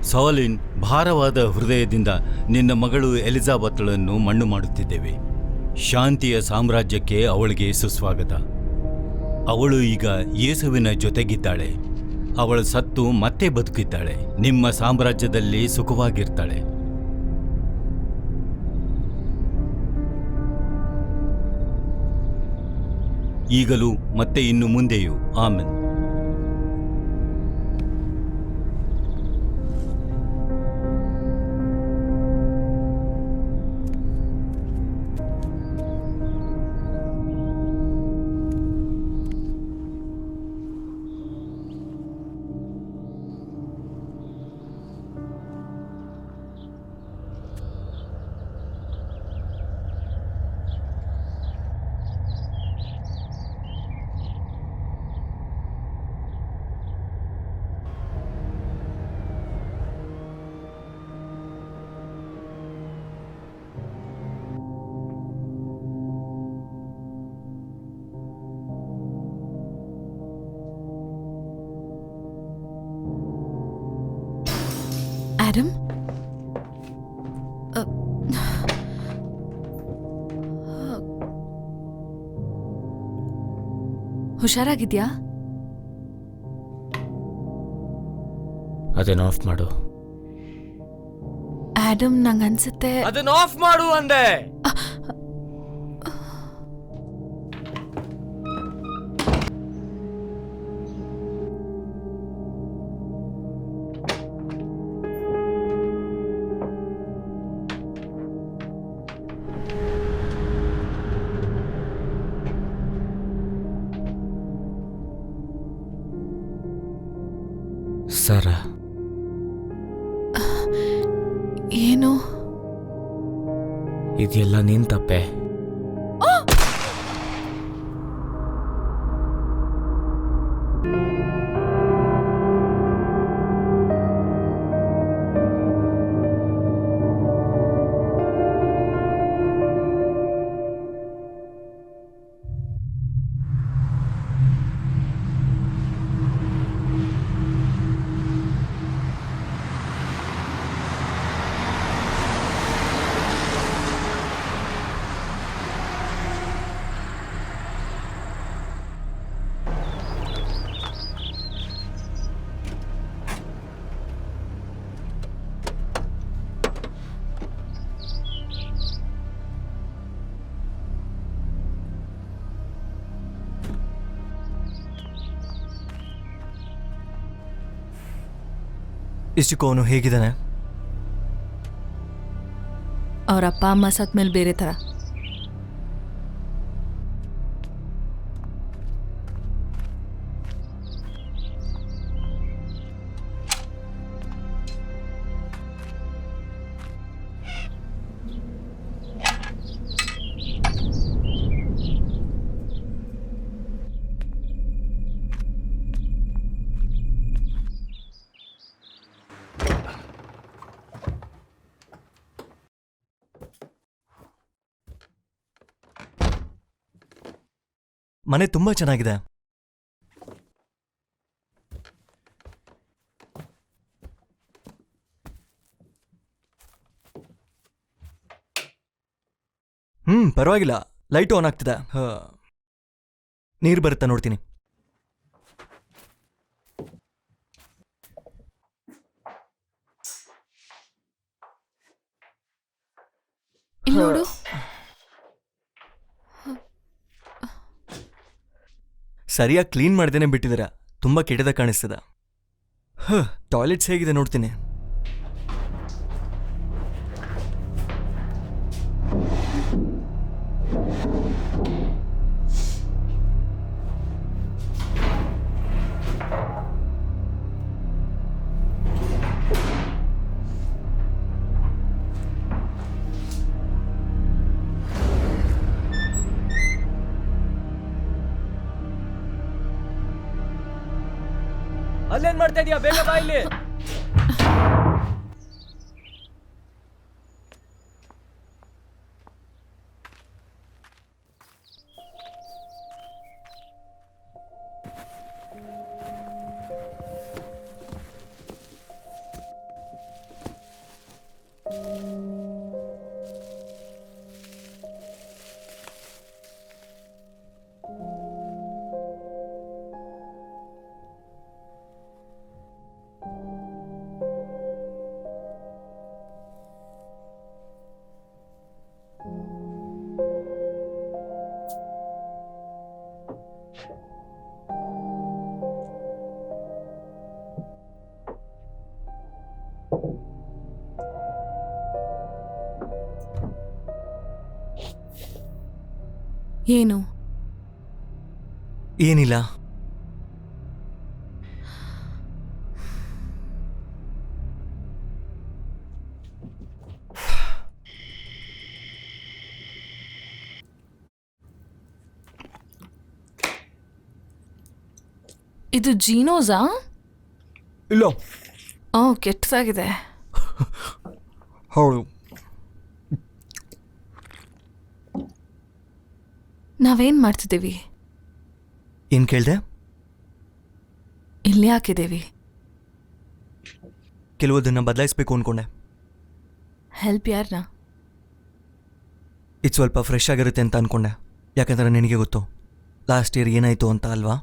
ಸಾಲಿನ್, ಭಾರವಾದ ಹೃದಯದಿಂದ ನಿನ್ನ ಮಗಳು ಎಲಿಜಾಬೆತ್ಳನ್ನು ಮಣ್ಣು ಮಾಡುತ್ತಿದ್ದೇವೆ. ಶಾಂತಿಯ ಸಾಮ್ರಾಜ್ಯಕ್ಕೆ ಅವಳಿಗೆ ಸುಸ್ವಾಗತ. ಅವಳು ಈಗ ಯೇಸುವಿನ ಜೊತೆಗಿದ್ದಾಳೆ. ಅವಳು ಸತ್ತು ಮತ್ತೆ ಬದುಕಿದ್ದಾಳೆ. ನಿಮ್ಮ ಸಾಮ್ರಾಜ್ಯದಲ್ಲಿ ಸುಖವಾಗಿರ್ತಾಳೆ. ಈಗಲೂ ಮತ್ತೆ ಇನ್ನು ಮುಂದೆಯೂ. ಆಮೆನ್. ಆಡಮ್, ಹುಷಾರಾಗಿದ್ಯಾ? ಅದನ್ನ ಆಫ್ ಮಾಡು. ಆಡಮ್, ನಂಗನ್ಸುತ್ತೆ ಅದನ್ನ ಆಫ್ ಮಾಡು ಅಂದೆ. ಸರ, ಏನು? ಇದೆಲ್ಲ ನಿನ್ ತಪ್ಪೆ. ಇಷ್ಟಕ್ಕೂ ಅವನು ಹೇಗಿದ್ದಾನೆ? ಅವ್ರ ಅಪ್ಪ ಅಮ್ಮ ಸತ್ ಮೇಲೆ ಬೇರೆ ಥರ. ಮನೆ ತುಂಬಾ ಚೆನ್ನಾಗಿದೆ. ಪರವಾಗಿಲ್ಲ. ಲೈಟು ಆನ್ ಆಗ್ತಿದೆ. ನೀರು ಬರುತ್ತಾ ನೋಡ್ತೀನಿ. ನೋಡು, ಸರಿಯಾಗಿ ಕ್ಲೀನ್ ಮಾಡ್ದೇನೆ ಬಿಟ್ಟಿದ್ದೀರಾ. ತುಂಬ ಕೆಟ್ಟದಾಗ ಕಾಣಿಸ್ತದ. ಟಾಯ್ಲೆಟ್ಸ್ ಹೇಗಿದೆ ನೋಡ್ತೀನಿ. ಅಲ್ಲೇನ್ ಮಾಡ್ತಾ ಇದೀಯಾ? ಬೇಗ ಬಾ ಇಲ್ಲಿ. ಏನು? ಏನಿಲ್ಲ. ಇದು ಜೀನೋಸಾ? ಇಲ್ಲ. ಕೆಟ್ಟದಾಗಿದೆ. ಹೌದು. ನಾವೇನ್ ಮಾಡ್ತಿದ್ದೀವಿ? ಏನ್ ಕೇಳ್ದೆ? ಇಲ್ಲಿ ಹಾಕಿದ್ದೀವಿ. ಕೆಲವೊಂದನ್ನ ಬದಲಾಯಿಸ್ಬೇಕು ಅನ್ಕೊಂಡೆ. ಹೆಲ್ಪ್ ಯಾರನ್ನ? ಇದು ಸ್ವಲ್ಪ ಫ್ರೆಶ್ ಆಗಿರುತ್ತೆ ಅಂತ ಅನ್ಕೊಂಡೆ. ಯಾಕಂದ್ರೆ ನಿನಗೆ ಗೊತ್ತು ಲಾಸ್ಟ್ ಇಯರ್ ಏನಾಯಿತು ಅಂತ ಅಲ್ವಾ?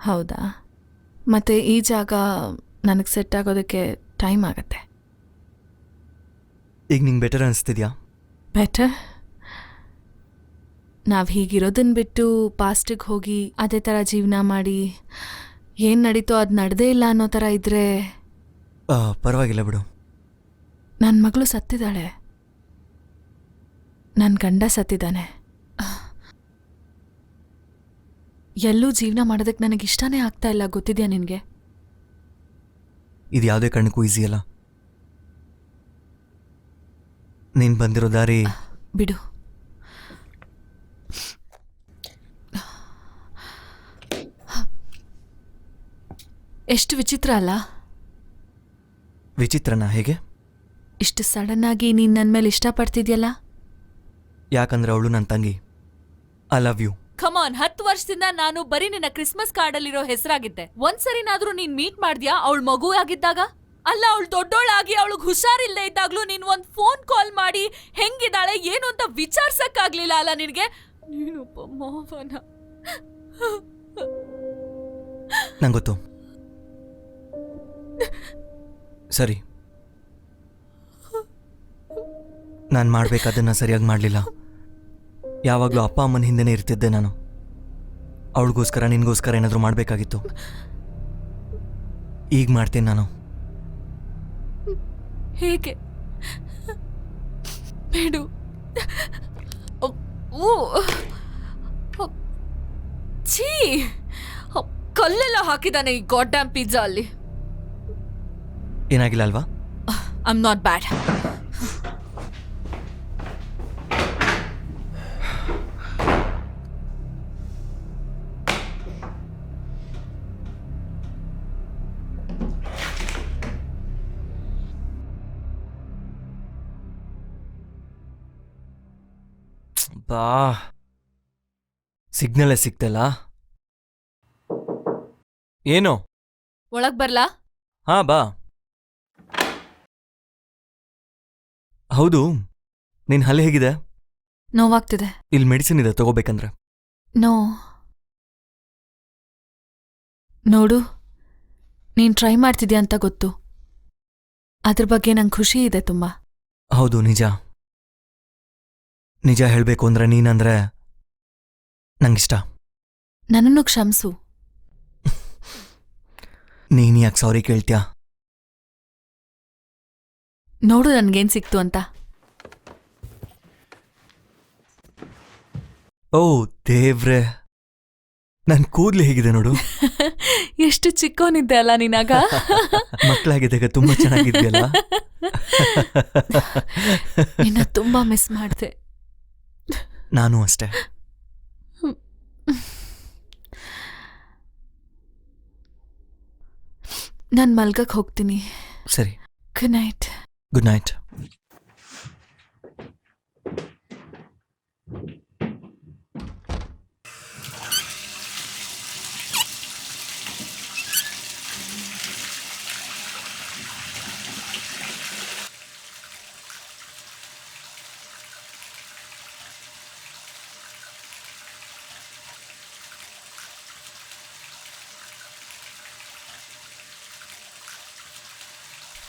ಹೌದಾ? ಮತ್ತೆ ಈ ಜಾಗ ನನಗೆ ಸೆಟ್ ಆಗೋದಕ್ಕೆ ಟೈಮ್ ಆಗತ್ತೆ. ಈಗ ನಿಂಗೆ ಬೆಟರ್ ಅನಿಸ್ತಿದ್ಯಾ? ಬೆಟರ್? ನಾವು ಹೀಗಿರೋದನ್ನ ಬಿಟ್ಟು ಪಾಸ್ಟಿಗೆ ಹೋಗಿ ಅದೇ ಥರ ಜೀವನ ಮಾಡಿ ಏನು ನಡೀತೋ ಅದು ನಡೆದೇ ಇಲ್ಲ ಅನ್ನೋ ಥರ ಇದ್ದರೆ. ಪರವಾಗಿಲ್ಲ ಬಿಡು. ನನ್ನ ಮಗಳು ಸತ್ತಿದ್ದಾಳೆ. ನನ್ನ ಗಂಡ ಸತ್ತಿದ್ದಾನೆ. ಎಲ್ಲೂ ಜೀವನ ಮಾಡೋದಕ್ಕೆ ನನಗೆ ಇಷ್ಟನೇ ಆಗ್ತಾ ಇಲ್ಲ, ಗೊತ್ತಿದೆಯಾ ನಿನಗೆ? ಇದು ಯಾವುದೇ ಕಾರಣಕ್ಕೂ ಈಸಿ ಅಲ್ಲ. ನೀನು ಬಂದಿರೋ ದಾರಿ. ಬಿಡು. ಎಷ್ಟು ವಿಚಿತ್ರ ಅಲ್ಲ? ವಿಚಿತ್ರನಾ? ಹೇಗೆ? ಇಷ್ಟು ಸಡನ್ ಆಗಿ ನೀನು ನನ್ನ ಮೇಲೆ ಇಷ್ಟಪಡ್ತಿದ್ಯಲ್ಲ? ಯಾಕಂದ್ರೆ ಅವಳು ನನ್ನ ತಂಗಿ. I love you. ಕಮಾನ್, 10 ವರ್ಷದಿಂದ ನಾನು ಬರೀ ನಿನ್ನ ಕ್ರಿಸ್ಮಸ್ ಕಾರ್ಡಲ್ಲಿರೋ ಹೆಸರಾಗಿದ್ದೆ. ಒಂದ್ಸರಿನಾದ್ರೂ ನೀನ್ ಮೀಟ್ ಮಾಡ್ದ್ಯಾ ಅವಳ ಮಗು ಆಗಿದ್ದಾಗ? ಅಲ್ಲ, ಅವಳು ದೊಡ್ಡೋಳಾಗಿ ಅವಳಿಗೆ ಹುಷಾರಿಲ್ಲದೆ ಇದ್ದಾಗ್ಲೂ ನೀನ್ ಒಂದ್ ಫೋನ್ ಕಾಲ್ ಮಾಡಿ ಹೆಂಗಿದ್ದಾಳೆ ಏನು ಅಂತ ವಿಚಾರ್ಸಕ್ಕಾಗ್ಲಿಲ್ಲ ಅಲ್ಲ ನಿನಗೆ? ನೀನೊಬ್ಬ ಮಾವನ. ನಂಗೆ ಗೊತ್ತು. ಸರಿ, ನಾನು ಮಾಡ್ಬೇಕಾದನ್ನ ಸರಿಯಾಗಿ ಮಾಡಲಿಲ್ಲ. ಯಾವಾಗಲೂ ಅಪ್ಪ ಅಮ್ಮನ ಹಿಂದೆನೇ ಇರ್ತಿದ್ದೆ ನಾನು. ಅವಳಿಗೋಸ್ಕರ ನಿನಗೋಸ್ಕರ ಏನಾದರೂ ಮಾಡಬೇಕಾಗಿತ್ತು. ಈಗ ಮಾಡ್ತೀನಿ ನಾನು. ಹೇಗೆ? ಬೇಡು. ಛೀ, ಕಲ್ಲೆಲ್ಲ ಹಾಕಿದಾನೆ ಈ ಗಾಡ್ ಡ್ಯಾಮ್ ಪಿಜ್ಜಾ ಅಲ್ಲಿ. ಏನಾಗಿಲ್ಲ ಅಲ್ವಾ? I am not bad. ಬಾ, ಸಿಗ್ನಲೇ ಸಿಕ್ತಲ್ಲ. ಏನು? ಒಳಗ್ ಬರ್ಲಾ? ಹಾ, ಬಾ. ಹೌದು, ನಿನ್ ಹಲ್ಲೆ ಹೇಗಿದೆ? ನೋವಾಗ್ತಿದೆ. ಇಲ್ಲಿ ಮೆಡಿಸಿನ್ ಇದೆ, ತಗೋಬೇಕಂದ್ರೆ. ನೋಡು, ನೀನ್ ಟ್ರೈ ಮಾಡ್ತಿದ್ಯಾ ಅಂತ ಗೊತ್ತು. ಅದ್ರ ಬಗ್ಗೆ ನಂಗೆ ಖುಷಿ ಇದೆ ತುಂಬಾ. ಹೌದು, ನಿಜ. ನಿಜ ಹೇಳಬೇಕು ಅಂದ್ರೆ ನೀನಂದ್ರೆ ನಂಗಿಷ್ಟ. ನನ್ನನ್ನು ಕ್ಷಮಿಸು. ನೀನ್ ಯಾಕೆ ಸಾರಿ ಕೇಳ್ತ್ಯಾ? ನೋಡು ನನ್ಗೇನ್ ಸಿಕ್ತು ಅಂತ. ಓ ದೇವ್ರೆ, ನನ್ ಕೂದ್ಲು ಹೇಗಿದೆ ನೋಡು. ಎಷ್ಟು ಚಿಕ್ಕೋನಿದ್ದೆ ಅಲ್ಲ ನೀನಾಗ. ಮಕ್ಕಳಾಗಿದ್ದಾಗ ತುಂಬಾ ಚೆನ್ನಾಗಿದ್ಯಲ್ಲ. ನಿನ್ನ ತುಂಬಾ ಮಿಸ್ ಮಾಡ್ದೆ. ನಾನು ಅಷ್ಟೇ. ನಾನು ಮಲ್ಗಕ್ಕೆ ಹೋಗ್ತೀನಿ. ಸರಿ, good night. Good night.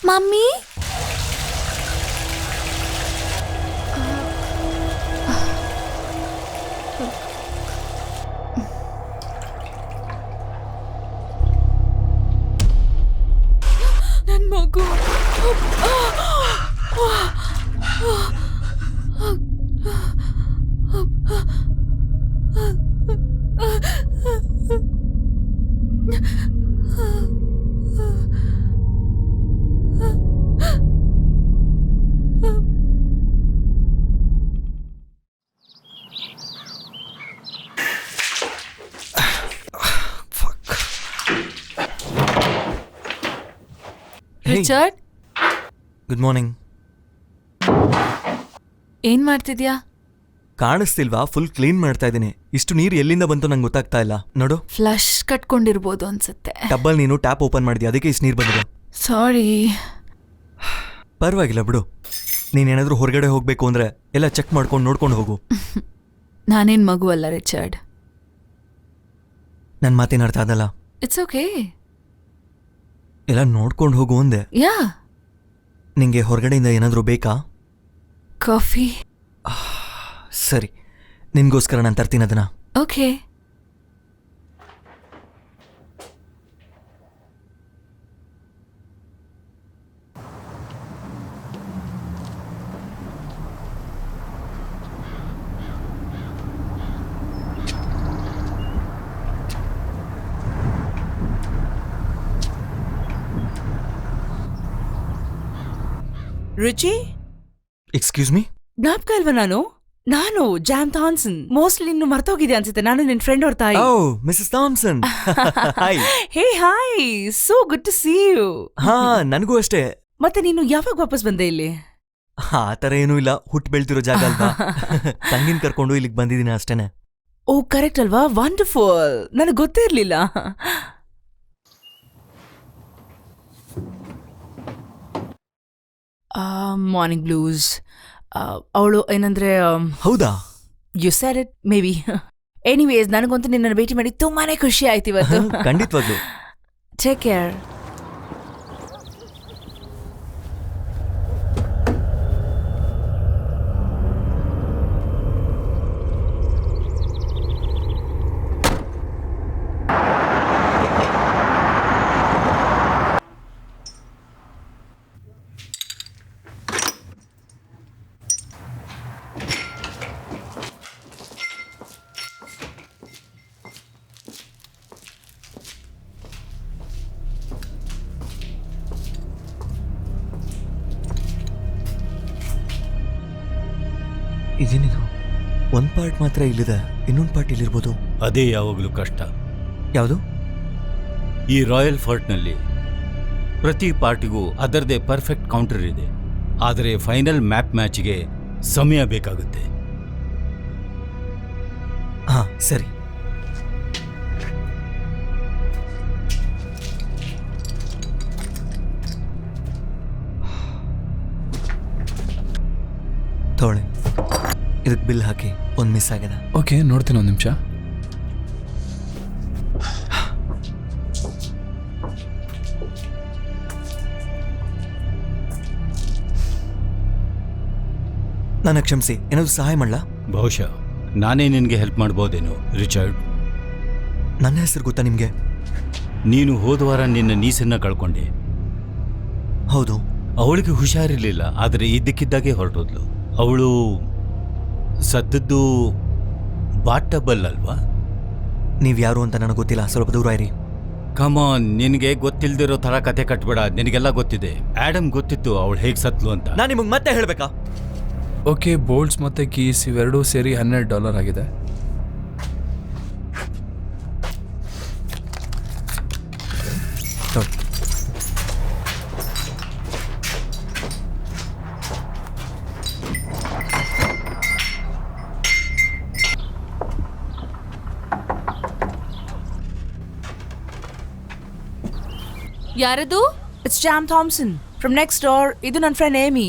Mummy, ನನ್ ಮಗು. Richard, good morning. ಏನ್ ಮಾಡ್ತಿದ್ಯಾ? ಕಾಣಿಸ್ತಿಲ್ವಾ? ಫುಲ್ ಕ್ಲೀನ್ ಮಾಡ್ತಾ ಇದ್ದೀನಿ. ಇಷ್ಟು ನೀರು ಎಲ್ಲಿಂದ ಬಂತು ನಂಗೆ ಗೊತ್ತಾಗ್ತಾ ಇಲ್ಲ. ನೋಡು, ಫ್ಲಶ್ ಕಟ್ಕೊಂಡಿರ್ಬೋದು ಅನ್ಸುತ್ತೆ. ಟಬ್ಬಲ್ ನೀನು ಟ್ಯಾಪ್ ಓಪನ್ ಮಾಡಿದ್ಯಾ, ಅದಕ್ಕೆ ಇಷ್ಟು ನೀರು ಬಂದಿದೆ. ಸಾರಿ. ಪರವಾಗಿಲ್ಲ ಬಿಡು. ನೀನೇನಾದ್ರೂ ಹೊರಗಡೆ ಹೋಗ್ಬೇಕು ಅಂದ್ರೆ ಎಲ್ಲ ಚೆಕ್ ಮಾಡ್ಕೊಂಡು ನೋಡ್ಕೊಂಡು ಹೋಗು. ನಾನೇನ್ ಮಗು ಅಲ್ಲ ರಿಚರ್ಡ್. ನನ್ನ ಮಾತೇನು ಅರ್ಥ ಆಗಲ್ಲ. It's okay. ಎಲ್ಲ ನೋಡ್ಕೊಂಡು ಹೋಗು ಅಂದೆ. ಯಾ. ನಿಂಗೆ ಹೊರಗಡೆಯಿಂದ ಏನಾದರೂ ಬೇಕಾ? ಕಾಫಿ. ಸರಿ, ನಿನ್ಗೋಸ್ಕರ ನಾನು ತರ್ತೀನಿ ಅದನ್ನ. ಓಕೆ. ರುಚಿ, ಎಕ್ಸ್ಕ್ಯೂಸ್ ಮೀ. ಜ್ಞಾಪಕ ಇಲ್ವಾ ನಾನು ಜಾಮ್ ಥಾನ್ಸನ್. ಮೋಸ್ಟ್ಲಿ ನಿನ್ನ ಮರ್ತೋಗಿದೆ ಅನ್ಸುತ್ತೆ. ನಾನು ನಿನ್ ಫ್ರೆಂಡ್ ಅವ್ರ ತಾಯಿ. Oh, Mrs Thomson. Hi. Hey hi, so good to see you. ಹಾ, ನನಗೂ ಅಷ್ಟೇ. ಮತ್ತೆ ನೀನು ಯಾವಾಗ ವಾಪಸ್ ಬಂದೆ ಇಲ್ಲಿ? ಆ ಥರ ಏನೂ ಇಲ್ಲ, ಹುಟ್ಟು ಬೆಳ್ತಿರೋ ಜಾಗ ಅಲ್ವಾ. ತಂಗಿನ ಕರ್ಕೊಂಡು ಇಲ್ಲಿಗೆ ಬಂದಿದ್ದೀನಿ ಅಷ್ಟೇನೆ. ಓ ಕರೆಕ್ಟ್ ಅಲ್ವಾ? ವಂಡರ್ಫುಲ್. ನನಗೆ ಗೊತ್ತೇ ಇರ್ಲಿಲ್ಲ. Morning blues. ಅವಳು ಏನಂದ್ರೆ, ಹೌದಾ? You said it may be. Anyways, ನನಗಂತೂ ನಿನ್ನನ್ನು ಭೇಟಿ ಮಾಡಿ ತುಂಬಾನೇ ಖುಷಿ ಆಯ್ತು ಇವತ್ತು. ಖಂಡಿತವಾಗ್ಲು. Take care. ಇದೇನಿದು? ಒಂದು ಪಾರ್ಟ್ ಮಾತ್ರ ಇಲ್ಲಿದೆ, ಇನ್ನೊಂದು ಪಾರ್ಟ್ ಇಲ್ಲಿರ್ಬೋದು. ಅದೇ ಯಾವಾಗಲೂ ಕಷ್ಟ. ಯಾವುದು? ಈ ರಾಯಲ್ ಫೋರ್ಟ್ನಲ್ಲಿ ಪ್ರತಿ ಪಾರ್ಟಿಗೂ ಅದರದೇ ಪರ್ಫೆಕ್ಟ್ ಕೌಂಟರ್ ಇದೆ. ಆದರೆ ಫೈನಲ್ ಮ್ಯಾಚ್ಗೆ ಸಮಯ ಬೇಕಾಗುತ್ತೆ. ಹಾ, ಸರಿ. ತೋಳೆ, ಇದಕ್ಕೆ ಬಿಲ್ ಹಾಕಿ. ಒಂದು ಮಿಸ್ ಆಗಿದೆ. ಓಕೆ, ನೋಡ್ತೀನಿ, ಒಂದು ನಿಮಿಷ. ನನ್ನ ಕ್ಷಮಿಸಿ, ಏನಾದರೂ ಸಹಾಯ ಮಾಡಲಾ? ಬಹುಶಃ ನಾನೇ ನಿನಗೆ ಹೆಲ್ಪ್ ಮಾಡ್ಬೋದೇನೋ ರಿಚರ್ಡ್. ನನ್ನ ಹೆಸರು ಗೊತ್ತಾ ನಿಮಗೆ? ನೀನು ಹೋದ ವಾರ ನಿನ್ನ ನೀಸನ್ನ ಕಳ್ಕೊಂಡೆ. ಹೌದು. ಅವಳಿಗೆ ಹುಷಾರಿರ್ಲಿಲ್ಲ, ಆದರೆ ಇದ್ದಕ್ಕಿದ್ದಾಗೆ ಹೊರಟೋದ್ಲು. ಅವಳು ಸದ್ದದ್ದು ಬಾಟಬಲ್ ಅಲ್ವಾ? ನೀವು ಯಾರು ಅಂತ ನನಗೆ ಗೊತ್ತಿಲ್ಲ, ಸ್ವಲ್ಪ ದೂರ ಇರಿ. ಕಮಾನ್, ನಿನಗೆ ಗೊತ್ತಿಲ್ದಿರೋ ಥರ ಕತೆ ಕಟ್ಬೇಡ. ನಿನಗೆಲ್ಲ ಗೊತ್ತಿದೆ. ಆಡಮ್ ಗೊತ್ತಿತ್ತು ಅವಳು ಹೇಗೆ ಸತ್ಲು ಅಂತ. ನಾನು ನಿಮಗೆ ಮತ್ತೆ ಹೇಳಬೇಕಾ? ಓಕೆ, ಬೋಲ್ಟ್ಸ್ ಮತ್ತು ಕೀಸ್ ಇವೆರಡೂ ಸೇರಿ $12 ಆಗಿದೆ. ಯಾರದು? It's jam Thomson from next door. ಇದು ನನ್ನ ಫ್ರೆಂಡ್ ಏಮಿ.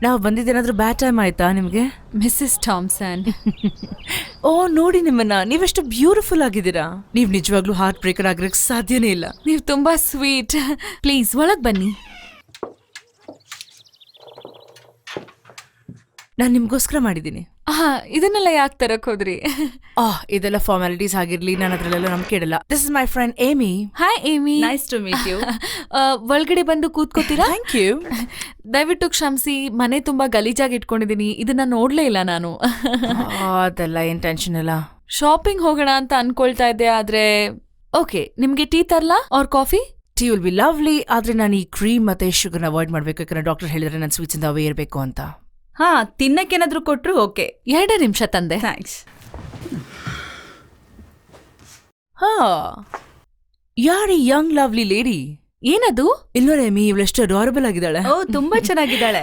ನಾವು ಬಂದಿದ್ದೇನಾದ್ರೂ ಬ್ಯಾಡ್ ಟೈಮ್ ಆಯ್ತಾ ನಿಮಗೆ? Missus Thomson. ಓ, ನೋಡಿ ನಿಮ್ಮನ್ನ, ನೀವೆಷ್ಟು ಬ್ಯೂಟಿಫುಲ್ ಆಗಿದ್ದೀರಾ. ನೀವು ನಿಜವಾಗ್ಲೂ ಹಾರ್ಟ್ ಬ್ರೇಕರ್ ಆಗಿರಕ್ಕೆ ಸಾಧ್ಯನೇ ಇಲ್ಲ. ನೀವು ತುಂಬಾ ಸ್ವೀಟ್. ಪ್ಲೀಸ್ ಒಳಗ್ ಬನ್ನಿ. ನಾನು ನಿಮ್ಗೋಸ್ಕರ ಮಾಡಿದ್ದೀನಿ. ಇದನ್ನೆಲ್ಲ ಯಾಕೆ ತರಕ್ ಹೋದ್ರಿ? ಇದೆಲ್ಲ ಫಾರ್ಮಾಲಿಟೀಸ್ ಆಗಿರ್ಲಿ, ನಾನು ಅದ್ರಲ್ಲೆಲ್ಲ ನಂಬಿಕೆ ಇಡಲ್ಲ. This is my friend Amy. Hi Amy. Nice to meet you. ಒಳಗಡೆ ಬಂದು ಕೂತ್ಕೋತೀರಾ? Thank you. ದಯವಿಟ್ಟು ಕ್ಷಮಿಸಿ, ಮನೆ ತುಂಬಾ ಗಲೀಜಾಗಿ ಇಟ್ಕೊಂಡಿದೀನಿ. ಇದನ್ನ ನೋಡ್ಲೇ ಇಲ್ಲ ನಾನು. ಅದೆಲ್ಲ ಏನ್ ಟೆನ್ಷನ್ ಇಲ್ಲ. ಶಾಪಿಂಗ್ ಹೋಗೋಣ ಅಂತ ಅನ್ಕೊಳ್ತಾ ಇದ್ದೆ, ಆದ್ರೆ ಓಕೆ. ನಿಮ್ಗೆ ಟೀ ತರ್ಲಾ or coffee? Tea will be lovely, ಆದ್ರೆ ನಾನು ಈ ಕ್ರೀಮ್ ಮತ್ತೆ ಶುಗರ್ನ ಅವಾಯ್ಡ್ ಮಾಡ್ಬೇಕು. ಯಾಕಂದ್ರೆ ಡಾಕ್ಟರ್ ಹೇಳಿದ್ರೆ ನಾನು ಸ್ವೀಟ್ಸ್ ಇಂದ ಅವೇ ಇರಬೇಕು ಅಂತ. ಹಾ, ತಿನ್ನಕ್ಕೇನಾದ್ರೂ ಕೊಟ್ರು ಓಕೆ. 2 ನಿಮಿಷ ತಂದೆ. ಥ್ಯಾಂಕ್ಸ್. ಹಾ, ಯಾರ್ ಈ ಯಂಗ್ ಲವ್ಲಿ ಲೇಡಿ? ಏನದು? ಇಲ್ವರ ಏಮಿ, ಇವಳೆಷ್ಟು ಅಡಾರಬಲ್ ಆಗಿದ್ದಾಳೆ. ಓ, ತುಂಬಾ ಚೆನ್ನಾಗಿದ್ದಾಳೆ.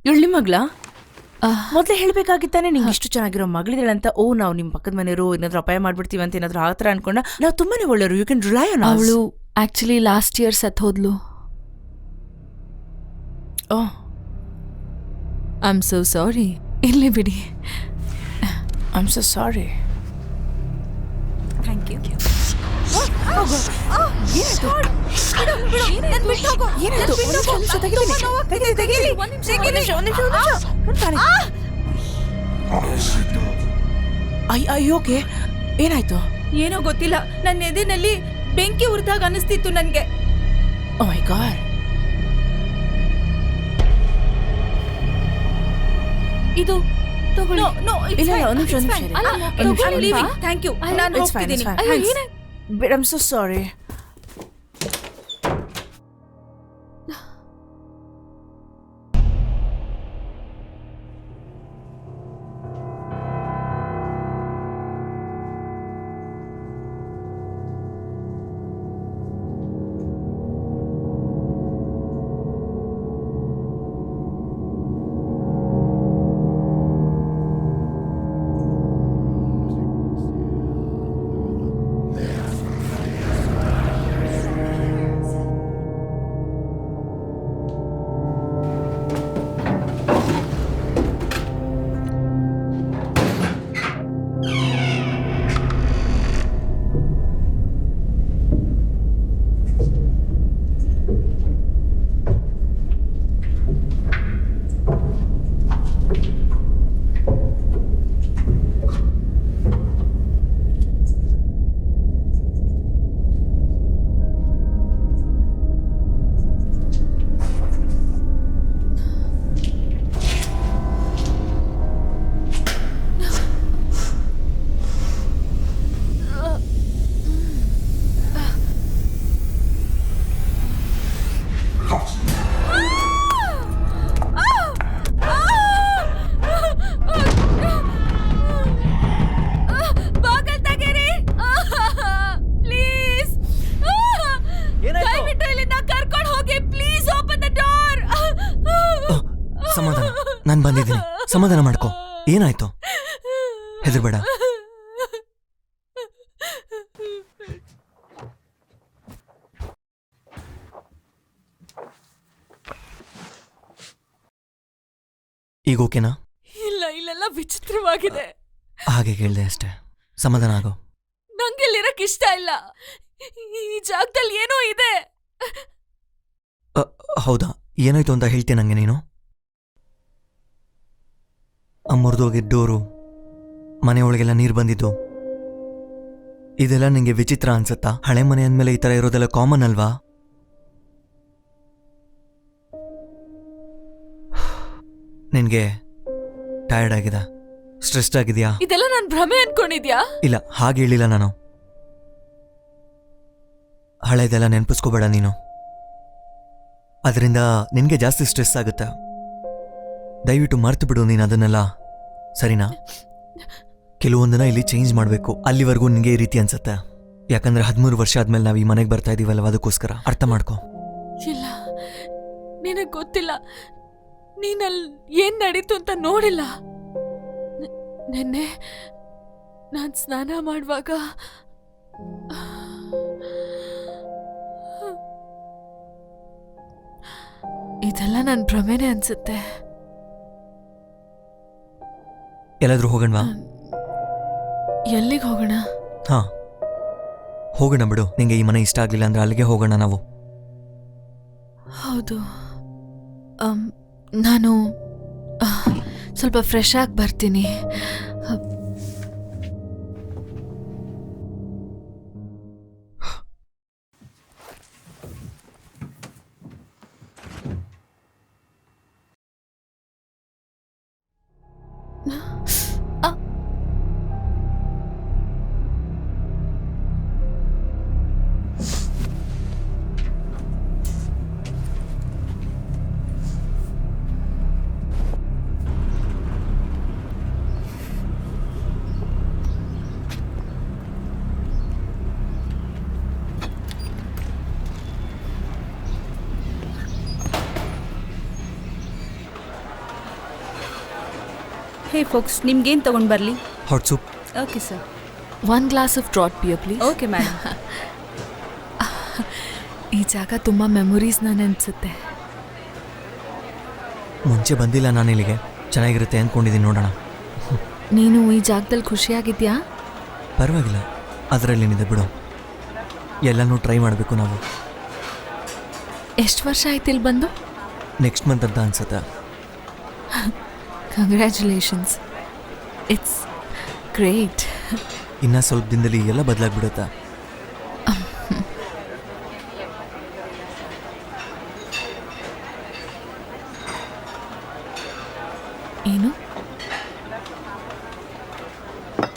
ಇವಳು ನಿಮ್ಮ ಮಗ್ಳ? ಮೊದ್ಲೇ ಹೇಳ್ಬೇಕಾಗಿತ್ತಾನೆ ನಿಂಗೆ ಇಷ್ಟು ಚೆನ್ನಾಗಿರೋ ಮಗಳಿದ್ದಾಳೆ ಅಂತ. ಓ, ನಾವು ನಿಮ್ ಪಕ್ಕದ ಮನೆಯವರು ಏನಾದ್ರು ಅಪಾಯ ಮಾಡ್ಬಿಡ್ತೀವಿ ಅಂತ ಏನಾದ್ರು ಆತರ ಅನ್ಕೊಂಡ. ನಾವು ತುಂಬಾನೇ ಒಳ್ಳೆಯವರು. You can rely on us. ಅವಳು ಆಕ್ಚುಲಿ ಲಾಸ್ಟ್ ಇಯರ್ ಸತ್ ಹೋದ್ಲು. Oh, I am so sorry. ಇರ್ಲಿ ಬಿಡಿ. I am so sorry. Thank you. ಅಯ್ಯೋಕೆ, ಏನಾಯ್ತು? ಏನೋ ಗೊತ್ತಿಲ್ಲ, ನನ್ನ ಎದೆನಲ್ಲಿ ಬೆಂಕಿ ಉರಿದಾಗ ಅನಿಸ್ತಿತ್ತು ನನ್ಗೆ. Oh my god. ಇದು ತಗೊಳ್ಳಿ. ಇಲ್ಲ, ಒಂದು ನಿಮಿಷ, ಒಂದು ನಿಮಿಷ. ಅಲ್ಲ, ತಗೊಳ್ಳಿ. Thank you. ಅಯ್ಯೋ, ನಾನು it's fine, ಹೋಗ್ತಿದ್ದೀನಿ. it's fine. ಅಯ್ಯೋ, Thanks. ಏನಾಯ್ತು? But I'm so sorry. ನಾನು ಬಂದಿದ್ದೀನಿ, ಸಮಾಧಾನ ಮಾಡ್ಕೊ. ಏನಾಯ್ತು? ಹೆದರ್ಬೇಡ. ಈಗ ಓಕೆನಾ? ಇಲ್ಲ, ಇಲ್ಲೆಲ್ಲ ವಿಚಿತ್ರವಾಗಿದೆ. ಹಾಗೆ ಕೇಳಿದೆ ಅಷ್ಟೇ, ಸಮಾಧಾನ ಆಗೋ. ನಂಗೆ ಇಲ್ಲಿರಕ್ ಇಷ್ಟ ಇಲ್ಲ. ಈ ಜಾಗದಲ್ಲಿ ಏನೋ ಇದೆ. ಹೌದಾ? ಏನಾಯ್ತು ಅಂತ ಹೇಳ್ತೀನಿ ನಂಗೆ ನೀನು? ಮುರಿದೋಗಿದ್ದ ಡೋರು, ಮನೆಯೊಳಗೆಲ್ಲ ನೀರು ಬಂದಿದ್ದು, ಇದೆಲ್ಲ ನಿಂಗೆ ವಿಚಿತ್ರ ಅನ್ಸತ್ತಾ? ಹಳೆ ಮನೆ ಅಂದಮೇಲೆ ಈ ಥರ ಇರೋದೆಲ್ಲ ಕಾಮನ್ ಅಲ್ವಾ? ನಿನ್ಗೆ ಟಯರ್ಡ್ ಆಗಿದೆ, ಸ್ಟ್ರೆಸ್ಡ್ ಆಗಿದೆಯಾ? ಇದೆಲ್ಲ ನನ್ ಭ್ರಮೆ ಅನ್ಕೊಂಡಿದ್ಯಾ? ಇಲ್ಲ, ಹಾಗೆ ಹೇಳಿಲ್ಲ ನಾನು. ಹಳೆದೆಲ್ಲ ನೆನಪಿಸ್ಕೋಬೇಡ ನೀನು, ಅದರಿಂದ ನಿನಗೆ ಜಾಸ್ತಿ ಸ್ಟ್ರೆಸ್ ಆಗುತ್ತೆ. ದಯವಿಟ್ಟು ಮರ್ತು ಬಿಡು ನೀನು ಅದನ್ನೆಲ್ಲ, ಸರಿನಾ? ಕೆಲವೊಂದನ್ನ ಇಲ್ಲಿ ಚೇಂಜ್ ಮಾಡಬೇಕು. ಅಲ್ಲಿವರೆಗೂ ನಿನಗೆ ಈ ರೀತಿ ಅನ್ಸುತ್ತೆ, ಯಾಕಂದ್ರೆ 13 ವರ್ಷ ಆದ್ಮೇಲೆ ನಾವು ಈ ಮನೆಗೆ ಬರ್ತಾ ಇದೀವಲ್ವ, ಅದಕ್ಕೋಸ್ಕರ ಅರ್ಥ ಮಾಡ್ಕೊ. ಇಲ್ಲ, ನಿನಗ್ ಗೊತ್ತಿಲ್ಲ, ನೀನಲ್ಲಿ ಏನ್ ನಡೀತು ಅಂತ ನೋಡಿಲ್ಲ. ನೆನ್ನೆ ನಾನ್ ಸ್ನಾನ ಮಾಡುವಾಗ ಇದೆಲ್ಲ ನನ್ ಭ್ರಮೆನೆ ಅನ್ಸುತ್ತೆ. ಎಲ್ಲಾದ್ರೂ ಹೋಗೋಣವಾ? ಎಲ್ಲಿಗೆ ಹೋಗೋಣ? ಹಾ, ಹೋಗೋಣ ಬಿಡು. ನಿಂಗೆ ಈ ಮನೆ ಇಷ್ಟ ಆಗ್ಲಿಲ್ಲ ಅಂದ್ರೆ ಅಲ್ಲಿಗೆ ಹೋಗೋಣ ನಾವು. ಹೌದು, ನಾನು ಸ್ವಲ್ಪ ಫ್ರೆಶ್ ಆಗಿ ಬರ್ತೀನಿ. ಹೇ ಫೋಕ್ಸ್ ನಿಮ್ಗೇನು ತಗೊಂಡು ಬರಲಿ? Hot soup. Okay sir. 1 glass of draught beer please. Okay madam. ಈ ಜಾಗ ತುಂಬ ಮೆಮೊರೀಸ್ನ ನೆನ್ಸುತ್ತೆ. ಮುಂಚೆ ಬಂದಿಲ್ಲ ನಾನು ಇಲ್ಲಿಗೆ, ಚೆನ್ನಾಗಿರುತ್ತೆ ಅಂದ್ಕೊಂಡಿದ್ದೀನಿ, ನೋಡೋಣ. ನೀನು ಈ ಜಾಗದಲ್ಲಿ ಖುಷಿಯಾಗಿದ್ಯಾ? ಪರವಾಗಿಲ್ಲ, ಅದರಲ್ಲೇನಿದೆ ಬಿಡು. ಎಲ್ಲನೂ ಟ್ರೈ ಮಾಡಬೇಕು ನಾವು. ಎಷ್ಟು ವರ್ಷ ಆಯ್ತು ಇಲ್ಲಿ ಬಂದು? ನೆಕ್ಸ್ಟ್ ಮಂತ್ ಅಂತ ಅನ್ಸುತ್ತೆ. Congratulations, it's great. ಇನ್ನು ಸ್ವಲ್ಪ ದಿನದಲ್ಲಿ ಎಲ್ಲ ಬದಲಾಗ್ಬಿಡುತ್ತಾ? ಏನು?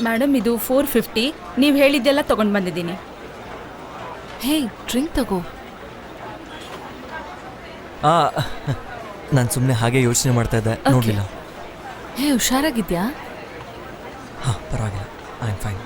ಮೇಡಮ್ ಇದು 450. ನೀವು ಹೇಳಿದ್ದೆಲ್ಲ ತಗೊಂಡು ಬಂದಿದ್ದೀನಿ. ಹೇ, ಡ್ರಿಂಕ್ ತಗೋ. ನಾನು ಸುಮ್ಮನೆ ಹಾಗೆ ಯೋಚನೆ ಮಾಡ್ತಾ ಇದ್ದೆ, ನೋಡಲಿಲ್ಲ. ಹೇ, ಹುಷಾರಾಗಿದ್ಯಾ? ಹಾಂ, ಪರವಾಗಿಲ್ಲ, ಐ ಆಮ್ ಫೈನ್.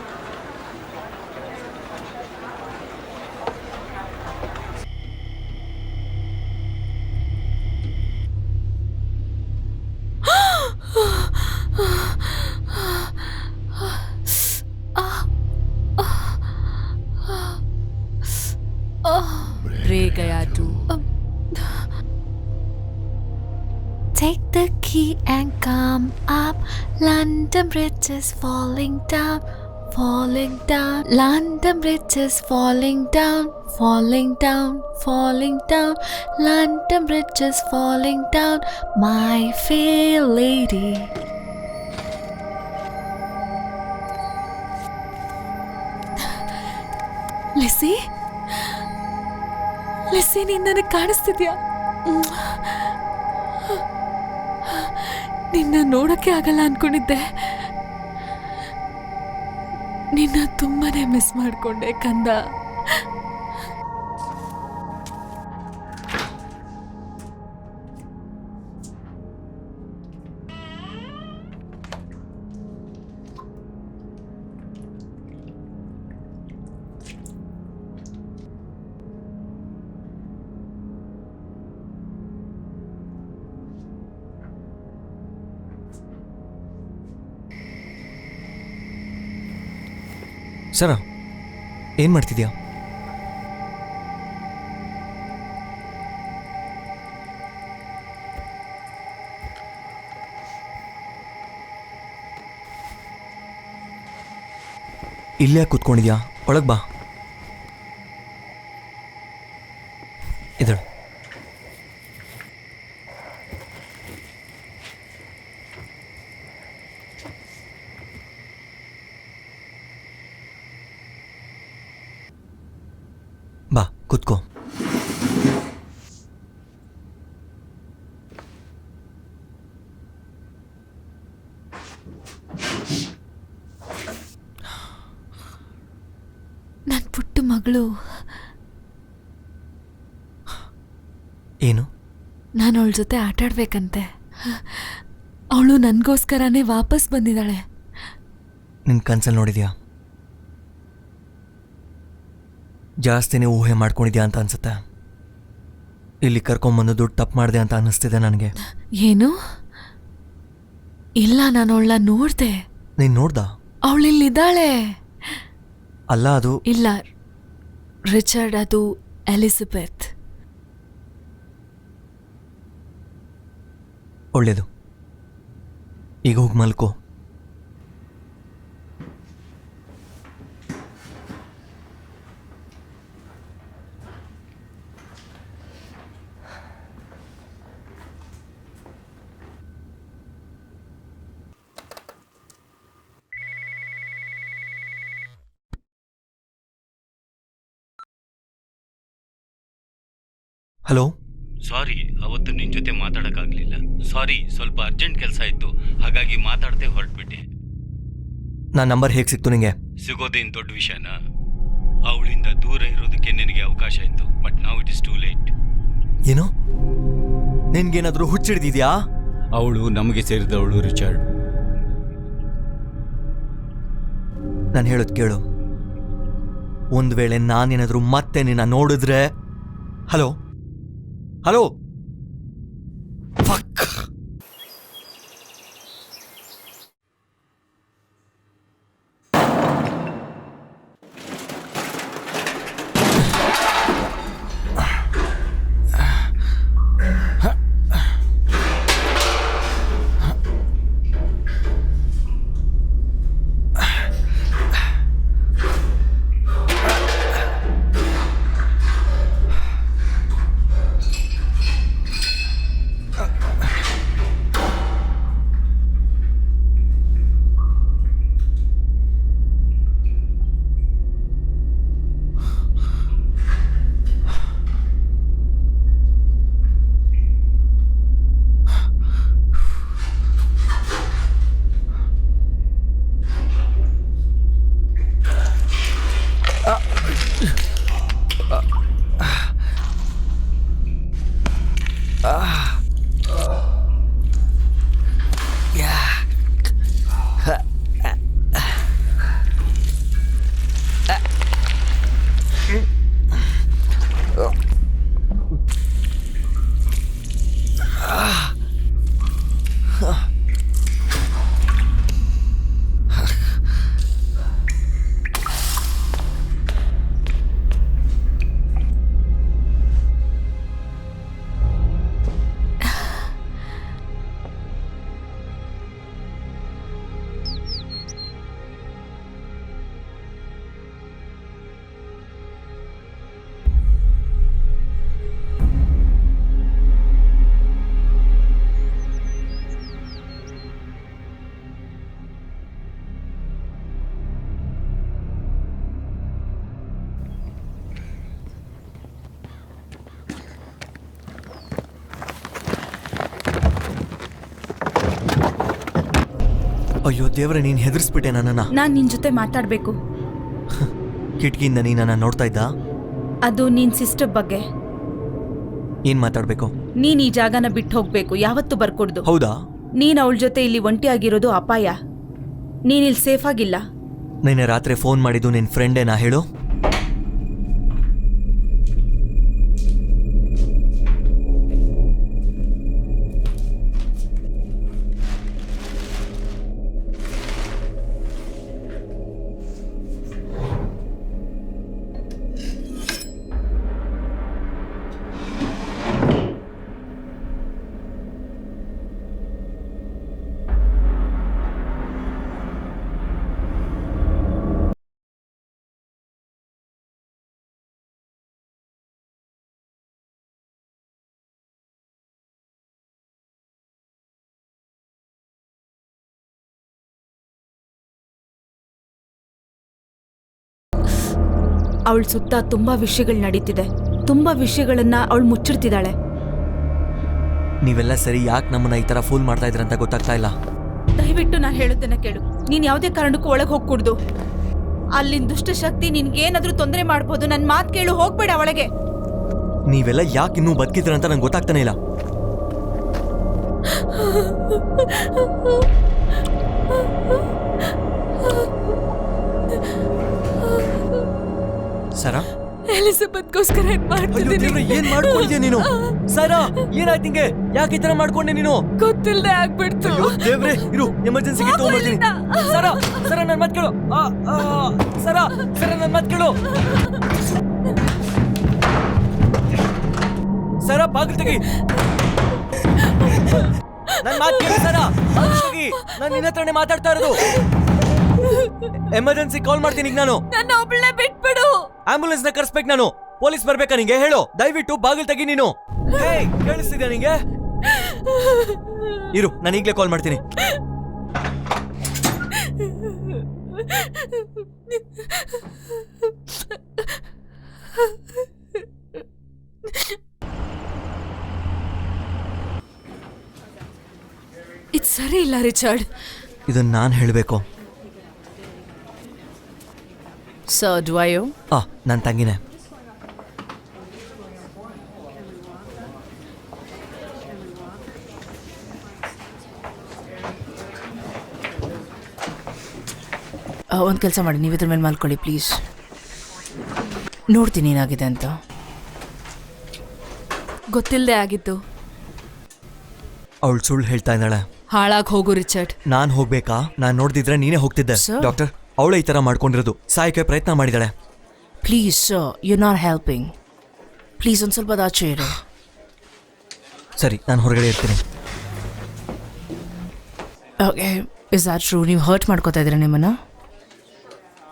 रह गया तू. Take the key and come up. London Bridge is falling down, falling down. London Bridge is falling down, falling down, falling down. London Bridge is falling down, my fair lady. ಲಿಸಿ, ಲಿಸಿ, ನೀನು ನನಗೆ ಕಾಣಿಸ್ತಿದ್ಯಾ? ನಿನ್ನ ನೋಡೋಕ್ಕೆ ಆಗಲ್ಲ ಅನ್ಕೊಂಡಿದ್ದೆ. ನಿನ್ನ ತುಂಬಾನೇ ಮಿಸ್ ಮಾಡ್ಕೊಂಡೆ ಕಂದ. ಸರ, ಏನು ಮಾಡ್ತಿದ್ಯಾ? ಇಲ್ಲೇ ಕೂತ್ಕೊಂಡಿದ್ಯಾ? ಒಳಗೆ ಬಾ. ಇದಳು. ಬಾ, ಕೂತ್ಕೋ. ನನ್ನ ಪುಟ್ಟ ಮಗಳು. ಏನು? ನಾನು ಅವಳ ಜೊತೆ ಆಟಾಡ್ಬೇಕಂತೆ. ಅವಳು ನನಗೋಸ್ಕರನೇ ವಾಪಸ್ ಬಂದಿದ್ದಾಳೆ. ನಿನ್ನ ಕನ್ಸಲ್ಲಿ ನೋಡಿದ್ಯಾ? ಜಾಸ್ತಿನೇ ಊಹೆ ಮಾಡ್ಕೊಂಡಿದ್ಯಾ ಅಂತ ಅನ್ಸುತ್ತೆ. ಇಲ್ಲಿ ಕರ್ಕೊಂಬಂದು ದುಡ್ಡು ತಪ್ಪು ಮಾಡಿದೆ ಅಂತ ಅನ್ನಿಸ್ತಿದೆ ನನಗೆ. ಏನು? ಇಲ್ಲ, ನಾನು ಅವಳನ್ನ ನೋಡ್ದೆ. ನೀನು ನೋಡ್ದ? ಅವಳಿಲ್ಲಿದ್ದಾಳೆ. ಅಲ್ಲ, ಅದು ಇಲ್ಲ ರಿಚರ್ಡ್, ಅದು ಎಲಿಜಬೆತ್. ಒಳ್ಳೇದು. ಈಗ ಹೋಗಿ ಮಲ್ಕೋ. ಹಲೋ. ಸಾರಿ, ಅವತ್ತು ನಿನ್ ಜೊತೆ ಮಾತಾಡಕ್ಕಾಗ್ಲಿಲ್ಲ. ಸಾರಿ, ಸ್ವಲ್ಪ ಅರ್ಜೆಂಟ್ ಕೆಲಸ ಇತ್ತು, ಹಾಗಾಗಿ ಮಾತಾಡದೆ ಹೊರಟ್ಬಿಟ್ಟೆ. ನನ್ನ ನಂಬರ್ ಹೇಗೆ ಸಿಕ್ತು ನಿಂಗೆ? ಸಿಗೋದೇನ್ ದೊಡ್ಡ ವಿಷಯನಾ? ಅವಳಿಂದ ದೂರ ಇರೋದಕ್ಕೆ ನಿನಗೆ ಅವಕಾಶ ಇತ್ತು, but now it is too late. ಏನು? ನಿನ್ಗೇನಾದ್ರೂ ಹುಚ್ಚಿಡ್ದಿದ್ಯಾ? ಅವಳು ನಮಗೆ ಸೇರಿದವಳು ರಿಚರ್ಡ್. ನಾನು ಹೇಳೋದು ಕೇಳು. ಒಂದು ವೇಳೆ ನಾನೇನಾದ್ರೂ ಮತ್ತೆ ನಿನ್ನ ನೋಡಿದ್ರೆ... ಹಲೋ ಹಲೋ. ಅಯ್ಯೋ ದೇವ್ರೆ, ನೀನ್ ಹೆದರ್ಸ್ಬಿಟ್ಟೆ ನನ್ನನ್ನ. ನಾನ್ ನಿನ್ ಜೊತೆ ಮಾತಾಡ್ಬೇಕು. ಕಿಟಕಿಯಿಂದ ನೀ ನನ್ನ ನೋಡ್ತಾ ಇದ್ದ? ಅದು ನಿನ್ ಸಿಸ್ಟರ್ ಬಗ್ಗೆ. ಏನ್ ಮಾತಾಡ್ಬೇಕು? ನೀನ್ ಈ ಜಾಗನ ಬಿಟ್ಟು ಹೋಗ್ಬೇಕು, ಯಾವತ್ತೂ ಬರ್ಕೊಡ್ದು. ಹೌದಾ? ನೀನ್ ಅವಳ ಜೊತೆ ಇಲ್ಲಿ ಒಂಟಿಯಾಗಿರೋದು ಅಪಾಯ. ನೀನ್ ಇಲ್ಲಿ ಸೇಫ್ ಆಗಿಲ್ಲ. ನಿನ್ನೆ ರಾತ್ರಿ ಫೋನ್ ಮಾಡಿದ್ದು ನಿನ್ ಫ್ರೆಂಡೇನಾ ಹೇಳು? ಅವಳ ಸುತ್ತ ತುಂಬಾ ವಿಷಯಗಳು ನಡೀತಿದೆ. ತುಂಬಾ ವಿಷಯಗಳನ್ನ ಅವಳು ಮುಚ್ಚಿಡ್ತಿದ್ದಾಳೆ. ನೀವೆಲ್ಲ ಸರಿ ಯಾಕೆ ನಮ್ಮನ್ನ ಈ ತರ ಫೂಲ್ ಮಾಡ್ತಾ ಇದ್ರಂತ ಗೊತ್ತಾಗ್ತಾ ಇಲ್ಲ. ದಯವಿಟ್ಟು ನಾನು ಹೇಳುತ್ತೇನೆ ಕೇಳು. ನೀನ್ ಯಾವುದೇ ಕಾರಣಕ್ಕೂ ಒಳಗೆ ಹೋಗ್ಕೂಡ್ದು. ಅಲ್ಲಿನ ದುಷ್ಟಶಕ್ತಿ ನಿನ್ಗೇನಾದ್ರೂ ತೊಂದರೆ ಮಾಡ್ಬೋದು. ನನ್ನ ಮಾತು ಕೇಳು, ಹೋಗ್ಬೇಡ ಒಳಗೆ. ನೀವೆಲ್ಲ ಯಾಕೆ ಇನ್ನೂ ಬದುಕಿದ್ರ ಅಂತ ನಂಗೆ ಗೊತ್ತಾಗ್ತಾನೆ ಇಲ್ಲ. ಸರಾ, ಎಲಿಜಬೆತ್ಗೋಸ್ಕರ ಏನ್ ಮಾಡ್ತಿದ್ದೀನಿ? ಏನ್ ಮಾಡ್ಕೊಂಡಿದ್ಯಾ ನೀನು? ಸರಾ, ಏನಾಯ್ತು ನಿಂಗೆ? ಯಾಕೆ ಈ ತರ ಮಾಡ್ಕೊಂಡೆ ನೀನು? ಗೊತ್ತಿಲ್ಲದೆ ಆಗ್ಬಿಡ್ತು. ದೇವ್ರೆ, ಇರು, ಎಮರ್ಜೆನ್ಸಿಗೆ ತಗೊಂಡ್ಬರ್ತೀನಿ. ಸರಾ, ಸರಾ ನನ್ನ ಮಾತು ಕೇಳು. ಸರಾ, ಸರಾ ನನ್ನ ಮಾತು ಕೇಳು. ಸರಾ, ಬಾಗಿಲು ತೆಗಿ. ನನ್ನ ಮಾತು ಕೇಳಿ ಸರಾ, ಬಾಗಿಲು ತೆಗಿ. ನಾನು ನಿನ್ನ ಹತ್ರನೇ ಮಾತಾಡ್ತಾ ಇರೋದು. ಎಮರ್ಜೆನ್ಸಿ ಕಾಲ್ ಮಾಡ್ತೀನಿ ಈಗ ನಾನು. ನನ್ನ ಒಬ್ಳನ್ನೇ ಬಿಟ್ಬಿಡು. ಆಂಬುಲೆನ್ಸ್ ನ ಕರ್ಸ್ಬೇಕು ನಾನು. ಪೊಲೀಸ್ ಬರ್ಬೇಕಾ ನಿಂಗೆ? ಹೇಳು, ದಯವಿಟ್ಟು ಬಾಗಿಲು ತೆಗಿ ನೀನು. ಕೇಳಿಸ್ತಿದ್ಯಾ ನಿಂಗೆ? ಇರು, ನಾನು ಈಗಲೇ ಕಾಲ್ ಮಾಡ್ತೀನಿ. ಸರಿ ಇಲ್ಲ ರಿಚರ್ಡ್. ಇದನ್ನು ನಾನು ಹೇಳಬೇಕು. ಸರ್ ಡ್ವಯೋ, ನನ್ನ ತಂಗಿನೇ. ಒಂದು ಕೆಲಸ ಮಾಡಿ, ನೀವು ಇದ್ರ ಮೇಲೆ ಮಲ್ಕೊಳ್ಳಿ ಪ್ಲೀಸ್. ನೋಡ್ತೀನಿ ಏನಾಗಿದೆ ಅಂತ. ಗೊತ್ತಿಲ್ಲದೆ ಆಗಿತ್ತು. ಅವಳು ಸುಳ್ಳು ಹೇಳ್ತಾ ಇದ್ದಾಳೆ. ಹಾಳಾಗಿ ಹೋಗು ರಿಚರ್ಡ್. ನಾನು ಹೋಗ್ಬೇಕಾ? ನಾನು ನೋಡ್ದಿದ್ರೆ ನೀನೇ ಹೋಗ್ತಿದ್ದೆ. Sir? ಡಾಕ್ಟರ್, ಅವಳೇ ಈ ಥರ ಮಾಡ್ಕೊಂಡಿರೋದು. ಸಾಯಕ್ಕೆ ಪ್ರಯತ್ನ ಮಾಡಿದಾಳೆ. Please sir, you not helping. Please ಒಂದು ಸ್ವಲ್ಪ ಆಚೆ ಇರು. ಸರಿ, ನಾನು ಹೊರಗಡೆ ಇರ್ತೀನಿ. Okay, is are true? ನೀವು ಹರ್ಟ್ ಮಾಡ್ಕೋತಾ ಇದ್ದೀರಾ ನಿಮ್ಮನ್ನು?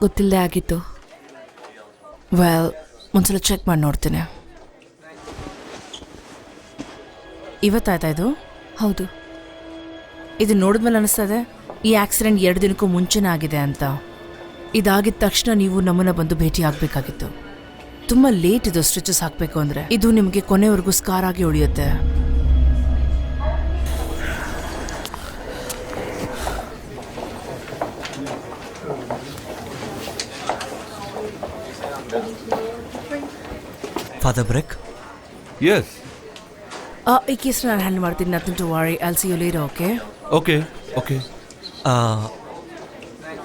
ಗೊತ್ತಿಲ್ಲದೆ ಆಗಿತ್ತು. ವೆಲ್, ಒಂದ್ಸಲ ಚೆಕ್ ಮಾಡಿ ನೋಡ್ತೀನಿ. ಇವತ್ತಾಯ್ತಾ ಇದು? ಹೌದು. ಇದು ನೋಡಿದ್ಮೇಲೆ ಅನಿಸ್ತಾ ಇದೆ ಈ ಆಕ್ಸಿಡೆಂಟ್ 2 ದಿನಕ್ಕೂ ಮುಂಚೆನೇ ಆಗಿದೆ ಅಂತ. ಇದಾಗಿದ ತಕ್ಷಣ ನೀವು ನಮ್ಮನ್ನು ಬಂದು ಭೇಟಿ ಆಗಬೇಕಾಗಿತ್ತು. ತುಂಬ ಲೇಟ್ ಇದು ಸ್ಟಿಚಸ್ ಹಾಕಬೇಕು ಅಂದರೆ. ಇದು ನಿಮಗೆ ಕೊನೆವರೆಗೂ ಸ್ಕಾರ್ ಆಗಿ ಉಳಿಯುತ್ತೆ. Father break. Yes. ಈ ಕೇಸ್ ನಾನು ಹ್ಯಾಂಡಲ್ ಮಾಡ್ತೀನಿ. Nothing to worry. I'll see you later. Okay Okay. Okay.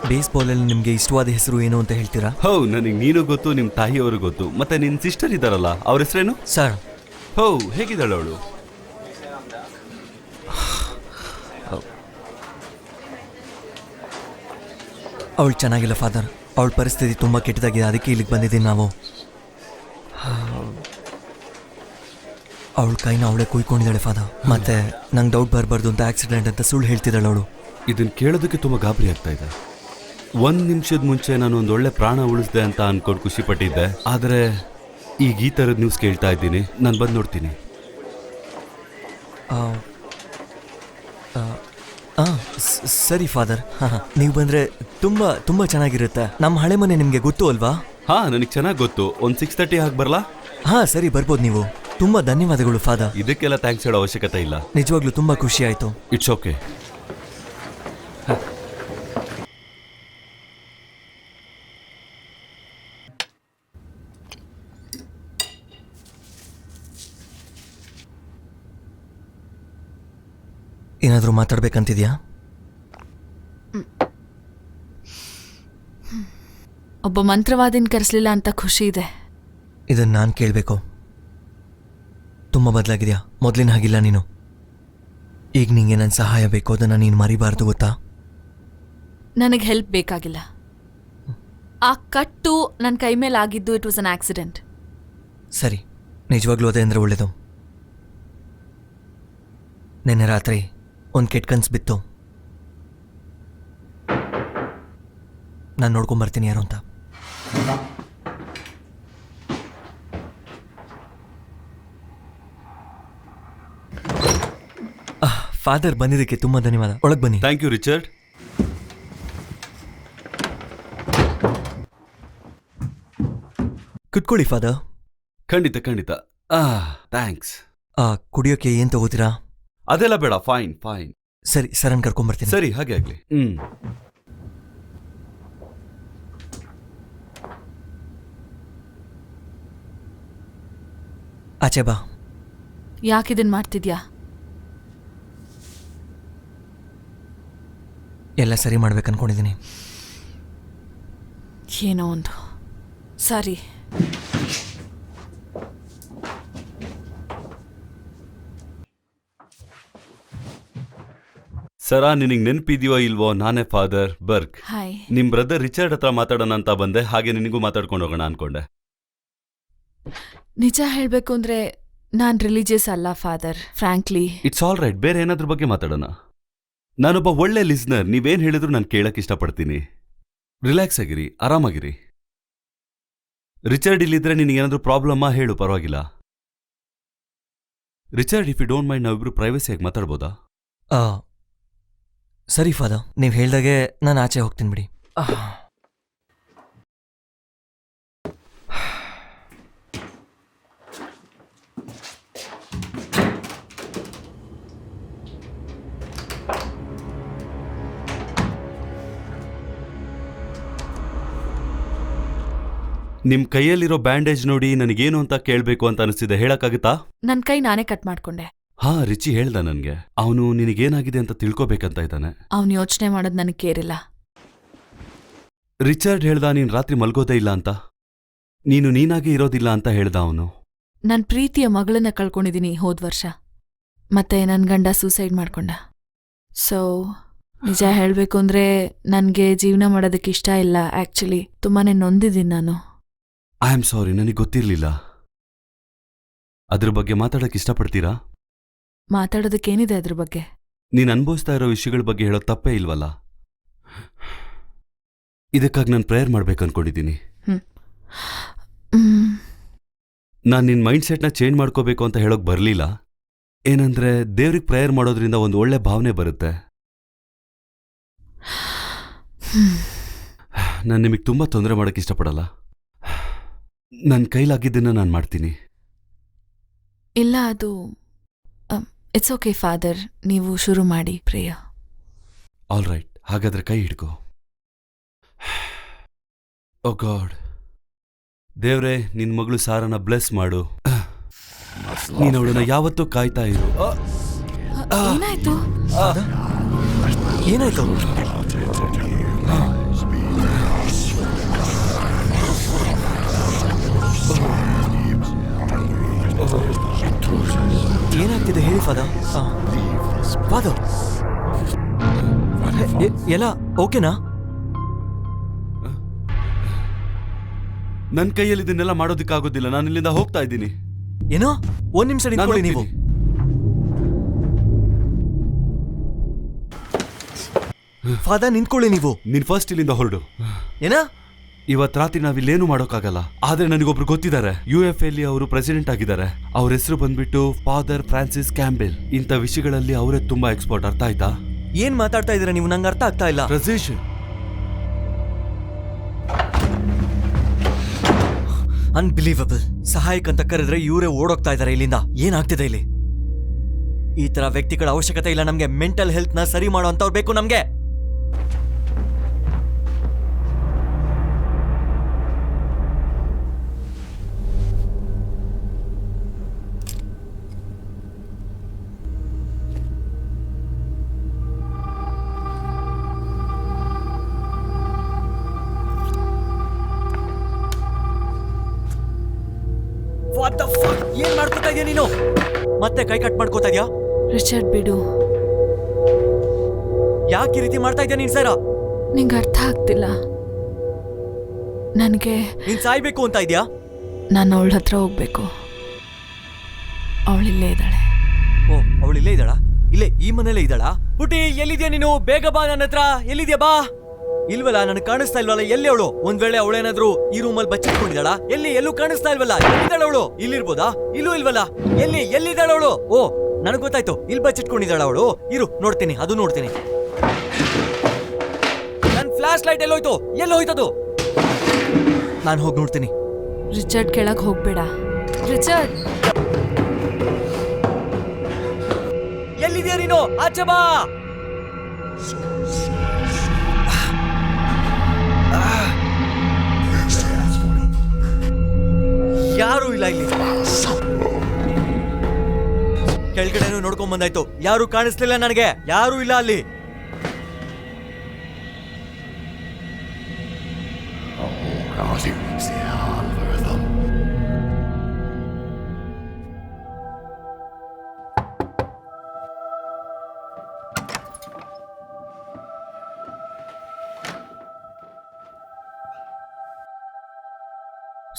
ಬೇಸ್ಬಾಲಲ್ಲಿ ನಿಮಗೆ ಇಷ್ಟವಾದ ಹೆಸರು ಏನು ಅಂತ ಹೇಳ್ತೀರಾ? ಹೌ, ನನಗೆ ನೀನು ಗೊತ್ತು, ನಿಮ್ಮ ತಾಯಿಯವರು ಗೊತ್ತು, ಮತ್ತೆ ನಿನ್ನ ಸಿಸ್ಟರ್ ಇದ್ದಾರಲ್ಲ, ಅವ್ರ ಹೆಸರೇನು? ಸರ್, ಹೌ, ಹೇಗಿದ್ದಾಳೆ ಅವಳು? ಅವಳು ಚೆನ್ನಾಗಿಲ್ಲ ಫಾದರ್. ಅವಳ ಪರಿಸ್ಥಿತಿ ತುಂಬ ಕೆಟ್ಟದಾಗಿದೆ. ಅದಕ್ಕೆ ಇಲ್ಲಿಗೆ ಬಂದಿದ್ದೀನಿ ನಾವು. ಅವಳ ಕೈನ ಅವಳೇ ಕುಯ್ಕೊಂಡಿದ್ದಾಳೆ ಫಾದರ್. ಮತ್ತೆ ನಂಗೆ ಡೌಟ್ ಬರಬಾರ್ದು ಅಂತ ಆಕ್ಸಿಡೆಂಟ್ ಅಂತ ಸುಳ್ಳು ಹೇಳ್ತಿದ್ದಾಳೆ ಅವಳು. ಇದನ್ನ ಕೇಳೋದಕ್ಕೆ ತುಂಬ ಗಾಬರಿ ಆಗ್ತಾ ಇದೆ. 1 ನಿಮಿಷದ ಮುಂಚೆ ನಾನು ಒಂದು ಒಳ್ಳೆ ಪ್ರಾಣ ಉಳಿಸ್ದೆ ಅಂತ ಅನ್ಕೊಂಡು ಖುಷಿ ಪಟ್ಟಿದ್ದೆ. ಆದರೆ ಈಗ ಈ ಥರದ ನ್ಯೂಸ್ ಕೇಳ್ತಾ ಇದ್ದೀನಿ. ನಾನು ಬಂದು ನೋಡ್ತೀನಿ. ಸರಿ ಫಾದರ್. ನೀವು ಬಂದರೆ ತುಂಬ ತುಂಬ ಚೆನ್ನಾಗಿರುತ್ತೆ. ನಮ್ಮ ಹಳೆ ಮನೆ ನಿಮಗೆ ಗೊತ್ತು ಅಲ್ವಾ? ಹಾಂ, ನನಗೆ ಚೆನ್ನಾಗಿ ಗೊತ್ತು. ಒಂದು 6:30 ಹಾಗೆ ಬರಲಾ? ಸರಿ, ಬರ್ಬೋದು ನೀವು. ತುಂಬ ಧನ್ಯವಾದಗಳು ಫಾದರ್. ಇದಕ್ಕೆಲ್ಲ ಥ್ಯಾಂಕ್ಸ್ ಹೇಳೋ ಅವಶ್ಯಕತೆ ಇಲ್ಲ. ನಿಜವಾಗ್ಲೂ ತುಂಬ ಖುಷಿ ಆಯಿತು. It's okay. ಏನಾದರೂ ಮಾತಾಡ್ಬೇಕಂತಿದ್ಯಾ? ಒಬ್ಬ ಮಂತ್ರವಾದಿನ ಕರೆಸಲಿಲ್ಲ ಅಂತ ಖುಷಿ ಇದೆ. ಇದನ್ನು ನಾನು ಕೇಳಬೇಕು. ತುಂಬ ಬದಲಾಗಿದೆಯಾ? ಮೊದಲಿನ ಹಾಗಿಲ್ಲ ನೀನು. ಈಗ ನಿಂಗೆ ನನ್ನ ಸಹಾಯ ಬೇಕು. ಅದನ್ನು ನೀನು ಮರಿಬಾರ್ದು, ಗೊತ್ತಾ? ನನಗೆ ಹೆಲ್ಪ್ ಬೇಕಾಗಿಲ್ಲ. ಆ ಕಟ್ಟು ನನ್ನ ಕೈ ಮೇಲೆ ಆಗಿದ್ದು ಇಟ್ ವಾಸ್ ಅನ್ ಆಕ್ಸಿಡೆಂಟ್. ಸರಿ, ನಿಜವಾಗ್ಲೂ ಅದೇ ಅಂದರೆ ಒಳ್ಳೆಯದು. ನಿನ್ನೆ ರಾತ್ರಿ ಒಂದು ಕೆಟ್ಟ ಕನ್ಸು ಬಿತ್ತು. ನಾನು ನೋಡ್ಕೊಂಬರ್ತೀನಿ ಯಾರು ಅಂತ. ಫಾದರ್, ಬಂದಿದ್ದಕ್ಕೆ ತುಂಬ ಧನ್ಯವಾದ. ಒಳಗೆ ಬನ್ನಿ. Thank you Richard. ಕುತ್ಕೊಳ್ಳಿ ಫಾದರ್. ಖಂಡಿತ ಖಂಡಿತ. ಥ್ಯಾಂಕ್ಸ್. ಕುಡಿಯೋಕೆ ಏನು ತಗೋತೀರಾ? ಅದೆಲ್ಲ ಬೇಡ. Fine fine. ಸರಿ, ಸರನ್ ಕರ್ಕೊಂಬರ್ತೀನಿ. ಸರಿ, ಹಾಗೆ ಆಗಲಿ. ಆಚೆ ಬಾ. ಯಾಕಿದನ್ ಮಾಡ್ತಿದ್ಯಾ? ಎಲ್ಲ ಸರಿ ಮಾಡ್ಬೇಕು ಅನ್ಕೊಂಡಿದ್ದೀನಿ. ಏನೋ ಒಂದು. ಸರಿ. ಸರಾ, ನಿನಗೆ ನೆನಪಿದೆಯೋ ಇಲ್ವೋ, ನಾನೇ ಫಾದರ್ ಬರ್ಕ್. ಹಾಯ್. ನಿಮ್ ಬ್ರದರ್ ರಿಚರ್ಡ್ ಹತ್ರ ಮಾತಾಡೋಣ ಅಂತ ಬಂದೆ. ಹಾಗೆ ನಿನಗೂ ಮಾತಾಡ್ಕೊಂಡು ಹೋಗೋಣ ಅನ್ಕೊಂಡೆ. ನಿಜ ಹೇಳ್ಬೇಕು ಅಂದ್ರೆ ನಾನ್ ರಿಲಿಜಿಯಸ್ ಅಲ್ಲ father, frankly. It's all right. ಬೇರೆ ಏನಾದ್ರ ಬಗ್ಗೆ ಮಾತಾಡೋಣ. ನಾನೊಬ್ಬ ಒಳ್ಳೆ ಲಿಸ್ನರ್. ನೀವೇನ್ ಹೇಳಿದ್ರು ನಾನು ಕೇಳಕ್ ಇಷ್ಟಪಡ್ತೀನಿ. ರಿಲ್ಯಾಕ್ಸ್ ಆಗಿರಿ, ಆರಾಮಾಗಿರಿ. ರಿಚರ್ಡ್ ಇಲ್ಲಿದ್ರೆ ನಿನಗೇನಾದ್ರೂ ಪ್ರಾಬ್ಲಮ್ಮಾ ಹೇಳು, ಪರವಾಗಿಲ್ಲ. Richard, if you don't mind, ನಾವಿಬ್ರು ಪ್ರೈವಸಿಯಾಗಿ ಮಾತಾಡ್ಬೋದಾ? ಸರಿ ಫಾದರ್, ನೀವು ಹೇಳ್ದಾಗೆ ನಾನು ಆಚೆ ಹೋಗ್ತೀನಿ ಬಿಡಿ. ನಿಮ್ ಕೈಯಲ್ಲಿರೋ ಬ್ಯಾಂಡೇಜ್ ನೋಡಿ ನನಗೇನು ಅಂತ ಕೇಳ್ಬೇಕು ಅಂತ ಅನಿಸ್ತಿದೆ, ಹೇಳಕ್ಕಾಗುತ್ತಾ? ನನ್ ಕೈ ನಾನೇ ಕಟ್ ಮಾಡ್ಕೊಂಡೆ. ಹಾ, ರಿಚಿ ಹೇಳ್ದ ನನ್ಗೆ. ಅವನು ನಿನಗೇನಾಗಿದೆ ಅಂತ ತಿಳ್ಕೊಬೇಕಂತ ಇದ್ದಾನೆ. ಅವ್ನ್ ಯೋಚನೆ ಮಾಡೋದ್ ನನಗ್ ಕೇರಿಲ್ಲ. ರಿಚರ್ಡ್ ಹೇಳ್ದ ನೀನ್ ರಾತ್ರಿ ಮಲ್ಗೋದೇ ಇಲ್ಲ ಅಂತ, ನೀನು ನೀನಾಗೆ ಇರೋದಿಲ್ಲ ಅಂತ ಹೇಳ್ದ ಅವನು. ನನ್ ಪ್ರೀತಿಯ ಮಗಳನ್ನ ಕಳ್ಕೊಂಡಿದೀನಿ ಹೋದ್ ವರ್ಷ. ಮತ್ತೆ ನನ್ ಗಂಡ ಸೂಸೈಡ್ ಮಾಡ್ಕೊಂಡ. ಸೊ ನಿಜ ಹೇಳ್ಬೇಕು ಅಂದ್ರೆ ನನ್ಗೆ ಜೀವನ ಮಾಡೋದಕ್ಕೆ ಇಷ್ಟ ಇಲ್ಲ. ಆಕ್ಚುಲಿ ತುಂಬಾನೇ ನೊಂದಿದ್ದೀನಿ ನಾನು. ಐ ಆಮ್ ಸಾರಿ, ನನಗೆ ಗೊತ್ತಿರ್ಲಿಲ್ಲ. ಅದ್ರ ಬಗ್ಗೆ ಮಾತಾಡಕ್ ಇಷ್ಟಪಡ್ತೀರಾ? ಮಾತಾಡೋದಕ್ಕೇನಿದೆ ಅದ್ರ ಬಗ್ಗೆ? ನೀನ್ ಅನ್ಭವಿಸ್ತಾ ಇರೋ ವಿಷಯಗಳ ಬಗ್ಗೆ ಹೇಳೋ ತಪ್ಪೇ ಇಲ್ವಲ್ಲ. ಇದಕ್ಕಾಗಿ ನಾನು ಪ್ರೇಯರ್ ಮಾಡ್ಬೇಕು ಅನ್ಕೊಂಡಿದ್ದೀನಿ. ನಾನು ನಿನ್ ಮೈಂಡ್ ಸೆಟ್ನ ಚೇಂಜ್ ಮಾಡ್ಕೋಬೇಕು ಅಂತ ಹೇಳೋಕ್ ಬರ್ಲಿಲ್ಲ. ಏನಂದ್ರೆ ದೇವ್ರಿಗೆ ಪ್ರೇಯರ್ ಮಾಡೋದ್ರಿಂದ ಒಂದು ಒಳ್ಳೆ ಭಾವನೆ ಬರುತ್ತೆ. ನಾನು ನಿಮಗೆ ತುಂಬಾ ತೊಂದರೆ ಮಾಡಕ್ ಇಷ್ಟಪಡಲ್ಲ. ನನ್ನ ಕೈಲಾಗಿದ್ದನ್ನ ನಾನು ಮಾಡ್ತೀನಿ. ಇಲ್ಲ, ಅದು ಇಟ್ಸ್ ಓಕೆ ಫಾದರ್, ನೀವು ಶುರು ಮಾಡಿ ಪ್ರೇಯ. ಆಲ್ ರೈಟ್, ಹಾಗಾದ್ರೆ ಕೈ ಹಿಡ್ಕೋ. ಓ ಗಾಡ್, ದೇವ್ರೆ, ನಿನ್ ಮಗಳು ಸಾರನ ಬ್ಲೆಸ್ ಮಾಡು. ನೀನು ಅವಳನ್ನ ಯಾವತ್ತೂ ಕಾಯ್ತಾ ಇರು. ಏನಾಯ್ತು? ಏನಾಯ್ತು? ಏನಾಗ್ತಿದೆ ಹೇಳಿ ಫಾದರ್. ಫಾದರ್ ಎಲ್ಲ ಓಕೆನಾ? ನನ್ನ ಕೈಯಲ್ಲಿ ಇದನ್ನೆಲ್ಲ ಮಾಡೋದಕ್ಕಾಗೋದಿಲ್ಲ. ನಾನು ಇಲ್ಲಿಂದ ಹೋಗ್ತಾ ಇದ್ದೀನಿ. ಏನೋ ಒಂದ್ ನಿಮಿಷ ನಿಂತ್ಕೊಳ್ಳಿ ನೀವು. ಫಾದರ್ ನಿಂತ್ಕೊಳ್ಳಿ ನೀವು. ನೀನ್ ಫಸ್ಟ್ ಇಲ್ಲಿಂದ ಹೊರಡು. ಏನ? ಇವತ್ ರಾತ್ರಿ ನಾವಿಲ್ಲೇನು ಮಾಡೋಕ್ಕಾಗಲ್ಲ. ಆದ್ರೆ ನನಗೊಬ್ರು ಗೊತ್ತಿದ್ದಾರೆ, UFA ಅವರು ಪ್ರೆಸಿಡೆಂಟ್ ಆಗಿದ್ದಾರೆ. ಅವ್ರ ಹೆಸರು ಬಂದ್ಬಿಟ್ಟು ಫಾದರ್ ಫ್ರಾನ್ಸಿಸ್ ಕ್ಯಾಂಬೆಲ್. ಇಂಥ ವಿಷಯಗಳಲ್ಲಿ ಅವರೇ ತುಂಬಾ ಎಕ್ಸ್ಪರ್ಟ್. ಅರ್ಥ ಆಯ್ತಾ? ಏನ್ ಮಾತಾಡ್ತಾ ಇದೀರಾ ನೀವು? ನಂಗೆ ಅರ್ಥ ಆಗ್ತಾ ಇಲ್ಲ. ರಜೇಶ್, ಅನ್ಬಿಲೀವಬಲ್. ಸಹಾಯಕ್ಕಂತ ಕರೆದ್ರೆ ಇವರೇ ಓಡೋಗ್ತಾ ಇದಾರೆ ಇಲ್ಲಿಂದ. ಏನಾಗ್ತಿದೆ ಇಲ್ಲಿ? ಈ ತರ ವ್ಯಕ್ತಿಗಳ ಅವಶ್ಯಕತೆ ಇಲ್ಲ ನಮ್ಗೆ. ಮೆಂಟಲ್ ಹೆಲ್ತ್ ನ ಸರಿ ಮಾಡೋ ಅಂತವ್ರು ಬೇಕು ನಮ್ಗೆ. ಏನ್ ಮಾಡ್ಕೋತಾ ಇದೀಯ ನೀನು? ಮತ್ತೆ ಕೈ ಕಟ್ ಮಾಡ್ಕೋತಾ ಇದೀಯಾ? ರಿಚರ್ಡ್, ಬಿಡು. ಯಾಕೆ ಈ ರೀತಿ ಮಾಡ್ತಾ ಇದೀಯ ನೀನ್ ಸರ? ನಿಂಗೆ ಅರ್ಥ ಆಗ್ತಿಲ್ಲ. ನನಗೆ ನೀನ್ ಸಾಯ್ಬೇಕು ಅಂತ ಇದೀಯಾ? ನಾನು ಅವಳ ಹತ್ರ ಹೋಗ್ಬೇಕು. ಅವಳಿಲ್ಲೇ ಇದ್ದಾಳೆ. ಓ, ಅವಳಿಲ್ಲೇ ಇದ್ದಾಳ? ಇಲ್ಲೇ ಈ ಮನೇಲೇ ಇದ್ದಾಳ? ಪುಟಿ, ಎಲ್ಲಿದ್ಯಾ ನೀನು? ಬೇಗ ಬಾ ನನ್ನ ಹತ್ರ. ಎಲ್ಲಿದ್ಯಾ? ಬಾ. ಇಲ್ವಲ್ಲ, ನನಗೆ ಕಾಣಿಸ್ತಾ ಇಲ್ವಲ್ಲ. ಎಲ್ಲಿ ಅವಳು? ಒಂದ್ ವೇಳೆ ಅವಳೇನಾದ್ರೂ ಈ ರೂಮಲ್ಲಿ ಬಚ್ಚಿಟ್ಕೊಂಡಿದ್ದಾಳ? ಎಲ್ಲೂ ಕಾಣಿಸ್ತಾ ಇಲ್ವಲ್ಲ. ಎಲ್ಲಿದ್ದಾಳ ಅವಳು? ಇಲ್ಲಿರ್ಬೋದಾ? ಇಲ್ಲೂ ಇಲ್ವಲ್ಲ. ಎಲ್ಲಿದ್ದಾಳ ಅವಳು? ಓ, ನನಗೆ ಗೊತ್ತಾಯ್ತು, ಇಲ್ಲಿ ಬಚ್ಚಿಟ್ಕೊಂಡಿದ್ದಾಳ ಅವಳು. ಇರು, ನೋಡ್ತೀನಿ, ಅದು ನೋಡ್ತೀನಿ. ನನ್ ಫ್ಲಾಶ್ ಲೈಟ್ ಎಲ್ಲೋಯ್ತು? ಎಲ್ಲೋಯ್ತದು? ನಾನು ಹೋಗಿ ನೋಡ್ತೀನಿ. ರಿಚರ್ಡ್, ಕೆಳಗೆ ಹೋಗ್ಬೇಡ. ರಿಚರ್ಡ್, ಎಲ್ಲಿದ್ಯಾ ನೀನು? ಆಚೆ ಬಾ. ಯಾರು ಇಲ್ಲ ಇಲ್ಲಿ. ಕೆಳಗಡೆನೂ ನೋಡ್ಕೊಂಡ್ ಬಂದಾಯ್ತು, ಯಾರು ಕಾಣಿಸ್ಲಿಲ್ಲ ನನಗೆ. ಯಾರು ಇಲ್ಲ ಅಲ್ಲಿ.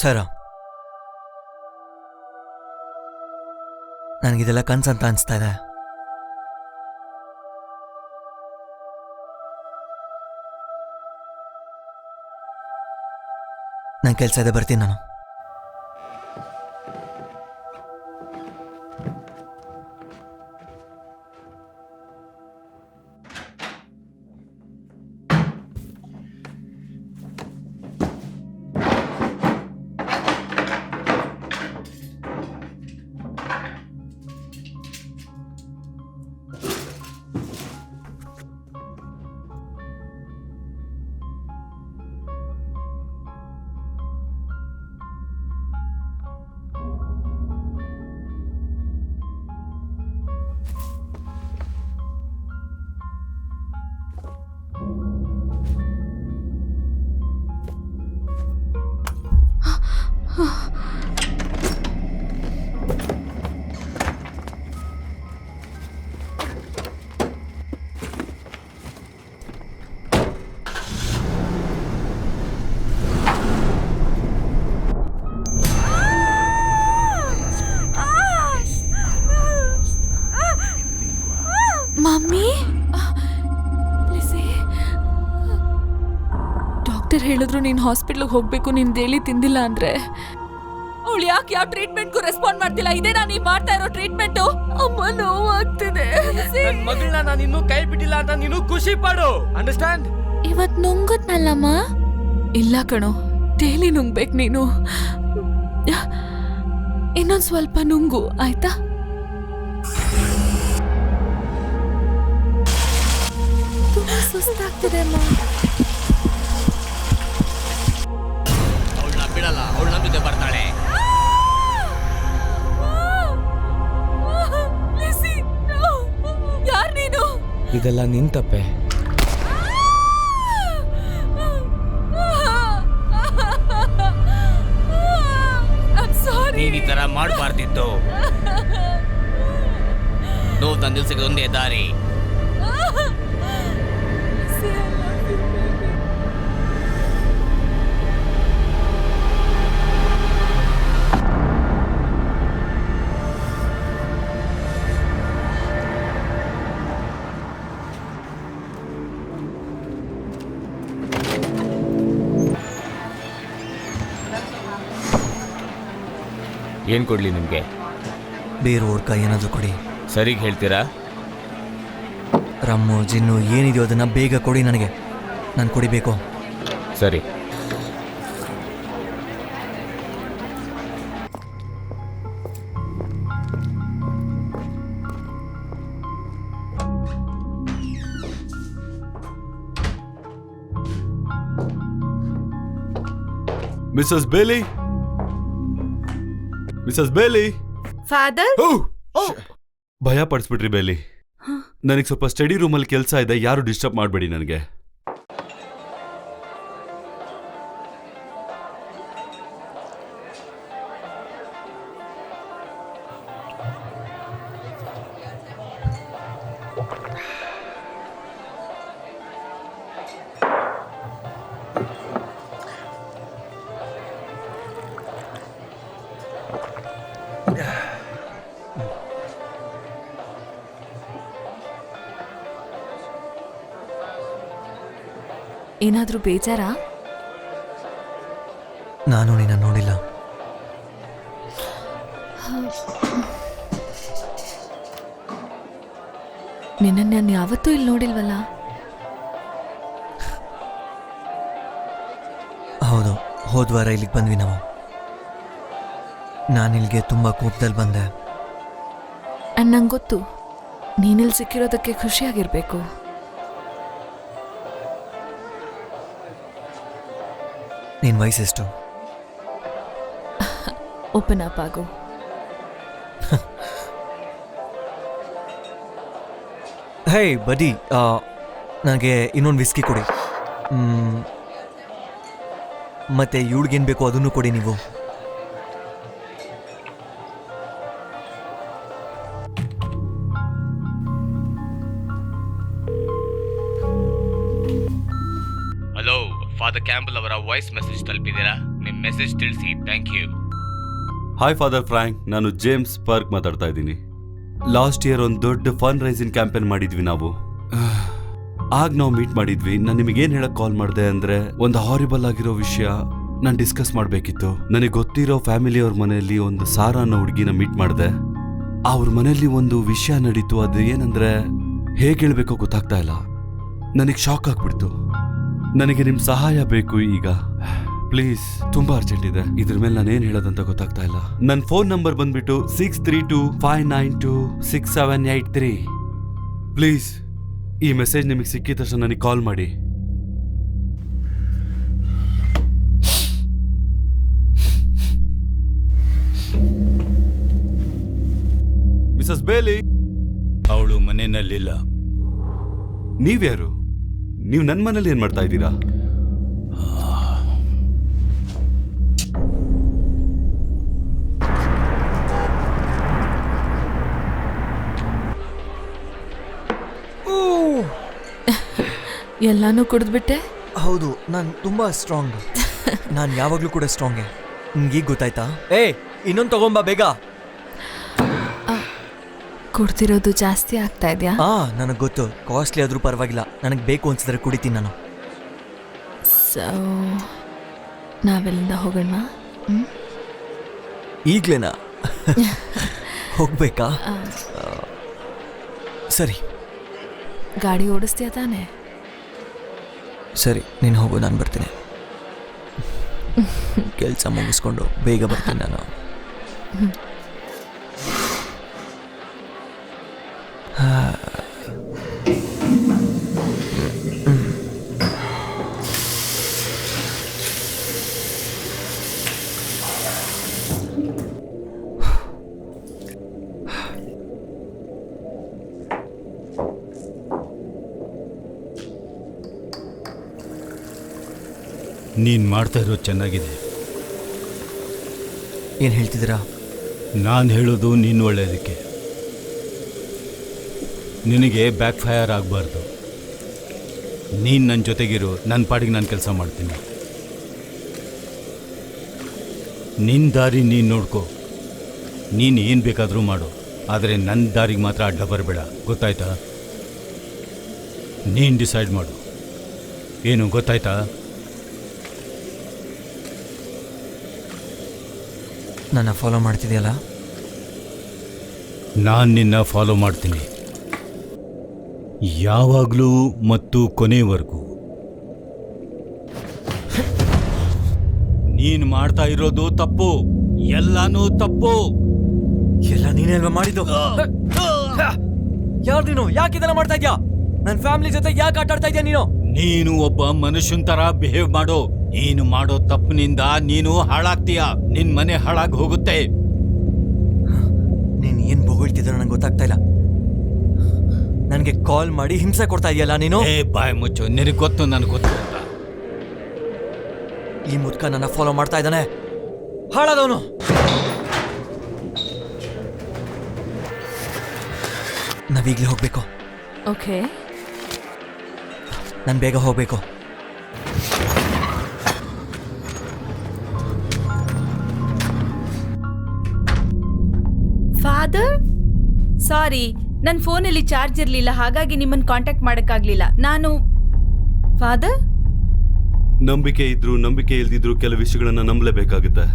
ಸರ, ನನಗಿದೆಲ್ಲ ಕನ್ಸಂತ ಅನ್ಸ್ತಾ ಇದೆ. ನನ್ನ ಕೆಲಸ ಇದೆ, ಬರ್ತೀನಿ ನಾನು. ಹೇಳಿದ್ರು ನೀನ್ ಹಾಸ್ಪಿಟ್ಲಿಗೆ ಹೋಗ್ಬೇಕು ನಿನ್ ಡೈಲಿ ತಿಂದಿಲ್ಲ ಅಂದ್ರೆ ಅವಳು ಯಾಕೆ ಯಾವ ಟ್ರೀಟ್ಮೆಂಟ್ಗೂ ರೆಸ್ಪಾಂಡ್ ಮಾಡ್ತಿಲ್ಲ? ಇದೇನಾ ನೀವ್ ಮಾಡ್ತಾ ಇರೋ ಟ್ರೀಟ್ಮೆಂಟ್? ಅಮ್ಮ ನೋವಾಗ್ತಿದೆ. ನನ್ ಮಗಳನ್ನ ನಾನು ಇನ್ನೂ ಕೈ ಬಿಟ್ಟಿಲ್ಲ ಅಂತ ನೀನು ಖುಷಿ ಪಡು. ಅಂಡರ್ಸ್ಟ್ಯಾಂಡ್? ಇವತ್ ನುಂಗದ್ನಲ್ಲಮ್ಮ. ಇಲ್ಲ ಕಣೋ, ಡೈಲಿ ನುಂಗ್ಬೇಕು ನೀನು. ಇನ್ನೊಂದ್ ಸ್ವಲ್ಪ ನುಂಗು ಆಯ್ತಾ? ತುಂಬಾ ಸುಸ್ತಾಗ್ತಿದೆ ಅಮ್ಮ. ಅವಳನ್ನ ಬಿಡಲ್ಲ, ಅವಳು ನಮ್ಮ ಜೊತೆ ಬರ್ತಾಳೆ. ಯಾರ್ ನೀನು? ಇದೆಲ್ಲ ನಿನ್ ತಪ್ಪೆ. ನೀನ್ ಈ ತರ ಮಾಡಬಾರ್ದಿತ್ತು. ನೋವು ನಿಲ್ಸಕ್ಕೆ ಒಂದೇ ದಾರಿ. ಏನ್ ಕೊಡ್ಲಿ ನಿಮ್ಗೆ? ಬೇರೆಯವ್ರ ಕೈ ಏನಾದರೂ ಕೊಡಿ. ಸರಿಗೆ ಹೇಳ್ತೀರಾ? ರಮ್ಮು ಜಿನ್ನು ಏನಿದೆಯೋ ಅದನ್ನು ಬೇಗ ಕೊಡಿ ನನಗೆ. ನಾನು ಕುಡಿಬೇಕು. ಸರಿ. ಮಿಸಸ್ ಬೇಲಿ, ಮಿಸಸ್ ಬೇಲಿ. ಫಾದರ್, ಭಯ ಪಡಿಸ್ಬಿಟ್ರಿ ಬೇಲಿ. ನನಗೆ ಸ್ವಲ್ಪ ಸ್ಟಡಿ ರೂಮಲ್ಲಿ ಕೆಲಸ ಇದೆ, ಯಾರು ಡಿಸ್ಟರ್ಬ್ ಮಾಡಬೇಡಿ ನನಗೆ. ಏನಾದ್ರೂ ಬೇಜಾರಾ? ನಾನು ನಿನ್ನ ನೋಡಿಲ್ಲ. ನಿನ್ನನ್ನು ನಾನು ಯಾವತ್ತೂ ಇಲ್ಲಿ ನೋಡಿಲ್ವಲ್ಲ. ಹೌದು, ಹೋದ್ವಾರ ಇಲ್ಲಿಗೆ ಬಂದ್ವಿ ನಾವು. ನಾನಿಲ್ಲಿಗೆ ತುಂಬ ಕೋಪದಲ್ಲಿ ಬಂದೆ. ನಂಗೆ ಗೊತ್ತು, ನೀನಿಲ್ಲಿ ಸಿಕ್ಕಿರೋದಕ್ಕೆ ಖುಷಿಯಾಗಿರ್ಬೇಕು. ನಿನ್ನ ವಯಸ್ಸೆಷ್ಟು? ಓಪನ್ ಅಪ್ ಆಗು. ಹೇ ಬಡಿ, ನನಗೆ ಇನ್ನೊಂದು ವಿಸ್ಕಿ ಕೊಡಿ. ಮತ್ತೆ ಇವಳಿಗೇನು ಬೇಕೋ ಅದನ್ನು ಕೊಡಿ ನೀವು. ಹಲೋ, ಫಾದರ್ ಕ್ಯಾಂಪಲ್ ಅವರ ವಾಯ್ಸ್ ಮೆಸೇಜ್ ತಲುಪಿದ್ದೀರಾ? ನಿಮ್ಮ ಮೆಸೇಜ್ ತಿಳಿಸಿ, thank you. Hi father Frank, ನಾನು ಜೇಮ್ಸ್ ಪಾರ್ಕ್ ಮಾತಾಡ್ತಾ ಇದ್ದೀನಿ. ಲಾಸ್ಟ್ ಇಯರ್ ಒಂದು ದೊಡ್ಡ ಫಂಡ್ ರೈಸಿಂಗ್ ಕ್ಯಾಂಪೇನ್ ಮಾಡಿದ್ವಿ ನಾವು. ಆಗ ನಾವು ಮೀಟ್ ಮಾಡಿದ್ವಿ. ನಾನು ನಿಮಗೇನು ಹೇಳಕ್ ಕಾಲ್ ಮಾಡಿದೆ ಅಂದ್ರೆ, ಒಂದು ಹಾರಿಬಲ್ ಆಗಿರೋ ವಿಷಯ ನಾನು ಡಿಸ್ಕಸ್ ಮಾಡಬೇಕಿತ್ತು. ನನಗೆ ಗೊತ್ತಿರೋ ಫ್ಯಾಮಿಲಿಯವ್ರ ಮನೆಯಲ್ಲಿ ಒಂದು ಸಾರಾ ಅನ್ನೋ ಹುಡುಗಿನ ಮೀಟ್ ಮಾಡಿದೆ. ಅವ್ರ ಮನೆಯಲ್ಲಿ ಒಂದು ವಿಷಯ ನಡೀತು. ಅದು ಏನಂದ್ರೆ ಹೇಗೆ ಹೇಳ್ಬೇಕೋ ಗೊತ್ತಾಗ್ತಾ ಇಲ್ಲ. ನನಗೆ ಶಾಕ್ ಆಗ್ಬಿಡ್ತು. ನನಗೆ ನಿಮ್ಮ ಸಹಾಯ ಬೇಕು ಈಗ, ಪ್ಲೀಸ್. ತುಂಬಾ ಅರ್ಜೆಂಟ್ ಇದೆ. ಇದ್ರ ಮೇಲೆ ನಾನೇನ್ ಹೇಳೋದಂತ ಗೊತ್ತಾಗ್ತಾ ಇಲ್ಲ. ನನ್ನ ಫೋನ್ ನಂಬರ್ ಬಂದ್ಬಿಟ್ಟು 6325926783. ಪ್ಲೀಸ್ ಈ ಮೆಸೇಜ್ ನಿಮಗೆ ಸಿಕ್ಕಿದ ತಕ್ಷಣ ನನಗೆ ಕಾಲ್ ಮಾಡಿ. ಮಿಸಸ್ ಬೇಲಿ. ಅವಳು ಮನೆಯಲ್ಲಿಲ್ಲ. ನೀವ್ಯಾರು? ನೀವು ನನ್ನ ಮನೇಲಿ ಏನ್ ಮಾಡ್ತಾ ಇದ್ದೀರಾ? ಎಲ್ಲಾನು ಕುಡಿದ್ಬಿಟ್ಟೆ? ಹೌದು, ನಾನು ತುಂಬ ಸ್ಟ್ರಾಂಗ್. ನಾನು ಯಾವಾಗಲೂ ಕೂಡ ಸ್ಟ್ರಾಂಗೆ. ನಿಮ್ಗೀಗ ಗೊತ್ತಾಯ್ತಾ? ಇನ್ನೊಂದು ತಗೊಂಬಾ ಬೇಗ. ಕುಡ್ತಿರೋದು ಜಾಸ್ತಿ ಆಗ್ತಾ ಇದೆಯಾ? ನನಗೆ ಗೊತ್ತು. ಕಾಸ್ಟ್ಲಿ ಆದರೂ ಪರವಾಗಿಲ್ಲ, ನನಗೆ ಬೇಕು ಅನ್ಸಿದ್ರೆ ಕುಡಿತೀನಿ ನಾನು. ನಾವೆಲ್ಲಿಂದ ಹೋಗೋಣ? ಈಗ್ಲೇನಾ? ಹೋಗ್ಬೇಕಾ? ಸರಿ ಗಾಡಿ ಓಡಿಸ್ತೀಯ ತಾನೆ? ಸರಿ, ನೀನು ಹೋಗು, ನಾನು ಬರ್ತೀನಿ. ಕೆಲಸ ಮುಗಿಸ್ಕೊಂಡು ಬೇಗ ಬರ್ತೀನಿ ನಾನು. ನೀನು ಮಾಡ್ತಾ ಇರೋದು ಚೆನ್ನಾಗಿದೆ. ಏನು ಹೇಳ್ತಿದ್ದೀರಾ? ನಾನು ಹೇಳೋದು ನೀನು ಒಳ್ಳೆಯದಕ್ಕೆ. ನಿನಗೆ ಬ್ಯಾಕ್ ಫೈರ್ ಆಗಬಾರ್ದು. ನೀನು ನನ್ನ ಜೊತೆಗಿರು, ನನ್ನ ಪಾಡಿಗೆ ನಾನು ಕೆಲಸ ಮಾಡ್ತೀನಿ. ನಿನ್ನ ದಾರಿ ನೀನು ನೋಡ್ಕೋ. ನೀನು ಏನು ಬೇಕಾದರೂ ಮಾಡು, ಆದರೆ ನನ್ನ ದಾರಿಗೆ ಮಾತ್ರ ಅಡ್ಡ ಬರಬೇಡ, ಗೊತ್ತಾಯ್ತಾ? ನೀನು ಡಿಸೈಡ್ ಮಾಡು. ಏನು ಗೊತ್ತಾಯ್ತಾ? ನನ್ನ ಫಾಲೋ ಮಾಡ್ತಿದೆಯಲ್ಲ? ನಾನು ನಿನ್ನ ಫಾಲೋ ಮಾಡ್ತೀನಿ, ಯಾವಾಗಲೂ ಮತ್ತು ಕೊನೆವರೆಗೂ. ನೀನು ಮಾಡ್ತಾ ಇರೋದು ತಪ್ಪು, ಎಲ್ಲಾನು ತಪ್ಪು. ಎಲ್ಲ ನೀನೆಲ್ವ ಮಾಡಿದ್ದು? ಯಾರು ನೀನು? ಯಾಕೆ ಇದೆಲ್ಲ ಮಾಡ್ತಾ ಇದ್ಯಾ? ನನ್ನ ಫ್ಯಾಮಿಲಿ ಜೊತೆ ಯಾಕೆ ಆಟ ಆಡ್ತಾ ಇದ್ಯಾ ನೀನು? ನೀನು ಒಬ್ಬ ಮನುಷ್ಯನ ತರ ಬಿಹೇವ್ ಮಾಡೋ. ನೀನು ಮಾಡೋ ತಪ್ಪಿನಿಂದ ನೀನು ಹಾಳಾಗ್ತೀಯ, ನಿನ್ ಮನೆ ಹಾಳಾಗಿ ಹೋಗುತ್ತೆ. ನೀನು ಏನು ಬೊಗಳ್ತಿದ್ದ ನನಗೆ ಗೊತ್ತಾಗ್ತಾ ಇಲ್ಲ. ನನಗೆ ಕಾಲ್ ಮಾಡಿ ಹಿಂಸೆ ಕೊಡ್ತಾ ಇದೆಯಲ್ಲ ನೀನು. ಏ ಬಾಯ್ ಮುಚ್ಚು, ನಿನಗೆ ಗೊತ್ತು, ನನಗೆ ಗೊತ್ತು ಅಂತ. ಈ ಮುದ್ಕ ನನ್ನ ಫಾಲೋ ಮಾಡ್ತಾ ಇದ್ದಾನೆ, ಹಾಳಾದವನು. ನಾವೀಗ್ಲೇ ಹೋಗ್ಬೇಕು. ಓಕೆ, ನಾನು ಬೇಗ ಹೋಗ್ಬೇಕು. ಫಾದರ್, ಸಾರಿ, ನನ್ನ ಫೋನಲ್ಲಿ ಚಾರ್ಜ್ ಇರಲಿಲ್ಲ, ಹಾಗಾಗಿ ನಿಮ್ಮನ್ನು ಕಾಂಟ್ಯಾಕ್ಟ್ ಮಾಡೋಕ್ಕಾಗಲಿಲ್ಲ. ನಾನು ಫಾದರ್, ನಂಬಿಕೆ ಇದ್ರೂ ನಂಬಿಕೆ ಇಲ್ದಿದ್ರು ಕೆಲವು ವಿಷಯಗಳನ್ನ ನಂಬಲೇಬೇಕಾಗುತ್ತೆ.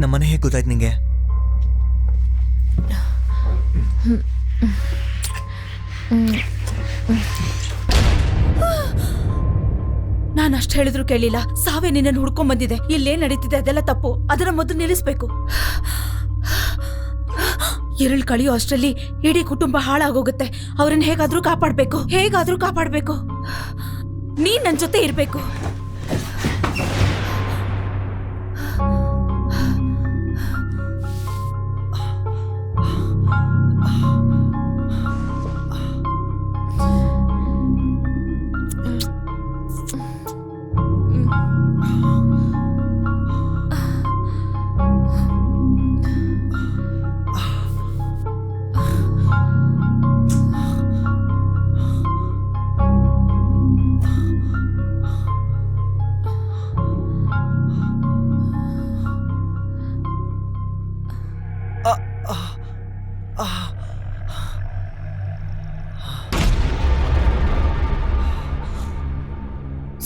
ನಮ್ಮನೆ ಹೇಗೆ ಗೊತ್ತಾಯ್ತು ನಿಂಗೆ? ನಾನು ಅಷ್ಟು ಹೇಳಿದ್ರು ಕೇಳಿಲ್ಲ. ಸಾವೇ ನಿನ್ನನ್ನು ಹುಡ್ಕೊಂಡ್ ಬಂದಿದೆ. ಇಲ್ಲೇನ್ ನಡೀತಿದೆ ಅದೆಲ್ಲ ತಪ್ಪು, ಅದನ್ನ ಮೊದಲು ನಿಲ್ಲಿಸ್ಬೇಕು. ಎರಳು ಕಳಿಯೋ ಅಷ್ಟರಲ್ಲಿ ಇಡೀ ಕುಟುಂಬ ಹಾಳಾಗೋಗುತ್ತೆ. ಅವ್ರನ್ನ ಹೇಗಾದ್ರೂ ಕಾಪಾಡ್ಬೇಕು. ನೀನ್ ನನ್ ಜೊತೆ ಇರ್ಬೇಕು.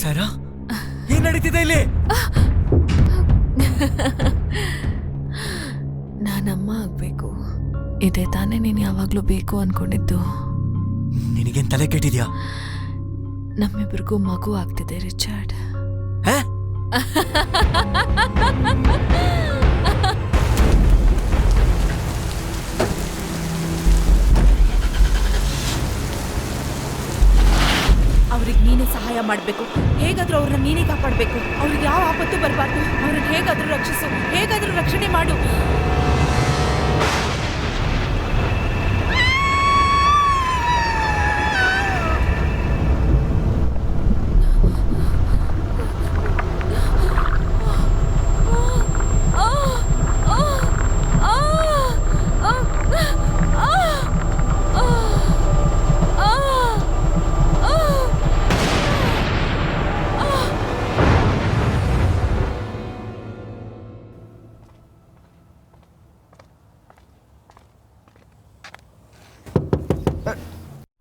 ಸರಾ, ಏನ್ ನಡೀತಿದೆ ಇಲ್ಲಿ? ನಾನಮ್ಮ ಆಗ್ಬೇಕು, ಇದೇ ತಾನೇ ನೀನು ಯಾವಾಗಲೂ ಬೇಕು ಅನ್ಕೊಂಡಿದ್ದು. ನಿನಗೇನ್ ತಲೆ ಕೆಟ್ಟಿದ್ಯಾ? ನಮ್ಮಿಬ್ರಿಗೂ ಮಗು ಆಗ್ತಿದೆ ರಿಚರ್ಡ್. ಅವ್ರಿಗೆ ನೀನೇ ಸಹಾಯ ಮಾಡ್ಬೇಕು. ಹೇಗಾದ್ರೂ ಅವ್ರನ್ನ ನೀನೇ ಕಾಪಾಡ್ಬೇಕು. ಅವ್ರಿಗೆ ಯಾವ ಆಪತ್ತು ಬರಬಾರ್ದು. ಅವ್ರನ್ನ ಹೇಗಾದ್ರೂ ರಕ್ಷಿಸು, ಹೇಗಾದ್ರೂ ರಕ್ಷಣೆ ಮಾಡು.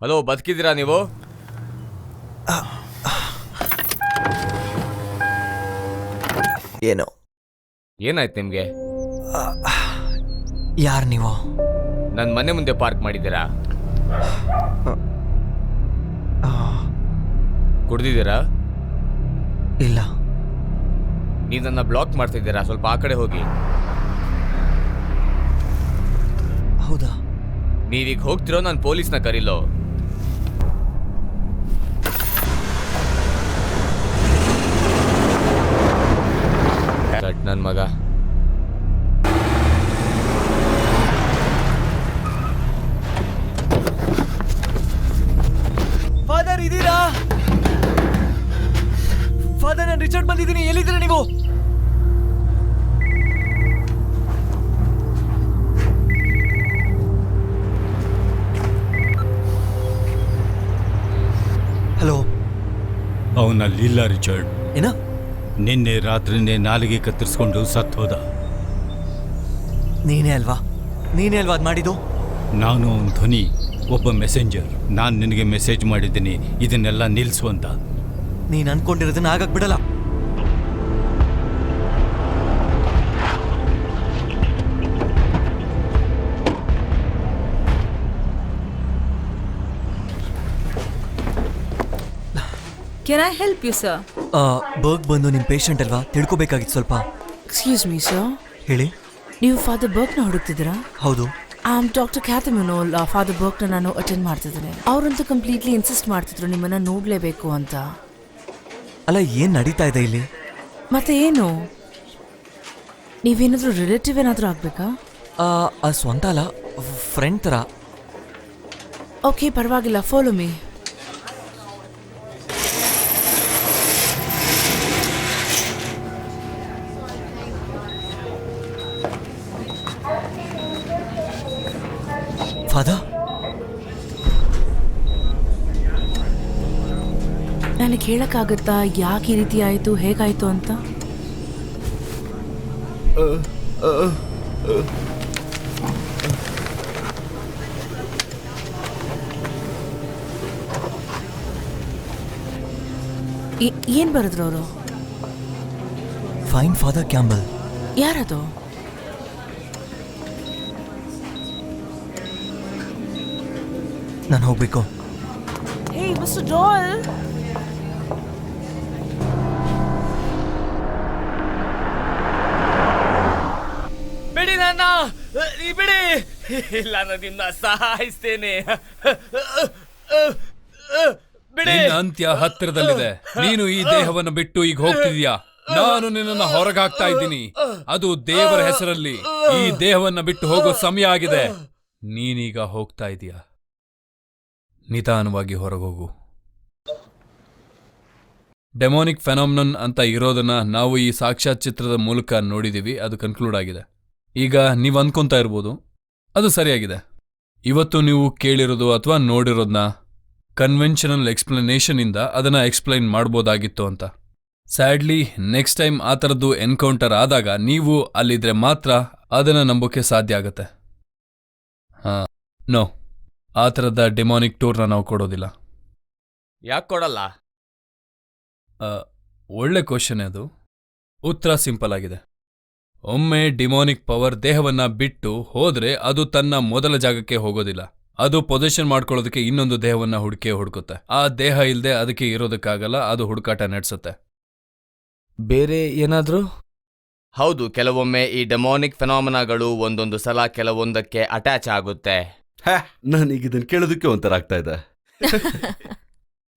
ಹಲೋ, ಬದುಕಿದ್ದೀರಾ ನೀವು? ಏನೋ ಏನಾಯ್ತು ನಿಮಗೆ? ಯಾರು ನೀವು? ನನ್ನ ಮನೆ ಮುಂದೆ ಪಾರ್ಕ್ ಮಾಡಿದ್ದೀರಾ? ಕುಡ್ದಿದ್ದೀರಾ? ಇಲ್ಲ. ನೀವು ನನ್ನ ಬ್ಲಾಕ್ ಮಾಡ್ತಿದ್ದೀರಾ? ಸ್ವಲ್ಪ ಆ ಕಡೆ ಹೋಗಿ. ಹೌದಾ? ನೀವೀಗ ಹೋಗ್ತಿರೋ ನಾನು ಪೊಲೀಸ್ನ ಕರೀಲೋ? ನನ್ನ ಮಗ. ಫಾದರ್ ಇದೀರಾ? ಫಾದರ್, ನಾನು ರಿಚರ್ಡ್ ಬಂದಿದ್ದೀನಿ. ಎಲ್ಲಿದ್ದೀರಾ ನೀವು? ಹಲೋ. ಅವನಲ್ಲಿಲ್ಲ ರಿಚರ್ಡ್. ಏನ? ನಿನ್ನೆ ರಾತ್ರಿನೇ ನಾಲಿಗೆ ಕತ್ತರಿಸ್ಕೊಂಡು ಸತ್ತು ಹೋದ. ನೀನೇ ಅಲ್ವಾ ಅದ್ ಮಾಡಿದ್ದು? ನಾನು ಅವನ ಧ್ವನಿ, ಒಬ್ಬ ಮೆಸೆಂಜರ್. ನಾನು ನಿನಗೆ ಮೆಸೇಜ್ ಮಾಡಿದ್ದೀನಿ ಇದನ್ನೆಲ್ಲ ನಿಲ್ಲಿಸು ಅಂತ. ನೀನ್ ಅನ್ಕೊಂಡಿರೋದನ್ನ ಆಗಕ್ ಬಿಡಲ್ಲ. Can I help you sir? Berg ಬಂದು ನಿಮ್ ಪೇಷಂಟ್ ಅಲ್ವಾ, ತಿಳ್ಕೊಬೇಕಾಗಿತ್ತು ಸ್ವಲ್ಪ. ಎಕ್ಸ್ಕ್ಯೂಸ್ ಮೀ ಸರ್, ಹೇಳಿ. ನೀವು ಫಾದರ್ ಬರ್ಕ್ನ ಹುಡುಕ್ತಿದ್ದೀರಾ? ಹೌದು. ಡಾಕ್ಟರ್ ಕ್ಯಾಥಮಿನೋಲ್. ಫಾದರ್ ಬರ್ಕ್ನ ನಾನು ಅಟೆಂಡ್ ಮಾಡ್ತಿದ್ದೇನೆ. ಅವರಂತೂ ಕಂಪ್ಲೀಟ್ಲಿ ಇನ್ಸಿಸ್ಟ್ ಮಾಡ್ತಿದ್ರು ನಿಮ್ಮನ್ನ ನೋಡ್ಲೇಬೇಕು ಅಂತ. ಅಲ್ಲ, ಏನ್ ನಡೀತಾ ಇದೆ ಇಲ್ಲಿ? ಮತ್ತೆ ಏನು, ನೀವೇನಾದ್ರೂ ರಿಲೇಟಿವ್ ಏನಾದ್ರೂ ಆಗ್ಬೇಕಾ? ಸ್ವಂತ ಅಲ್ಲ, ಫ್ರೆಂಡ್ ತರ. ಓಕೆ, ಪರವಾಗಿಲ್ಲ, ಫಾಲೋ ಮೀ. ಫಾದರ್, ನನಗೆ ಹೇಳಕ್ಕಾಗತ್ತಾ ಯಾಕೆ ಈ ರೀತಿ ಆಯ್ತು, ಹೇಗಾಯ್ತು ಅಂತ? ಏನ್ ಬರೆದ್ರು ಅವರು? Fine father camel. ಯಾರದು? ನಾನು ಹೋಗ್ಬೇಕು. ಹೇ ಮಿಸ್ಟರ್ ಡಾಯಲ್. ಬಿಡಿ ನನ್ನ, ಬಿಡಿ. ಇಲ್ಲ, ನಾನು ನಿನ್ನ ಸಹಾಯಿಸ್ತೇನೆ. ಬಿಡಿ. ನಿನ್ನ ಅಂತ್ಯ ಹತ್ತಿರದಲ್ಲಿದೆ. ನೀನು ಈ ದೇಹವನ್ನು ಬಿಟ್ಟು ಈಗ ಹೋಗ್ತಿದ್ಯಾ. ನಾನು ನಿನ್ನನ್ನು ಹೊರಗಾಗ್ತಾ ಇದ್ದೀನಿ. ಅದು ದೇವರ ಹೆಸರಲ್ಲಿ. ಈ ದೇಹವನ್ನ ಬಿಟ್ಟು ಹೋಗೋ ಸಮಯ ಆಗಿದೆ. ನೀನೀಗ ಹೋಗ್ತಾ ಇದೀಯಾ. ನಿಧಾನವಾಗಿ ಹೊರಗೋಗು. ಡೆಮೋನಿಕ್ ಫೆನಾಮಿನನ್ ಅಂತ ಇರೋದನ್ನ ನಾವು ಈ ಸಾಕ್ಷಾತ್ ಚಿತ್ರದ ಮೂಲಕ ನೋಡಿದೀವಿ. ಅದು ಕನ್ಕ್ಲೂಡ್ ಆಗಿದೆ. ಈಗ ನೀವು ಅನ್ಕೊಂತಾ ಇರ್ಬೋದು, ಅದು ಸರಿಯಾಗಿದೆ. ಇವತ್ತು ನೀವು ಕೇಳಿರೋದು ಅಥವಾ ನೋಡಿರೋದನ್ನ ಕನ್ವೆನ್ಷನಲ್ ಎಕ್ಸ್ಪ್ಲನೇಷನ್ ಇಂದ ಅದನ್ನ ಎಕ್ಸ್ಪ್ಲೈನ್ ಮಾಡ್ಬೋದಾಗಿತ್ತು ಅಂತ. ಸ್ಯಾಡ್ಲಿ ನೆಕ್ಸ್ಟ್ ಟೈಮ್ ಆ ಥರದ್ದು ಎನ್ಕೌಂಟರ್ ಆದಾಗ ನೀವು ಅಲ್ಲಿದ್ರೆ ಮಾತ್ರ ಅದನ್ನ ನಂಬೋಕೆ ಸಾಧ್ಯ ಆಗತ್ತೆ. ನೋ, ಆ ಥರದ ಡೆಮಾನಿಕ್ ಟೂರ್ನ ನಾವು ಕೊಡೋದಿಲ್ಲ. ಯಾಕೆ ಕೊಡಲ್ಲ? ಒಳ್ಳೆ ಕ್ವಶನ್ ಅದು. ಉತ್ತರ ಸಿಂಪಲ್ ಆಗಿದೆ. ಒಮ್ಮೆ ಡಿಮಾನಿಕ್ ಪವರ್ ದೇಹವನ್ನ ಬಿಟ್ಟು ಹೋದ್ರೆ ಅದು ತನ್ನ ಮೊದಲ ಜಾಗಕ್ಕೆ ಹೋಗೋದಿಲ್ಲ. ಅದು ಪೊಸಿಷನ್ ಮಾಡ್ಕೊಳ್ಳೋದಕ್ಕೆ ಇನ್ನೊಂದು ದೇಹವನ್ನ ಹುಡುಕುತ್ತೆ. ಆ ದೇಹ ಇಲ್ಲದೆ ಅದಕ್ಕೆ ಇರೋದಕ್ಕಾಗಲ್ಲ. ಅದು ಹುಡುಕಾಟ ನಡೆಸುತ್ತೆ. ಬೇರೆ ಏನಾದ್ರೂ? ಹೌದು, ಕೆಲವೊಮ್ಮೆ ಈ ಡೆಮಾನಿಕ್ ಫೆನಾಮಿನಾಗಳು ಒಂದೊಂದು ಸಲ ಕೆಲವೊಂದಕ್ಕೆ ಅಟ್ಯಾಚ್ ಆಗುತ್ತೆ. ನನಗೆ ಇದನ್ನು ಕೇಳೋದಕ್ಕೆ ಒಂಥರ ಆಗ್ತಾ ಇದೆ.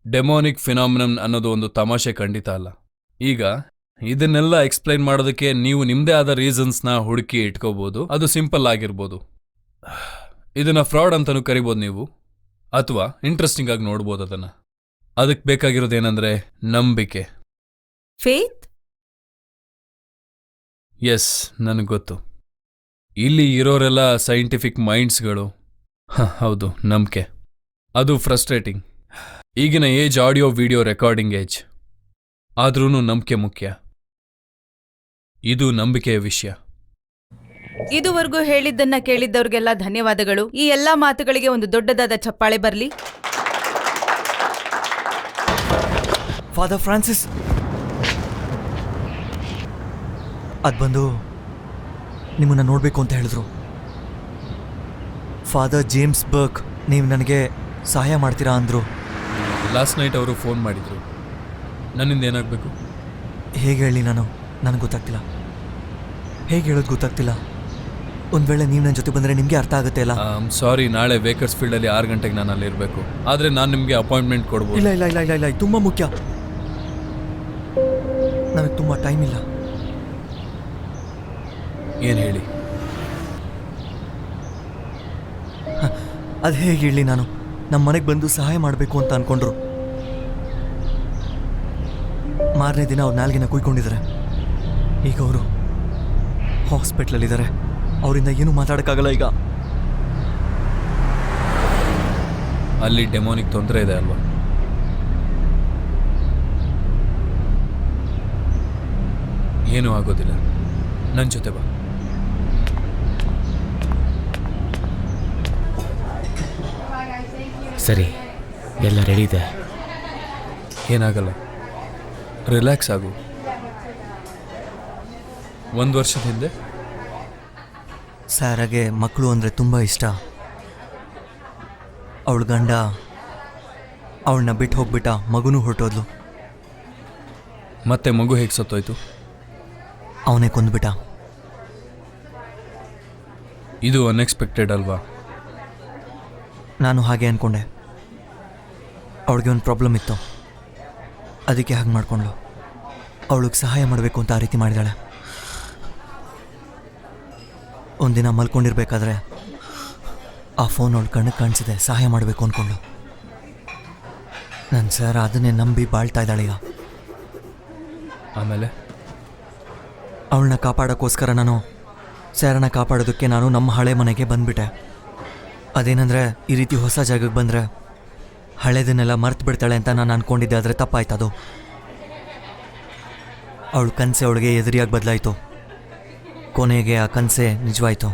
ಡೆಮಾನಿಕ್ ಫಿನಾಮಿನನ್ ಅನ್ನೋದು ಒಂದು ತಮಾಷೆ ಖಂಡಿತ ಅಲ್ಲ. ಈಗ ಇದನ್ನೆಲ್ಲ ಎಕ್ಸ್ಪ್ಲೈನ್ ಮಾಡೋದಕ್ಕೆ ನೀವು ನಿಮ್ದೇ ಆದ ರೀಸನ್ಸ್ನ ಹುಡುಕಿ ಇಟ್ಕೋಬಹುದು. ಅದು ಸಿಂಪಲ್ ಆಗಿರ್ಬೋದು. ಇದನ್ನ ಫ್ರಾಡ್ ಅಂತಲೂ ಕರಿಬೋದು ನೀವು, ಅಥವಾ ಇಂಟ್ರೆಸ್ಟಿಂಗ್ ಆಗಿ ನೋಡ್ಬೋದು ಅದನ್ನ. ಅದಕ್ಕೆ ಬೇಕಾಗಿರೋದೇನೆಂದ್ರೆ ನಂಬಿಕೆ. ಫೇತ್? ಎಸ್, ನನಗೆ ಗೊತ್ತು. ಇಲ್ಲಿ ಇರೋರೆಲ್ಲ ಸೈಂಟಿಫಿಕ್ ಮೈಂಡ್ಸ್ಗಳು. ಹೌದು, ನಂಬಿಕೆ. ಅದು ಫ್ರಸ್ಟ್ರೇಟಿಂಗ್. ಈಗಿನ age audio video recording age. ಆದ್ರೂ ನಂಬಿಕೆ ಮುಖ್ಯ. ಇದು ನಂಬಿಕೆಯ ವಿಷಯ. ಇದುವರೆಗೂ ಹೇಳಿದ್ದನ್ನ ಕೇಳಿದ್ದವ್ರಿಗೆಲ್ಲ ಧನ್ಯವಾದಗಳು. ಈ ಎಲ್ಲಾ ಮಾತುಗಳಿಗೆ ಒಂದು ದೊಡ್ಡದಾದ ಚಪ್ಪಾಳೆ ಬರ್ಲಿ. ಫಾದರ್ ಫ್ರಾನ್ಸಿಸ್, ಅದು ಬಂದು ನಿಮ್ಮನ್ನು ನೋಡಬೇಕು ಅಂತ ಹೇಳಿದ್ರು. ಫಾದರ್ ಜೇಮ್ಸ್ ಬರ್ಕ್, ನೀವು ನನಗೆ ಸಹಾಯ ಮಾಡ್ತೀರಾ ಅಂದರು. ಲಾಸ್ಟ್ ನೈಟ್ ಅವರು ಫೋನ್ ಮಾಡಿದ್ರು. ನನ್ನಿಂದ ಏನಾಗಬೇಕು? ಹೇಗೆ ಹೇಳಿ ನನಗೆ ಗೊತ್ತಾಗ್ತಿಲ್ಲ. ಹೇಗೆ ಹೇಳೋದು ಗೊತ್ತಾಗ್ತಿಲ್ಲ. ಒಂದು ವೇಳೆ ನೀವು ನನ್ನ ಜೊತೆ ಬಂದರೆ ನಿಮಗೆ ಅರ್ಥ ಆಗುತ್ತೆ ಅಲ್ಲ? ಸಾರಿ, ನಾಳೆ ವೇಕರ್ಸ್ ಫೀಲ್ಡಲ್ಲಿ 6 ಗಂಟೆಗೆ ನಾನು ಅಲ್ಲಿ ಇರಬೇಕು. ಆದರೆ ನಾನು ನಿಮಗೆ ಅಪಾಯಿಂಟ್ಮೆಂಟ್ ಕೊಡ್ಬೋದು. ಇಲ್ಲ ಇಲ್ಲ ಇಲ್ಲ ಇಲ್ಲ ಇಲ್ಲ, ತುಂಬ ಮುಖ್ಯ. ನನಗೆ ತುಂಬ ಟೈಮ್ ಇಲ್ಲ. ಏನು ಹೇಳಿ? ಅದು ಹೇಗೆ ಹೇಳಿ? ನಮ್ಮ ಮನೆಗೆ ಬಂದು ಸಹಾಯ ಮಾಡಬೇಕು ಅಂತ ಅಂದ್ಕೊಂಡ್ರು. ಮಾರನೇ ದಿನ ಅವ್ರು ನಾಲ್ಗಿನ ಕುಯ್ಕೊಂಡಿದ್ದಾರೆ. ಈಗ ಅವರು ಹಾಸ್ಪಿಟ್ಲಲ್ಲಿದ್ದಾರೆ. ಅವರಿಂದ ಏನೂ ಮಾತಾಡೋಕ್ಕಾಗಲ್ಲ ಈಗ. ಅಲ್ಲಿ ಡೆಮೋನಿಕ್ ತೊಂದರೆ ಇದೆ ಅಲ್ವಾ? ಏನೂ ಆಗೋದಿಲ್ಲ, ನನ್ನ ಜೊತೆ ಬಾ. ಸರಿ, ಎಲ್ಲ ರೆಡಿ ಇದೆ. ಏನಾಗಲ್ಲ, ರಿಲ್ಯಾಕ್ಸ್ ಆಗು. 1 ವರ್ಷದ ಹಿಂದೆ ಸ್ಯಾರಾಗೆ ಮಕ್ಕಳು ಅಂದರೆ ತುಂಬ ಇಷ್ಟ. ಅವಳ ಗಂಡ ಅವಳನ್ನ ಬಿಟ್ಟು ಹೋಗ್ಬಿಟ್ಟ, ಮಗುನೂ ಹೊರಟೋದ್ಲು. ಮತ್ತೆ ಮಗು ಹೇಗೆ ಸತ್ತೋಯ್ತು? ಅವನೇ ಕೊಂದ್ಬಿಟ್ಟ. ಇದು ಅನ್ಎಕ್ಸ್ಪೆಕ್ಟೆಡ್ ಅಲ್ವಾ? ನಾನು ಹಾಗೆ ಅಂದ್ಕೊಂಡೆ. ಅವಳಿಗೆ ಒಂದು ಪ್ರಾಬ್ಲಮ್ ಇತ್ತು, ಅದಕ್ಕೆ ಹಾಗೆ ಮಾಡಿಕೊಂಡ್ಳು. ಅವಳಿಗೆ ಸಹಾಯ ಮಾಡಬೇಕು ಅಂತ ಆ ರೀತಿ ಮಾಡಿದಾಳೆ. ಒಂದಿನ ಮಲ್ಕೊಂಡಿರ್ಬೇಕಾದ್ರೆ ಆ ಫೋನ್ ಅವಳು ಕಣ್ಣಿಗೆ ಕಾಣಿಸಿದೆ. ಸಹಾಯ ಮಾಡಬೇಕು ಅಂದ್ಕೊಂಡ್ಳು. ನನ್ನ ಸರ್ ಅದನ್ನೇ ನಂಬಿ ಬಾಳ್ತಾ ಇದ್ದಾಳೆ ಈಗ. ಆಮೇಲೆ ಅವಳನ್ನ ಕಾಪಾಡೋಕ್ಕೋಸ್ಕರ ಸ್ಯಾರನ್ನ ಕಾಪಾಡೋದಕ್ಕೆ ನಾನು ನಮ್ಮ ಹಳೆ ಮನೆಗೆ ಬಂದುಬಿಟ್ಟೆ. ಅದೇನೆಂದರೆ, ಈ ರೀತಿ ಹೊಸ ಜಾಗಕ್ಕೆ ಬಂದರೆ ಹಳೇದನ್ನೆಲ್ಲ ಮರ್ತು ಬಿಡ್ತಾಳೆ ಅಂತ ನಾನು ಅಂದ್ಕೊಂಡಿದ್ದೆ. ಆದರೆ ತಪ್ಪಾಯ್ತದು. ಅವಳ ಕನಸೆ ಅವಳಿಗೆ ಎದುರಿಯಾಗಿ ಬದಲಾಯಿತು. ಕೊನೆಗೆ ಆ ಕನಸೆ ನಿಜವಾಯಿತು.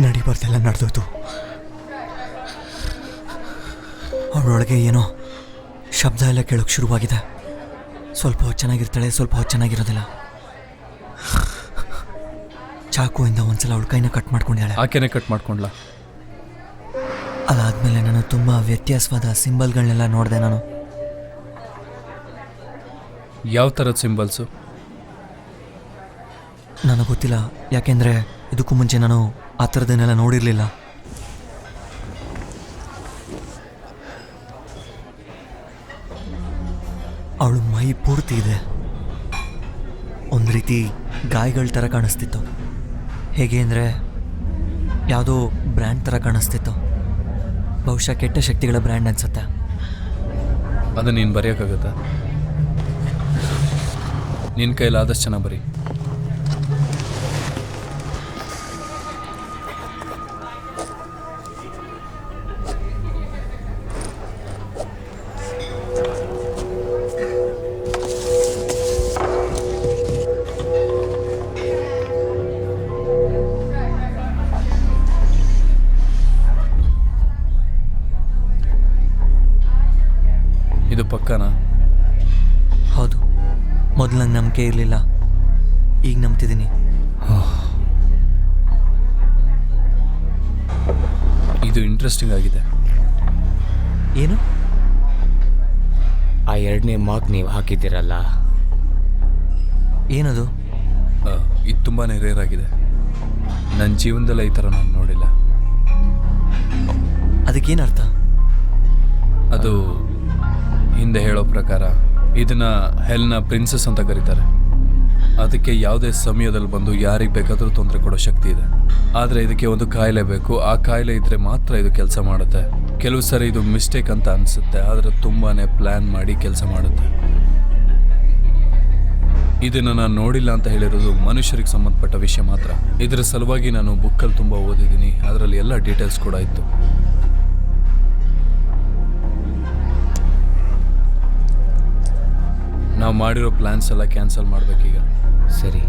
ನಡಿಬಾರ್ದೆಲ್ಲ ನಡೆದೋಯ್ತು. ಅವಳೊಳಗೆ ಏನೋ ಶಬ್ದ ಎಲ್ಲ ಕೇಳೋಕ್ಕೆ ಶುರುವಾಗಿದೆ. ಸ್ವಲ್ಪ ಹೊತ್ತು ಚೆನ್ನಾಗಿರ್ತಾಳೆ, ಸ್ವಲ್ಪ ಹೊತ್ತು ಚೆನ್ನಾಗಿರೋದಿಲ್ಲ. ಚಾಕುವಿಂದ ಒಂದ್ಸಲ ಅವಳ ಕೈನ ಕಟ್ ಮಾಡ್ಕೊಂಡಿದ್ದಾಳೆ. ಆಕೆನೇ ಕಟ್ ಮಾಡ್ಕೊಂಡ್ಲಾ? ಅದಾದಮೇಲೆ ನಾನು ತುಂಬ ವ್ಯತ್ಯಾಸವಾದ ಸಿಂಬಲ್ಗಳನ್ನೆಲ್ಲ ನೋಡಿದೆ. ಯಾವ ಥರದ ಸಿಂಬಲ್ಸು? ನನಗೆ ಗೊತ್ತಿಲ್ಲ, ಯಾಕೆಂದರೆ ಇದಕ್ಕೂ ಮುಂಚೆ ನಾನು ಆ ಥರದನ್ನೆಲ್ಲ ನೋಡಿರಲಿಲ್ಲ. ಅವಳು ಮೈ ಪೂರ್ತಿ ಇದೆ. ಒಂದು ರೀತಿ ಗಾಯಗಳ ಥರ ಕಾಣಿಸ್ತಿತ್ತು. ಹೇಗೆ ಅಂದರೆ ಯಾವುದೋ ಬ್ರ್ಯಾಂಡ್ ಥರ ಕಾಣಿಸ್ತಿತ್ತು. ಬಹುಶಃ ಕೆಟ್ಟ ಶಕ್ತಿಗಳ ಬ್ರ್ಯಾಂಡ್ ಅನ್ಸುತ್ತೆ. ಅದನ್ನು ನೀನು ಬರೆಯೋಕ್ಕಾಗತ್ತಾ? ನಿನ್ನ ಕೈಲಾದಷ್ಟು ಚೆನ್ನಾಗಿ ಬರೀ. ಇದು ಪಕ್ಕನಾ? ಹೌದು. ಮೊದಲು ನಂಗೆ ನಂಬಿಕೆ ಇರಲಿಲ್ಲ, ಈಗ ನಂಬ್ತಿದ್ದೀನಿ. ಇದು ಇಂಟ್ರೆಸ್ಟಿಂಗ್ ಆಗಿದೆ. ಏನು? ಆ 2ನೇ ಮಾರ್ಕ್ ನೀವು ಹಾಕಿದ್ದೀರಲ್ಲ, ಏನದು? ಇದು ತುಂಬಾ ರೇರ್ ಆಗಿದೆ. ನನ್ನ ಜೀವನದಲ್ಲ ಈ ಥರ ನಾನು ನೋಡಿಲ್ಲ. ಅದಕ್ಕೇನರ್ಥ? ಅದು ಹಿಂದೆ ಹೇಳೋ ಪ್ರಕಾರ ಇದನ್ನ ಹೆಲ್ನ ಪ್ರಿನ್ಸಸ್ ಅಂತ ಕರೀತಾರೆ. ಅದಕ್ಕೆ ಯಾವುದೇ ಸಮಯದಲ್ಲಿ ಬಂದು ಯಾರಿಗೆ ಬೇಕಾದರೂ ತೊಂದರೆ ಕೊಡೋ ಶಕ್ತಿ ಇದೆ. ಆದರೆ ಇದಕ್ಕೆ ಒಂದು ಕಾಯಿಲೆ ಬೇಕು. ಆ ಕಾಯಿಲೆ ಇದ್ರೆ ಮಾತ್ರ ಇದು ಕೆಲಸ ಮಾಡುತ್ತೆ. ಕೆಲವು ಸರಿ ಇದು ಮಿಸ್ಟೇಕ್ ಅಂತ ಅನಿಸುತ್ತೆ, ಆದರೆ ತುಂಬಾ ಪ್ಲ್ಯಾನ್ ಮಾಡಿ ಕೆಲಸ ಮಾಡುತ್ತೆ. ಇದನ್ನು ನಾನು ನೋಡಿಲ್ಲ ಅಂತ ಹೇಳಿರೋದು ಮನುಷ್ಯರಿಗೆ ಸಂಬಂಧಪಟ್ಟ ವಿಷಯ ಮಾತ್ರ. ಇದರ ಸಲುವಾಗಿ ನಾನು ಬುಕ್ಕಲ್ಲಿ ತುಂಬ ಓದಿದ್ದೀನಿ. ಅದರಲ್ಲಿ ಎಲ್ಲ ಡೀಟೇಲ್ಸ್ ಕೂಡ ಇತ್ತು. ನಾವು ಮಾಡಿರೋ ಪ್ಲ್ಯಾನ್ಸ್ ಎಲ್ಲ ಕ್ಯಾನ್ಸಲ್ ಮಾಡಬೇಕೀಗ. ಸರಿ,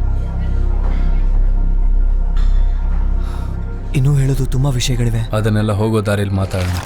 ಇನ್ನೂ ಹೇಳೋದು ತುಂಬ ವಿಷಯಗಳಿವೆ. ಅದನ್ನೆಲ್ಲ ಹೋಗೋ ದಾರಿಯಲ್ಲಿ ಮಾತಾಡೋಣ.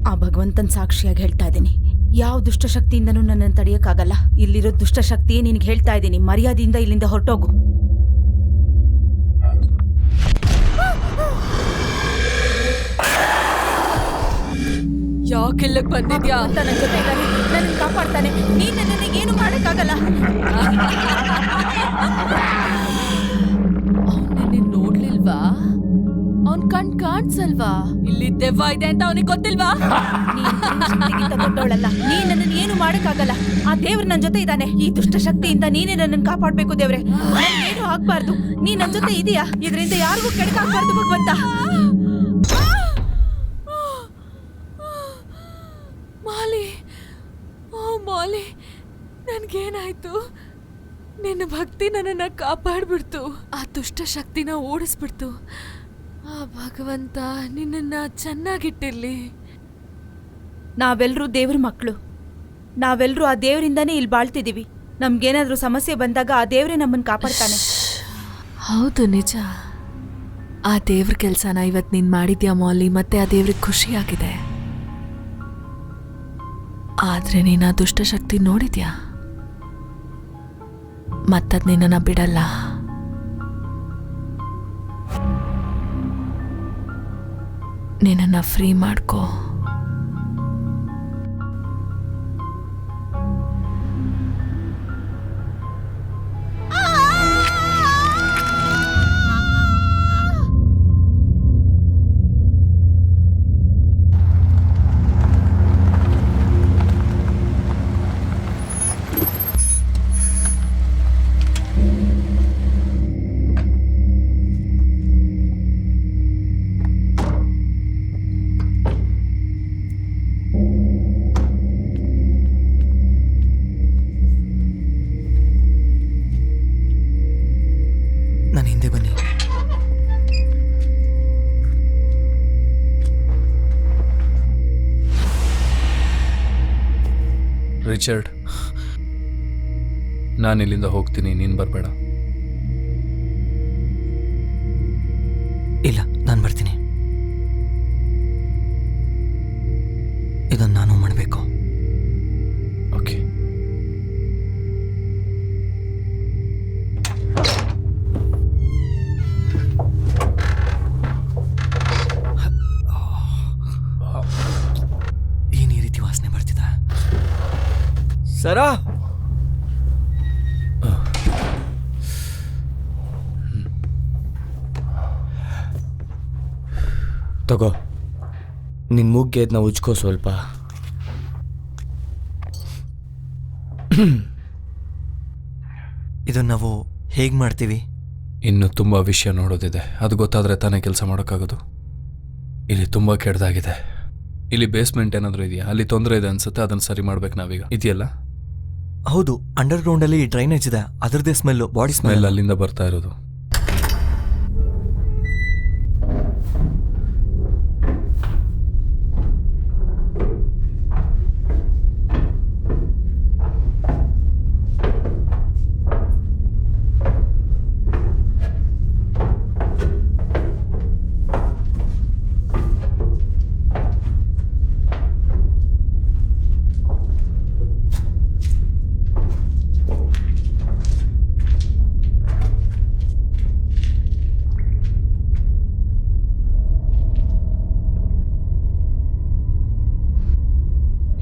ಆ ಭಗವಂತನ ಸಾಕ್ಷಿಯಾಗಿ ಹೇಳ್ತಾ ಇದ್ದೀನಿ, ಯಾವ ದುಷ್ಟಶಕ್ತಿಯಿಂದನೂ ನನ್ನನ್ನು ತಡೆಯಕ್ಕಾಗಲ್ಲ. ಇಲ್ಲಿರೋ ದುಷ್ಟಶಕ್ತಿ ನಿನಗೆ ಹೇಳ್ತಾ ಇದ್ದೀನಿ, ಮರ್ಯಾದೆಯಿಂದ ಇಲ್ಲಿಂದ ಹೊರಟೋಗು. ಯಾಕೆಲ್ಲಕ್ ಬಂದಿದ್ಯಾ ಅಂತ ನನ್ನ ಜೊತೆ ಇದ್ದಾನೆ, ನನ್ನನ್ನು ಕಾಪಾಡ್ತಾನೆ. ನೀನ್ ನನ್ನನ್ನು ಏನು ಮಾಡಕ್ಕಾಗಲ್ಲ. ಅವನನ್ನ ನೋಡ್ಲಿಲ್ವಾ? ಅವನ್ ಕಾಣ್ಸಲ್ವಾ? ಇಲ್ಲಿ ದೆವ್ವ ಇದೆ ಅಂತ ಅವನಿಗೆ ಗೊತ್ತಿಲ್ವಾ? ದೊಡ್ಡವಳಲ್ಲ, ನೀನ್ ನನ್ನನ್ನು ಏನು ಮಾಡಕ್ಕಾಗಲ್ಲ. ಆ ದೇವ್ರು ನನ್ನ ಜೊತೆ ಇದ್ದಾನೆ. ಈ ದುಷ್ಟಶಕ್ತಿಯಿಂದ ನೀನೇ ನನ್ನನ್ನು ಕಾಪಾಡ್ಬೇಕು ದೇವ್ರೆ. ಏನು ಆಗ್ಬಾರ್ದು. ನೀ ನನ್ನ ಜೊತೆ ಇದೀಯಾ, ಇದರಿಂದ ಯಾರಿಗೂ ಕೆಡಕಾಗ್ಬಾರ್ದು ಭಗವಂತ. ಮಾಲಿ, ಓ ಮಾಲಿ, ನನ್ಗೇನಾಯ್ತು? ನಿನ್ನ ಭಕ್ತಿ ನನ್ನನ್ನ ಕಾಪಾಡ್ಬಿಡ್ತು, ಆ ದುಷ್ಟ ಶಕ್ತಿನ ಓಡಿಸ್ಬಿಡ್ತು. ಆ ಭಗವಂತ ನಿನ್ನನ್ನ ಚೆನ್ನಾಗಿಟ್ಟಿರ್ಲಿ. ನಾವೆಲ್ಲರೂ ದೇವ್ರ ಮಕ್ಕಳು. ನಾವೆಲ್ಲರೂ ಆ ದೇವರಿಂದಾನೇ ಇಲ್ಲಿ ಬಾಳ್ತಿದೀವಿ. ನಮ್ಗೇನಾದ್ರೂ ಸಮಸ್ಯೆ ಬಂದಾಗ ಆ ದೇವ್ರೇ ನಮ್ಮನ್ನು ಕಾಪಾಡ್ತಾನೆ. ಹೌದು, ನಿಜ. ಆ ದೇವ್ರ ಕೆಲ್ಸನ ಇವತ್ತು ನೀನ್ ಮಾಡಿದ್ಯಾ ಮಾಲಿ, ಮತ್ತೆ ಆ ದೇವ್ರಿಗೆ ಖುಷಿಯಾಗಿದೆ. ಆದ್ರೆ ನೀನ್ ಆ ದುಷ್ಟಶಕ್ತಿ ನೋಡಿದ್ಯಾ? ಮತ್ತದ್ ನಿನ್ನನ್ನ ಬಿಡಲ್ಲ. ನಿನ್ನನ್ನ ಫ್ರೀ ಮಾಡ್ಕೋ. ನಾನು ಹಿಂದೆ ಬನ್ನಿ. ರಿಚರ್ಡ್, ನಾನು ಇಲ್ಲಿಂದ ಹೋಗ್ತೀನಿ, ನೀನು ಬರಬೇಡ. ಇಲ್ಲ, ನಾನು ಬರ್ತೀನಿ. ಇದನ್ನು ನಾನು ಮಾಡಬೇಕು. ಓಕೆ. ಏನು ಈ ರೀತಿ ವಾಸನೆ ಬರ್ತಿದೆ? ಸರಾ, ತಗೋ, ನಿನ್ ಮೂಗ್ಗೆ ಅದನ್ನ ಉಜ್ಕೋ ಸ್ವಲ್ಪ. ಇದನ್ನು ನಾವು ಹೇಗೆ ಮಾಡ್ತೀವಿ? ಇನ್ನು ತುಂಬ ವಿಷಯ ನೋಡೋದಿದೆ. ಅದು ಗೊತ್ತಾದರೆ ತಾನೇ ಕೆಲಸ ಮಾಡೋಕ್ಕಾಗೋದು. ಇಲ್ಲಿ ತುಂಬ ಕೆಡ್ದಾಗಿದೆ. ಇಲ್ಲಿ ಬೇಸ್ಮೆಂಟ್ ಏನಾದರೂ ಇದೆಯಾ? ಅಲ್ಲಿ ತೊಂದರೆ ಇದೆ ಅನ್ಸುತ್ತೆ, ಅದನ್ನು ಸರಿ ಮಾಡ್ಬೇಕು ನಾವೀಗ. ಇದೆಯಲ್ಲ? ಹೌದು, ಅಂಡರ್ಗ್ರೌಂಡಲ್ಲಿ ಡ್ರೈನೇಜ್ ಇದೆ, ಅದರದ್ದೇ ಸ್ಮೆಲ್ಲು, ಬಾಡಿ ಸ್ಮೆಲ್. ಅಲ್ಲಿಂದ ಬರ್ತಾ ಇರೋದು.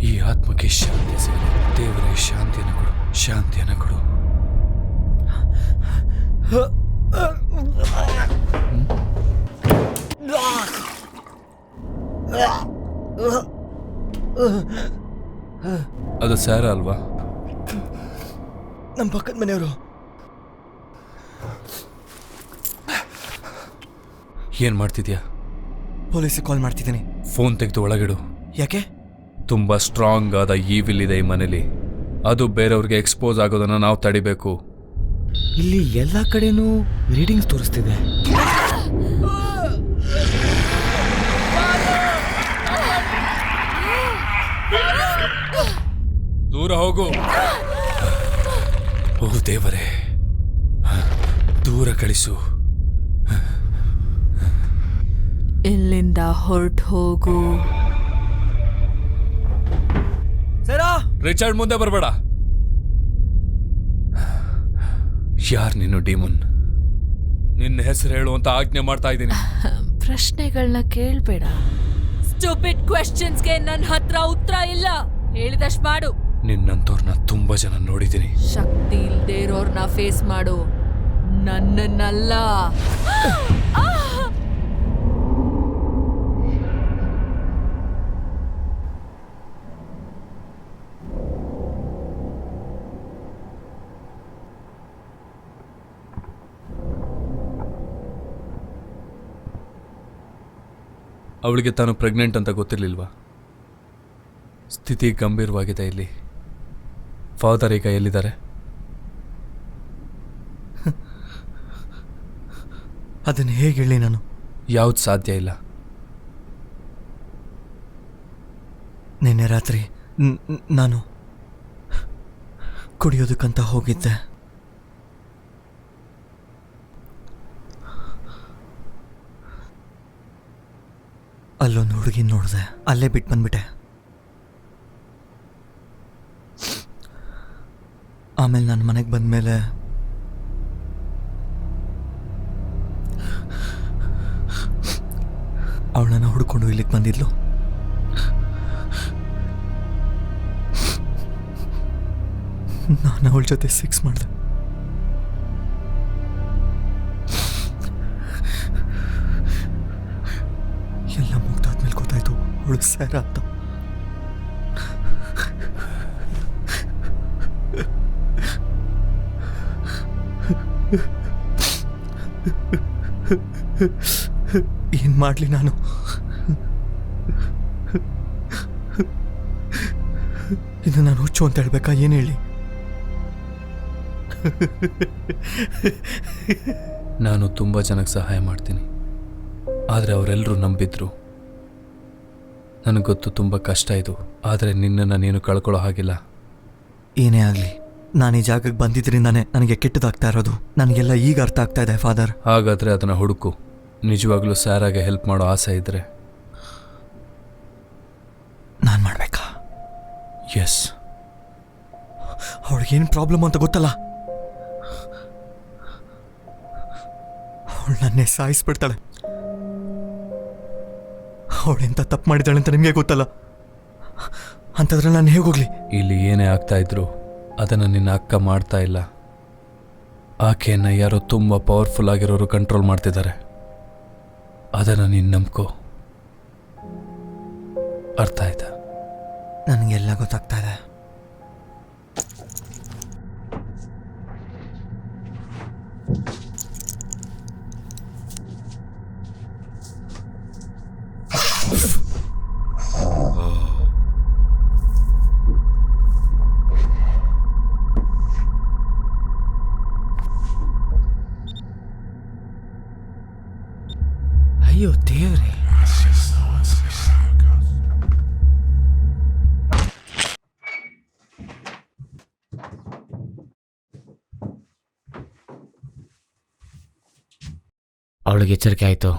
ಈ ಆತ್ಮಕ್ಕೆ ಶಾಂತಿ ಸಿಗಲಿ. ದೇವರೇ ಶಾಂತಿಯನ್ನು ಕೊಡು, ಶಾಂತಿಯನ್ನು ಕೊಡು. ಅದು ಸ್ಯಾರ ಅಲ್ವಾ? ನಮ್ಮ ಪಕ್ಕದ ಮನೆಯವರು. ಏನ್ ಮಾಡ್ತಿದ್ಯಾ? ಪೊಲೀಸಿಗೆ ಕಾಲ್ ಮಾಡ್ತಿದ್ದೀನಿ. ಫೋನ್ ತೆಗೆದು ಒಳಗಿಡು. ಯಾಕೆ? ತುಂಬಾ ಸ್ಟ್ರಾಂಗ್ ಆದ ಈವಿಲ್ ಇದೆ ಈ ಮನೇಲಿ. ಅದು ಬೇರೆಯವ್ರಿಗೆ ಎಕ್ಸ್ಪೋಸ್ ಆಗೋದನ್ನ ನಾವು ತಡಿಬೇಕು. ಇಲ್ಲಿ ಎಲ್ಲ ಕಡೆನೂ ರೀಡಿಂಗ್ಸ್ ತೋರಿಸ್ತಿದೆ. ದೂರ ಹೋಗು. ಓ ದೇವರೇ, ದೂರ ಕಳಿಸು. ಇಲ್ಲಿಂದ ಹೊರಟು ಹೋಗು. ರಿಚರ್ಡ್, ಮುಂದೆ ಬರಬೇಡ. ಯಾರ್ ನೀನು ಡಿಮನ್? ನಿನ್ನ ಹೆಸರು ಹೇಳುವಂತ ಆಜ್ಞೆ ಮಾಡ್ತಾ ಇದ್ದೀನಿ. ಪ್ರಶ್ನೆಗಳನ್ನ ಕೇಳ್ಬೇಡ. ಸ್ಟೂಪಿಡ್ ಕ್ವೆಶ್ಚನ್ಸ್ಗೆ ನನ್ನ ಹತ್ರ ಉತ್ತರ ಇಲ್ಲ. ಹೇಳಿದಷ್ಟು ಮಾಡು. ನಿನ್ನಂತವ್ರನ್ನ ತುಂಬಾ ಜನ ನೋಡಿದ್ದೀನಿ. ಶಕ್ತಿ ಇಲ್ದೇ ಇರೋರ್ನ ಫೇಸ್ ಮಾಡು, ನನ್ನನ್ನಲ್ಲ. ಅವಳಿಗೆ ತಾನು ಪ್ರೆಗ್ನೆಂಟ್ ಅಂತ ಗೊತ್ತಿರ್ಲಿಲ್ವಾ? ಸ್ಥಿತಿ ಗಂಭೀರವಾಗಿದೆ ಇಲ್ಲಿ. ಫಾದರ್ ಈಗ ಎಲ್ಲಿದ್ದಾರೆ? ಅದನ್ನು ಹೇಗೆ ಹೇಳಿ ನಾನು? ಯಾವ್ದು ಸಾಧ್ಯ ಇಲ್ಲ. ನಿನ್ನೆ ರಾತ್ರಿ ನಾನು ಕುಡಿಯೋದಕ್ಕಂತ ಹೋಗಿದ್ದೆ. ಅಲ್ಲೊಂದು ಹುಡುಗಿ ನೋಡಿದೆ, ಅಲ್ಲೇ ಬಿಟ್ಟು ಬಂದ್ಬಿಟ್ಟೆ. ಆಮೇಲೆ ನಾನು ಮನೆಗೆ ಬಂದಮೇಲೆ ಅವಳನ್ನ ಹುಡ್ಕೊಂಡು ಇಲ್ಲಿಗೆ ಬಂದಿದ್ಲು. ನಾನು ಅವಳ ಜೊತೆ ಸೆಕ್ಸ್ ಮಾಡಿದೆ. ಎಲ್ಲ ಮುಗ್ದಾದ್ಮೇಲೆ ಗೊತ್ತಾಯ್ತು ಅವಳು ಸ್ಯಾರ ಅಂತ. ಏನ್ ಮಾಡ್ಲಿ ನಾನು? ಇದು ನಾನು ಹುಚ್ಚು ಅಂತ ಹೇಳ್ಬೇಕಾ? ಏನ್ ಹೇಳಿ? ನಾನು ತುಂಬ ಜನಕ್ಕೆ ಸಹಾಯ ಮಾಡ್ತೀನಿ, ಆದರೆ ಅವರೆಲ್ಲರೂ ನಂಬಿದ್ರು. ನನಗೆ ಗೊತ್ತು ತುಂಬ ಕಷ್ಟ ಇದು, ಆದರೆ ನಿನ್ನನ್ನು ನೀನು ಕಳ್ಕೊಳ್ಳೋ ಹಾಗಿಲ್ಲ. ಏನೇ ಆಗಲಿ, ನಾನು ಈ ಜಾಗಕ್ಕೆ ಬಂದಿದ್ದರಿಂದಾನೆ ನನಗೆ ಕೆಟ್ಟದಾಗ್ತಾ ಇರೋದು. ನನಗೆಲ್ಲ ಈಗ ಅರ್ಥ ಆಗ್ತಾ ಇದೆ ಫಾದರ್. ಹಾಗಾದರೆ ಅದನ್ನು ಹುಡುಕು. ನಿಜವಾಗ್ಲೂ ಸ್ಯಾರಾಗೆ ಹೆಲ್ಪ್ ಮಾಡೋ ಆಸೆ ಇದ್ದರೆ. ನಾನು ಮಾಡಬೇಕಾ? ಎಸ್. ಅವಳಿಗೇನು ಪ್ರಾಬ್ಲಮ್ ಅಂತ ಗೊತ್ತಲ್ಲ. ಅವಳು ನನ್ನೇ ಸಾಯಿಸ್ಬಿಡ್ತಾಳೆ. ಅವಳೆಂತ ತಪ್ಪು ಮಾಡಿದಾಳೆ ಅಂತ ನಿಮಗೆ ಗೊತ್ತಲ್ಲ. ಅಂತಂದ್ರೆ ನಾನು ಹೇಗೋಗ್ಲಿ? ಇಲ್ಲಿ ಏನೇ ಆಗ್ತಾ ಇದ್ರು ಅದನ್ನು ನಿನ್ನ ಅಕ್ಕ ಮಾಡ್ತಾ ಇಲ್ಲ. ಆಕೆಯನ್ನು ಯಾರೋ ತುಂಬ ಪವರ್ಫುಲ್ ಆಗಿರೋರು ಕಂಟ್ರೋಲ್ ಮಾಡ್ತಿದ್ದಾರೆ. ಅದನ್ನು ನೀನು ನಂಬ್ಕೋ. ಅರ್ಥ ಆಯ್ತಾ? ನನಗೆಲ್ಲ ಗೊತ್ತಾಗ್ತಾ ಇದೆ. ಅಯ್ಯೋ ದೇವ್ರೆ, ಅವಳಿಗೆ ಎಚ್ಚರಿಕೆ ಆಯಿತು.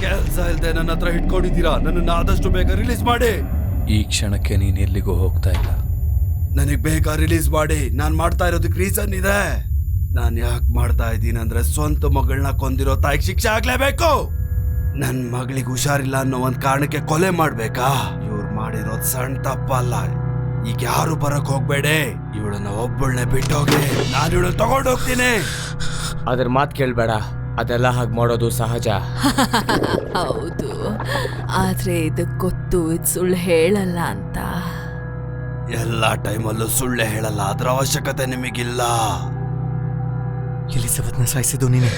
ಕೆಲ್ಸ ಇಲ್ದೆ ನನ್ನ ಹತ್ರ ಇಟ್ಕೊಂಡಿದ್ದೀರಾ. ನನ್ನನ್ನು ಆದಷ್ಟು ಬೇಗ ರಿಲೀಸ್ ಮಾಡಿ. ಈ ಕ್ಷಣಕ್ಕೆ ನೀನು ಎಲ್ಲಿಗೂ ಹೋಗ್ತಾ ಇಲ್ಲ. ನನಗ್ ಬೇಗ ರಿಲೀಸ್ ಮಾಡಿ. ನಾನ್ ಮಾಡ್ತಾ ಇರೋದಕ್ಕೆ ರೀಸನ್ ಇದೆ. ನಾನ್ ಯಾಕೆ ಮಾಡ್ತಾ ಇದ್ದೀನಿ ಅಂದ್ರೆ ಸ್ವಂತ ಮಗಳನ್ನ ಕೊಂದಿರೋ ತಾಯಿಗೆ ಶಿಕ್ಷೆ ಆಗ್ಲೇಬೇಕು. ನನ್ ಮಗಳಿಗೆ ಹುಷಾರಿಲ್ಲ ಅನ್ನೋ ಒಂದ್ ಕಾರಣಕ್ಕೆ ಕೊಲೆ ಮಾಡ್ಬೇಕಾ? ಇವ್ರು ಮಾಡಿರೋದ್ ಸಣ್ಣ ತಪ್ಪಲ್ಲ. ಈಗ ಯಾರು ಬರಕ್ ಹೋಗ್ಬೇಡಿ. ಇವಳನ್ನ ಒಬ್ಬಳನ್ನೇ ಬಿಟ್ಟೋಗಿ, ನಾನು ಇವಳನ್ನ ತಗೊಂಡು ಹೋಗ್ತೀನಿ. ಅದ್ರ ಮಾತು ಕೇಳಬೇಡ. ಅದೆಲ್ಲ ಹಾಗೆ ಮಾಡೋದು ಸಹಜ. ಹೌದು, ಆದ್ರೆ ಇದು ಗೊತ್ತು ಇದು ಸುಳ್ಳು ಹೇಳಲ್ಲ ಅಂತ. ಎಲ್ಲಾ ಟೈಮಲ್ಲೂ ಸುಳ್ಳೆ ಹೇಳಲ್ಲ. ಅದ್ರ ಅವಶ್ಯಕತೆ ನಿಮಗಿಲ್ಲ. ಎಲಿಸಬೆತ್ನ ಸಾಯಿಸಿದ್ದು ನೀನೆ.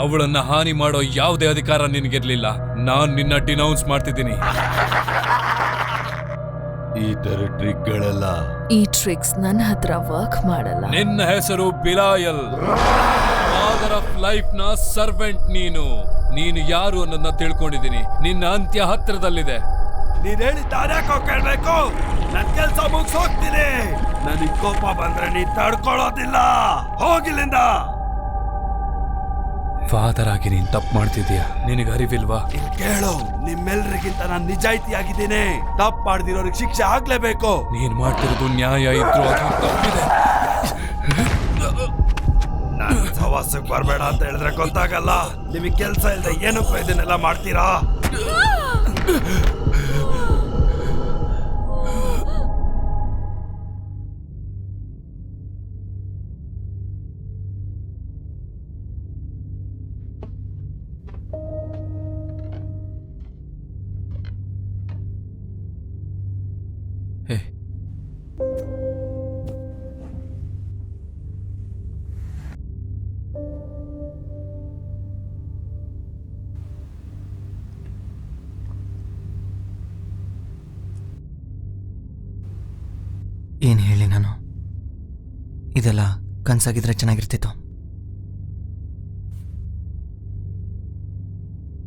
ಅವಳನ್ನ ಹಾನಿ ಮಾಡೋ ಯಾವುದೇ ಅಧಿಕಾರ ನಿನಗಿರ್ಲಿಲ್ಲ. ನಾನ್ ನಿನ್ನ ಡಿನೌನ್ಸ್ ಮಾಡ್ತಿದ್ದೀನಿ. ಈ ತರ ಟ್ರಿಕ್ಗಳೆಲ್ಲ ಈ ಟ್ರಿಕ್ಸ್ ನನ್ನ ಹತ್ರ ವರ್ಕ್ ಮಾಡಲ್ಲ. ನಿನ್ನ ಹೆಸರು ಬಿಲಾಯಲ್, ಫಾದರ್ ಆಫ್ ಲೈಫ್ ನ ಸರ್ವೆಂಟ್. ನೀನು ಯಾರು ಅನ್ನೋದನ್ನ ತಿಳ್ಕೊಂಡಿದ್ದೀನಿ. ನಿನ್ನ ಅಂತ್ಯ ಹತ್ರದಲ್ಲಿದೆ. ನೀನ್ ಹೇಳಿ ತಾನ್ಯಾಕೋ ಕೇಳ್ಬೇಕು? ನನ್ ಕೆಲ್ಸ ಮುಗಿಸ್ ಹೋಗ್ತೀನಿ. ನನಗ್ ಕೋಪ ಬಂದ್ರೆ ನೀನ್ ತಡ್ಕೊಳ್ಳೋದಿಲ್ಲ. ಹೋಗಿಲ್ಲಿಂದ. ಫಾದರ್ ಆಗಿ ನೀನ್ ತಪ್ಪು ಮಾಡ್ತಿದ್ಯಾ. ನಿನಗೆ ಅರಿವಿಲ್ವಾ? ಇಲ್ಲಿ ಕೇಳು, ನಿಮ್ಮೆಲ್ರಿಗಿಂತ ನಾನ್ ನಿಜಾಯಿತಿ ಆಗಿದ್ದೀನಿ. ತಪ್ಪು ಮಾಡ್ದಿರೋರಿಗೆ ಶಿಕ್ಷೆ ಆಗ್ಲೇಬೇಕು. ನೀನ್ ಮಾಡ್ತಿರೋದು ನ್ಯಾಯ ಇದ್ರು ಅದು ತಪ್ಪಿದೆ. ನಾನ್ ಸವಾಸಕ್ಕೆ ಬರ್ಬೇಡ ಅಂತ ಹೇಳಿದ್ರೆ ಗೊತ್ತಾಗಲ್ಲ. ನಿಮಗ್ ಕೆಲ್ಸ ಇಲ್ದೆ ಏನಪ್ಪ ಇದನ್ನೆಲ್ಲ ಮಾಡ್ತೀರಾ? ಹೇ, ಏನ್ ಹೇಳಿ ನಾನು? ಇದೆಲ್ಲ ಕನ್ಸಾಗಿದ್ರೆ ಚೆನ್ನಾಗಿರ್ತಿತ್ತು.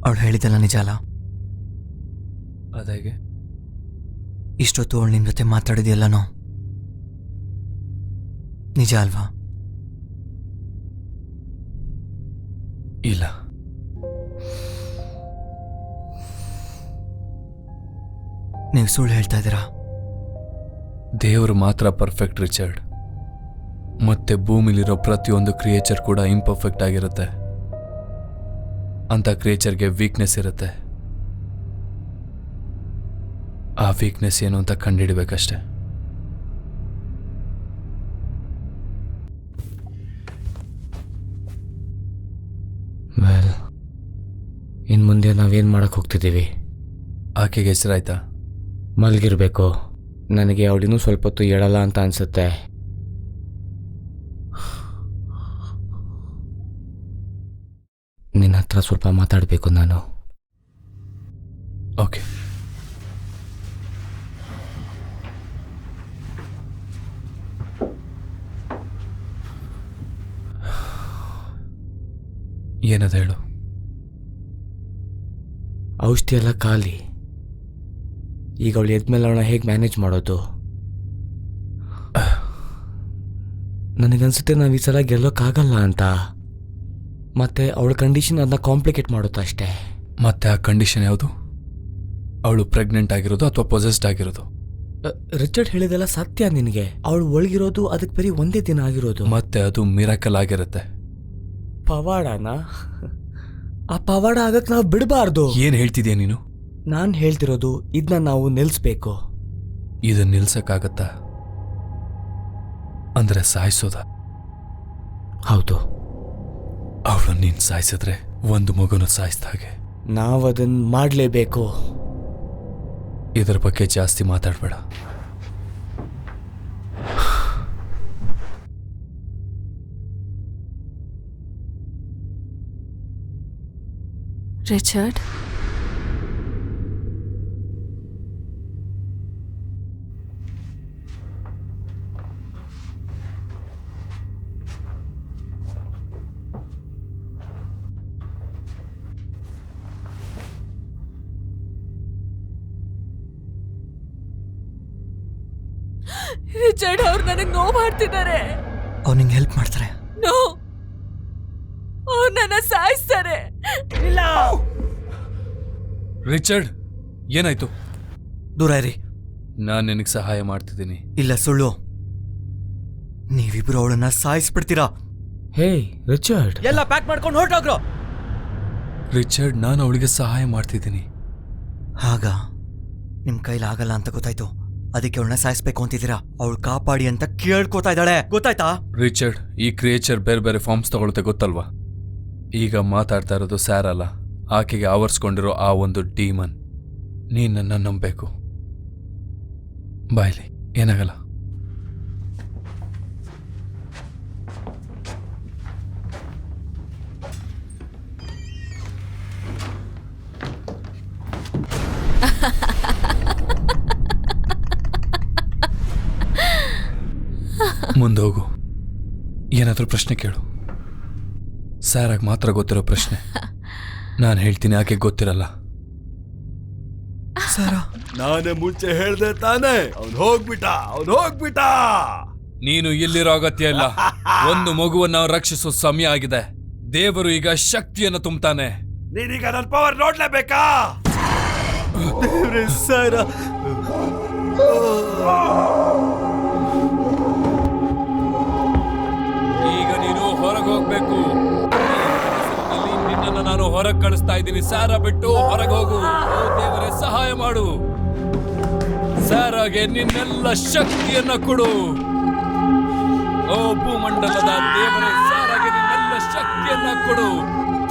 ಅವಳು ಹೇಳಿದೆಲ್ಲ ನಿಜ ಅಲ್ಲ? ಅದಾಗೆ ಇಷ್ಟೊತ್ತು ಅವಳು ನಿನ್ನ ಜೊತೆ ಮಾತಾಡಿದೆಲ್ಲನೋ ನಿಜ ಅಲ್ವಾ? ಇಲ್ಲ, ನೀವು ಸುಳ್ಳು ಹೇಳ್ತಾ ಇದ್ದೀರಾ. ದೇವರು ಮಾತ್ರ ಪರ್ಫೆಕ್ಟ್ ರಿಚರ್ಡ್. ಮತ್ತೆ ಭೂಮಿಲಿರೋ ಪ್ರತಿಯೊಂದು ಕ್ರಿಯೇಚರ್ ಕೂಡ ಇಂಪರ್ಫೆಕ್ಟ್ ಆಗಿರುತ್ತೆ. ಅಂತ ಕ್ರಿಯೇಚರ್ಗೆ ವೀಕ್ನೆಸ್ ಇರುತ್ತೆ. ಆ ವೀಕ್ನೆಸ್ ಏನು ಅಂತ ಕಂಡುಹಿಡಬೇಕಷ್ಟೆ. ವೆಲ್, ಇನ್ನು ಮುಂದೆ ನಾವೇನು ಮಾಡಕ್ಕೆ ಹೋಗ್ತಿದ್ದೀವಿ? ಆಕೆಗೆ ಹೆಸರಾಯ್ತಾ? ಮಲಗಿರ್ಬೇಕು. ನನಗೆ ಅವಳಿನ್ನೂ ಸ್ವಲ್ಪ ಹೊತ್ತು ಹೇಳಲ್ಲ ಅಂತ ಅನ್ಸುತ್ತೆ. ನಿನ್ನ ಹತ್ರ ಸ್ವಲ್ಪ ಮಾತಾಡಬೇಕು ನಾನು. ಓಕೆ. ಏನದ ಹೇಳು. ಔಷಧಿ ಎಲ್ಲ ಖಾಲಿ. ಈಗ ಅವಳು ಎದ್ಮೇಲೆ ಅವಳನ್ನ ಹೇಗೆ ಮ್ಯಾನೇಜ್ ಮಾಡೋದು? ನನಗನ್ಸುತ್ತೆ ನಾವು ಈ ಸಲ ಗೆಲ್ಲೋಕ್ಕಾಗಲ್ಲ ಅಂತ. ಮತ್ತೆ ಅವಳ ಕಂಡೀಷನ್ ಅದನ್ನ ಕಾಂಪ್ಲಿಕೇಟ್ ಮಾಡುತ್ತೆ ಅಷ್ಟೇ. ಮತ್ತೆ ಆ ಕಂಡೀಷನ್ ಯಾವುದು? ಅವಳು ಪ್ರೆಗ್ನೆಂಟ್ ಆಗಿರೋದು ಅಥವಾ ಪೊಸೆಸ್ಡ್ ಆಗಿರೋದು? ರಿಚರ್ಡ್ ಹೇಳಿದೆಲ್ಲ ಸತ್ಯ. ನಿನಗೆ ಅವಳು ಒಳಗಿರೋದು ಅದಕ್ಕೆ ಬರೀ ಒಂದೇ ದಿನ ಆಗಿರೋದು. ಮತ್ತೆ ಅದು ಮಿರಾಕಲ್ ಆಗಿರುತ್ತೆ. ಪವಾಡನಾ? ಆ ಪವಾಡ ಆಗಕ್ಕೆ ನಾವು ಬಿಡಬಾರ್ದು. ಏನ್ ಹೇಳ್ತಿದ್ಯಾ ನೀನು? ನಾನು ಹೇಳ್ತಿರೋದು ಇದನ್ನ ನಾವು ನಿಲ್ಲಿಸ್ಬೇಕು. ಇದನ್ನ ನಿಲ್ಸಕ್ಕಾಗತ್ತಾ? ಅಂದ್ರೆ ಸಾಯಿಸೋದ? ಹೌದು. ಅವಳು ನೀನ್ ಸಾಯಿಸಿದ್ರೆ ಒಂದು ಮಗುನ ಸಾಯಿಸಿದ ಹಾಗೆ. ನಾವದನ್ನ ಮಾಡಲೇಬೇಕು. ಇದರ ಬಗ್ಗೆ ಜಾಸ್ತಿ ಮಾತಾಡಬೇಡ. ರಿಚರ್ಡ್, ರಿಚರ್ಡ್ ಅವ್ರು ನನಗೆ ನೋವು ಮಾಡ್ತಿದ್ದಾರೆ. ಅವ್ರು ನಿಂಗೆ ಹೆಲ್ಪ್ ಮಾಡ್ತಾರೆ. ನೋ, ಅವ್ರು ನನ್ನ ಸಾಯಿಸ್ತಾರೆ. ರಿಚರ್ಡ್, ಏನಾಯ್ತು? ದೂರ ಇರಿ. ನಾನು ನಿನಗೆ ಸಹಾಯ ಮಾಡ್ತಿದ್ದೀನಿ. ಇಲ್ಲ, ಸುಳ್ಳು. ನೀವಿಬ್ರು ಅವಳನ್ನ ಸಾಯಿಸ್ಬಿಡ್ತೀರಾ. ಹೇ ರಿಚರ್ಡ್, ಎಲ್ಲ ಪ್ಯಾಕ್ ಮಾಡ್ಕೊಂಡು ಹೊರಟೋಗ್ರು. ರಿಚರ್ಡ್, ನಾನು ಅವಳಿಗೆ ಸಹಾಯ ಮಾಡ್ತಿದ್ದೀನಿ. ಆಗ ನಿಮ್ ಕೈಲಿ ಆಗಲ್ಲ ಅಂತ ಗೊತ್ತಾಯ್ತು. ಅದಕ್ಕೆ ಅವಳನ್ನ ಸಾಯಿಸ್ಬೇಕು ಅಂತಿದ್ದೀರಾ. ಅವಳು ಕಾಪಾಡಿ ಅಂತ ಕೇಳ್ಕೊತಾ ಇದ್ದಾಳೆ, ಗೊತ್ತಾಯ್ತಾ? ರಿಚರ್ಡ್, ಈ ಕ್ರಿಯೇಚರ್ ಬೇರೆ ಬೇರೆ ಫಾರ್ಮ್ಸ್ ತಗೊಳುತ್ತೆ, ಗೊತ್ತಲ್ವಾ? ಈಗ ಮಾತಾಡ್ತಾ ಇರೋದು ಸ್ಯಾರ್ ಅಲ್ಲ, ಆಕೆಗೆ ಆವರಿಸ್ಕೊಂಡಿರೋ ಆ ಒಂದು ಡೀಮನ್. ನೀನ್ ನನ್ನ ನಂಬಬೇಕು. ಬಾಯ್ಲಿ, ಏನಾಗಲ್ಲ. ಮುಂದೋಗು. ಏನಾದರೂ ಪ್ರಶ್ನೆ ಕೇಳು. ಸ್ಯಾರಾಗಿ ಮಾತ್ರ ಗೊತ್ತಿರೋ ಪ್ರಶ್ನೆ. ನಾನು ಹೇಳ್ತೀನಿ, ಆಕೆ ಗೊತ್ತಿರಲ್ಲ. ಸಾರಾ, ನಾನೇ ಮುಂಚೆ ಹೇಳ್ದೆ ತಾನೇ, ಅವ್ನು ಹೋಗ್ಬಿಟ್ಟ. ನೀನು ಇಲ್ಲಿರೋ ಅಗತ್ಯ ಇಲ್ಲ. ಒಂದು ಮಗುವನ್ನು ರಕ್ಷಿಸೋ ಸಮಯ ಆಗಿದೆ. ದೇವರು ಈಗ ಶಕ್ತಿಯನ್ನು ತುಂಬುತ್ತಾನೆ. ನೀನೀಗ ನನ್ನ ಪವರ್ ನೋಡ್ಲೇಬೇಕಾ? ದೇವ್ರೇ, ಸಾರಾ. ಈಗ ನೀನು ಹೊರಗೆ ಹೋಗ್ಬೇಕು. ನಿನ್ನನ್ನು ನಾನು ಹೊರಗೆ ಕಳಿಸ್ತಾ ಇದ್ದೀನಿ. ಸ್ಯಾರಾ ಬಿಟ್ಟು ಹೊರಗೆ ಹೋಗು. ಓ ದೇವರೇ, ಸಹಾಯ ಮಾಡು. ಸ್ಯಾರಾಗೆ ನಿನ್ನೆಲ್ಲ ಶಕ್ತಿಯನ್ನ ಕೊಡು. ಓ ಭೂಮಂಡಲದ ದೇವರೇ, ಸ್ಯಾರಾಗೆ ನಿನ್ನೆಲ್ಲ ಶಕ್ತಿಯನ್ನ ಕೊಡು.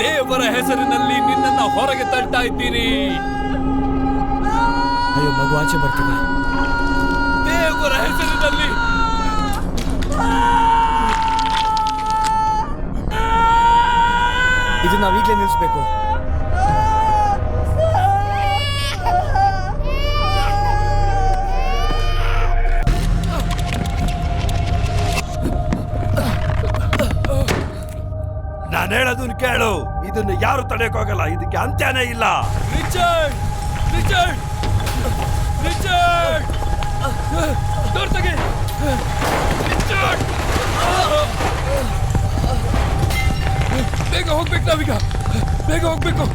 ದೇವರ ಹೆಸರಿನಲ್ಲಿ ನಿನ್ನನ್ನ ಹೊರಗೆ ತಳ್ತಾ ಇದ್ದೀನಿ. ಅಯ್ಯೋ, ಮಗು ಆಚೆ ಬರ್ತಿದೆ. ದೇವರ ಹೆಸರಿನಲ್ಲಿ. ಇದು ನಾವೀಗಲೇ ನಿಲ್ಲಿಸ್ಬೇಕು. ನಾನು ಹೇಳೋದನ್ನ ಕೇಳು. ಇದನ್ನ ಯಾರು ತಡೆಯೋಕ್ಕಾಗಲ್ಲ. ಇದಕ್ಕೆ ಅಂತ್ಯನೇ ಇಲ್ಲ. ರಿಚರ್ಡ್, ರಿಚರ್ಡ್, ರಿಚರ್ಡ್, ಡೋರ್ ತೆಗಿ. ರಿಚರ್ಡ್, ಬೇಗ ಹೋಗ್ಬೇಕು. ನಾವೀಗ ಬೇಗ ಹೋಗ್ಬೇಕು.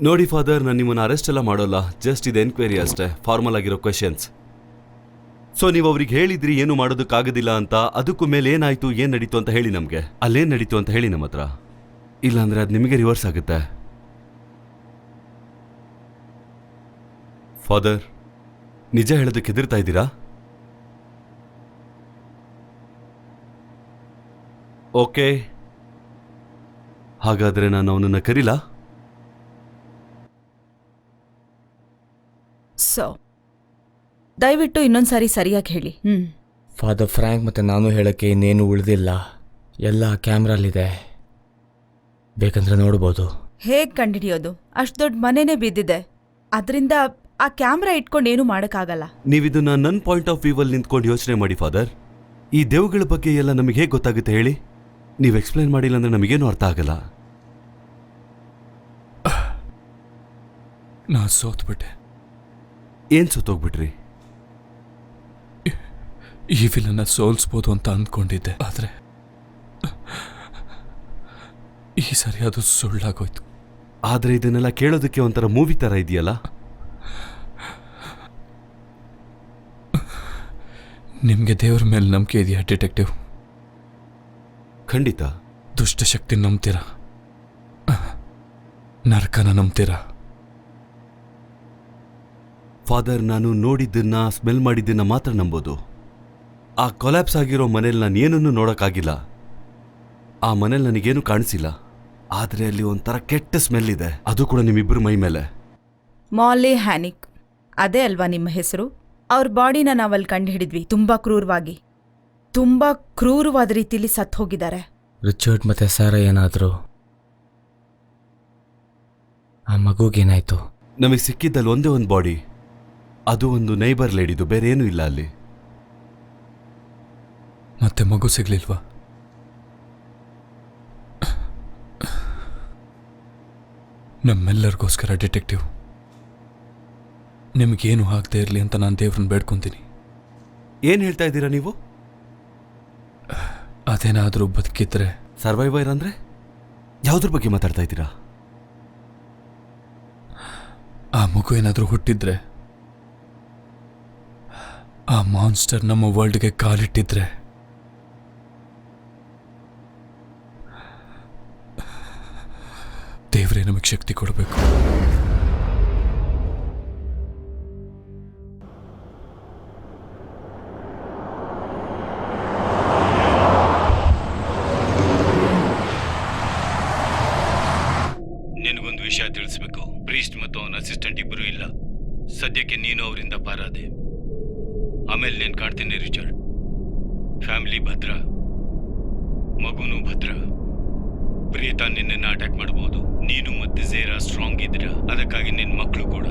ನೋಡಿ ಫಾದರ್, ನಾನು ನಿಮ್ಮನ್ನು ಅರೆಸ್ಟ್ ಎಲ್ಲ ಮಾಡೋಲ್ಲ. ಜಸ್ಟ್ ಇದು ಎನ್ಕ್ವೈರಿ ಅಷ್ಟೇ, ಫಾರ್ಮಲ್ ಆಗಿರೋ ಕ್ವೆಶನ್ಸ್. ಸೊ ನೀವು ಅವ್ರಿಗೆ ಹೇಳಿದ್ರಿ ಏನು ಮಾಡೋದಕ್ಕಾಗೋದಿಲ್ಲ ಅಂತ. ಅದಕ್ಕೂ ಮೇಲೆ ಏನಾಯ್ತು, ಏನ್ ನಡೀತು ಅಂತ ಹೇಳಿ ನಮಗೆ. ಅಲ್ಲೇನ್ ನಡೀತು ಅಂತ ಹೇಳಿ ನಮ್ಮ ಹತ್ರ. ಇಲ್ಲಾಂದ್ರೆ ಅದು ನಿಮಗೆ ರಿವರ್ಸ್ ಆಗುತ್ತೆ. ಫಾದರ್, ನಿಜ ಹೇಳೋದಕ್ಕೆ ಹೆದರ್ತಾ ಇದ್ದೀರಾ? ಓಕೆ, ಹಾಗಾದ್ರೆ ನಾನು ಅವನನ್ನ ಕರೀಲಾ? ಸೊ ದಯವಿಟ್ಟು ಇನ್ನೊಂದ್ಸಾರಿ ಸರಿಯಾಗಿ ಹೇಳಿ. ಫಾದರ್ ಫ್ರ್ಯಾಂಕ್ ಮತ್ತೆ ನಾನು ಹೇಳಕ್ಕೆ ಇನ್ನೇನು ಉಳಿದಿಲ್ಲ. ಎಲ್ಲ ಕ್ಯಾಮ್ರಲ್ಲಿದೆ, ಬೇಕಂದ್ರೆ ನೋಡ್ಬೋದು. ಹೇಗ್ ಕಂಡಿಡಿಯೋದು? ಅಷ್ಟು ದೊಡ್ಡ ಮನೆನೇ ಬಿದ್ದಿದೆ. ಅದರಿಂದ ಆ ಕ್ಯಾಮ್ರಾ ಇಟ್ಕೊಂಡು ಏನು ಮಾಡೋಕ್ಕಾಗಲ್ಲ. ನೀವಿದನ್ನ ನನ್ನ ಪಾಯಿಂಟ್ ಆಫ್ ವ್ಯೂ ಅಲ್ಲಿ ನಿಂತ್ಕೊಂಡು ಯೋಚನೆ ಮಾಡಿ ಫಾದರ್. ಈ ದೇವುಗಳ ಬಗ್ಗೆ ಎಲ್ಲ ನಮಗೆ ಹೇಗೆ ಗೊತ್ತಾಗುತ್ತೆ ಹೇಳಿ? ನೀವು ಎಕ್ಸ್ಪ್ಲೈನ್ ಮಾಡಿಲ್ಲ ಅಂದ್ರೆ ನಮಗೇನು ಅರ್ಥ ಆಗಲ್ಲ. ನಾ ಸೋತ್ಬಿಟ್ಟೆ. ಏನ್ ಸುತ್ತೋಗ್ಬಿಟ್ರಿ? ಈ ವಿಲನ್ನ ಸೋಲ್ಸ್ಬೋದು ಅಂತ ಅಂದ್ಕೊಂಡಿದ್ದೆ, ಆದ್ರೆ ಈ ಸರಿ ಅದು ಸುಳ್ಳಾಗೋಯ್ತು. ಆದ್ರೆ ಇದನ್ನೆಲ್ಲ ಕೇಳೋದಕ್ಕೆ ಒಂಥರ ಮೂವಿ ತರ ಇದೆಯಲ್ಲ. ನಿಮ್ಗೆ ದೇವ್ರ ಮೇಲೆ ನಂಬಿಕೆ ಇದೆಯಾ ಡಿಟೆಕ್ಟಿವ್? ಖಂಡಿತ. ದುಷ್ಟಶಕ್ತಿ ನಂಬ್ತೀರಾ? ನರಕನ ನಂಬ್ತೀರಾ? ಫಾದರ್, ನಾನು ನೋಡಿದ್ದನ್ನ ಸ್ಮೆಲ್ ಮಾಡಿದ್ದನ್ನ ಮಾತ್ರ ನಂಬೋದು. ಆ ಕೊಲ್ಯಾಪ್ಸ್ ಆಗಿರೋ ಮನೇಲಿ ನಾನು ಏನನ್ನೂ ನೋಡೋಕ್ಕಾಗಿಲ್ಲ. ಆ ಮನೇಲಿ ನನಗೇನು ಕಾಣಿಸಿಲ್ಲ. ಆದರೆ ಅಲ್ಲಿ ಒಂಥರ ಕೆಟ್ಟ ಸ್ಮೆಲ್ ಇದೆ, ಅದು ಕೂಡ ನಿಮ್ಮಿಬ್ಬರು ಮೈ ಮೇಲೆ. ಮಾಲೆ ಹ್ಯಾನಿಕ್, ಅದೇ ಅಲ್ವಾ ನಿಮ್ಮ ಹೆಸರು? ಅವ್ರ ಬಾಡಿನ ನಾವಲ್ಲಿ ಕಂಡು ಹಿಡಿದ್ವಿ. ತುಂಬಾ ಕ್ರೂರವಾದ ರೀತಿಲಿ ಸತ್ತು ಹೋಗಿದ್ದಾರೆ. ರಿಚರ್ಡ್ ಮತ್ತೆ ಸಾರಾ ಏನಾದ್ರು? ಆ ಮಗುಗೇನಾಯ್ತು? ನಮಗೆ ಸಿಕ್ಕಿದ್ದಲ್ಲಿ ಒಂದೇ ಒಂದು ಬಾಡಿ, ಅದು ಒಂದು ನೈಬರ್ ಲೇಡಿದು, ಬೇರೆ ಏನೂ ಇಲ್ಲ ಅಲ್ಲಿ. ಮತ್ತೆ ಮಗು ಸಿಗ್ಲಿಲ್ವಾ? ನಮ್ಮೆಲ್ಲರಿಗೋಸ್ಕರ ಡಿಟೆಕ್ಟಿವ್, ನಿಮಗೇನು ಆಗದೆ ಇರಲಿ ಅಂತ ನಾನು ದೇವ್ರನ್ನ ಬೇಡ್ಕೊತೀನಿ. ಏನು ಹೇಳ್ತಾ ಇದ್ದೀರಾ ನೀವು? ಅದೇನಾದರೂ ಬದುಕಿದ್ರೆ. ಸರ್ವೈವರ್ ಅಂದ್ರೆ ಯಾವುದ್ರ ಬಗ್ಗೆ ಮಾತಾಡ್ತಾ ಇದ್ದೀರಾ? ಆ ಮಗು ಏನಾದರೂ ಹುಟ್ಟಿದ್ರೆ, ಆ ಮಾನ್ಸ್ಟರ್ ನಮ್ಮ ವರ್ಲ್ಡ್ಗೆ ಕಾಲಿಟ್ಟಿದ್ರೆ, ದೇವರೇ ನಮಗೆ ಶಕ್ತಿ ಕೊಡಬೇಕು. ನಿನಗೊಂದು ವಿಷಯ ತಿಳಿಸ್ಬೇಕು. ಪ್ರೀಸ್ಟ್ ಮತ್ತು ಅವನ ಅಸಿಸ್ಟೆಂಟ್ ಇಬ್ಬರು ಇಲ್ಲ. ಸದ್ಯಕ್ಕೆ ನೀನು ಅವರಿಂದ ಪಾರಾದೆ. ಆಮೇಲೆ నేను ಕಾಡ್ತೀನಿ ರಿಚರ್ಡ್. ಫ್ಯಾಮಿಲಿ ಭದ್ರ, ಮಗುನೂ ಭದ್ರ. ಪ್ರೀತಾ ನಿನ್ನನ್ನು ಅಟ್ಯಾಕ್ ಮಾಡಬಹುದು. ನೀನು ಮತ್ತೆ ಝೇರಾ ಸ್ಟ್ರಾಂಗ್ ಇದ್ದೀರಾ, ಅದಕ್ಕಾಗಿ ನಿನ್ನ ಮಕ್ಕಳು ಕೂಡ.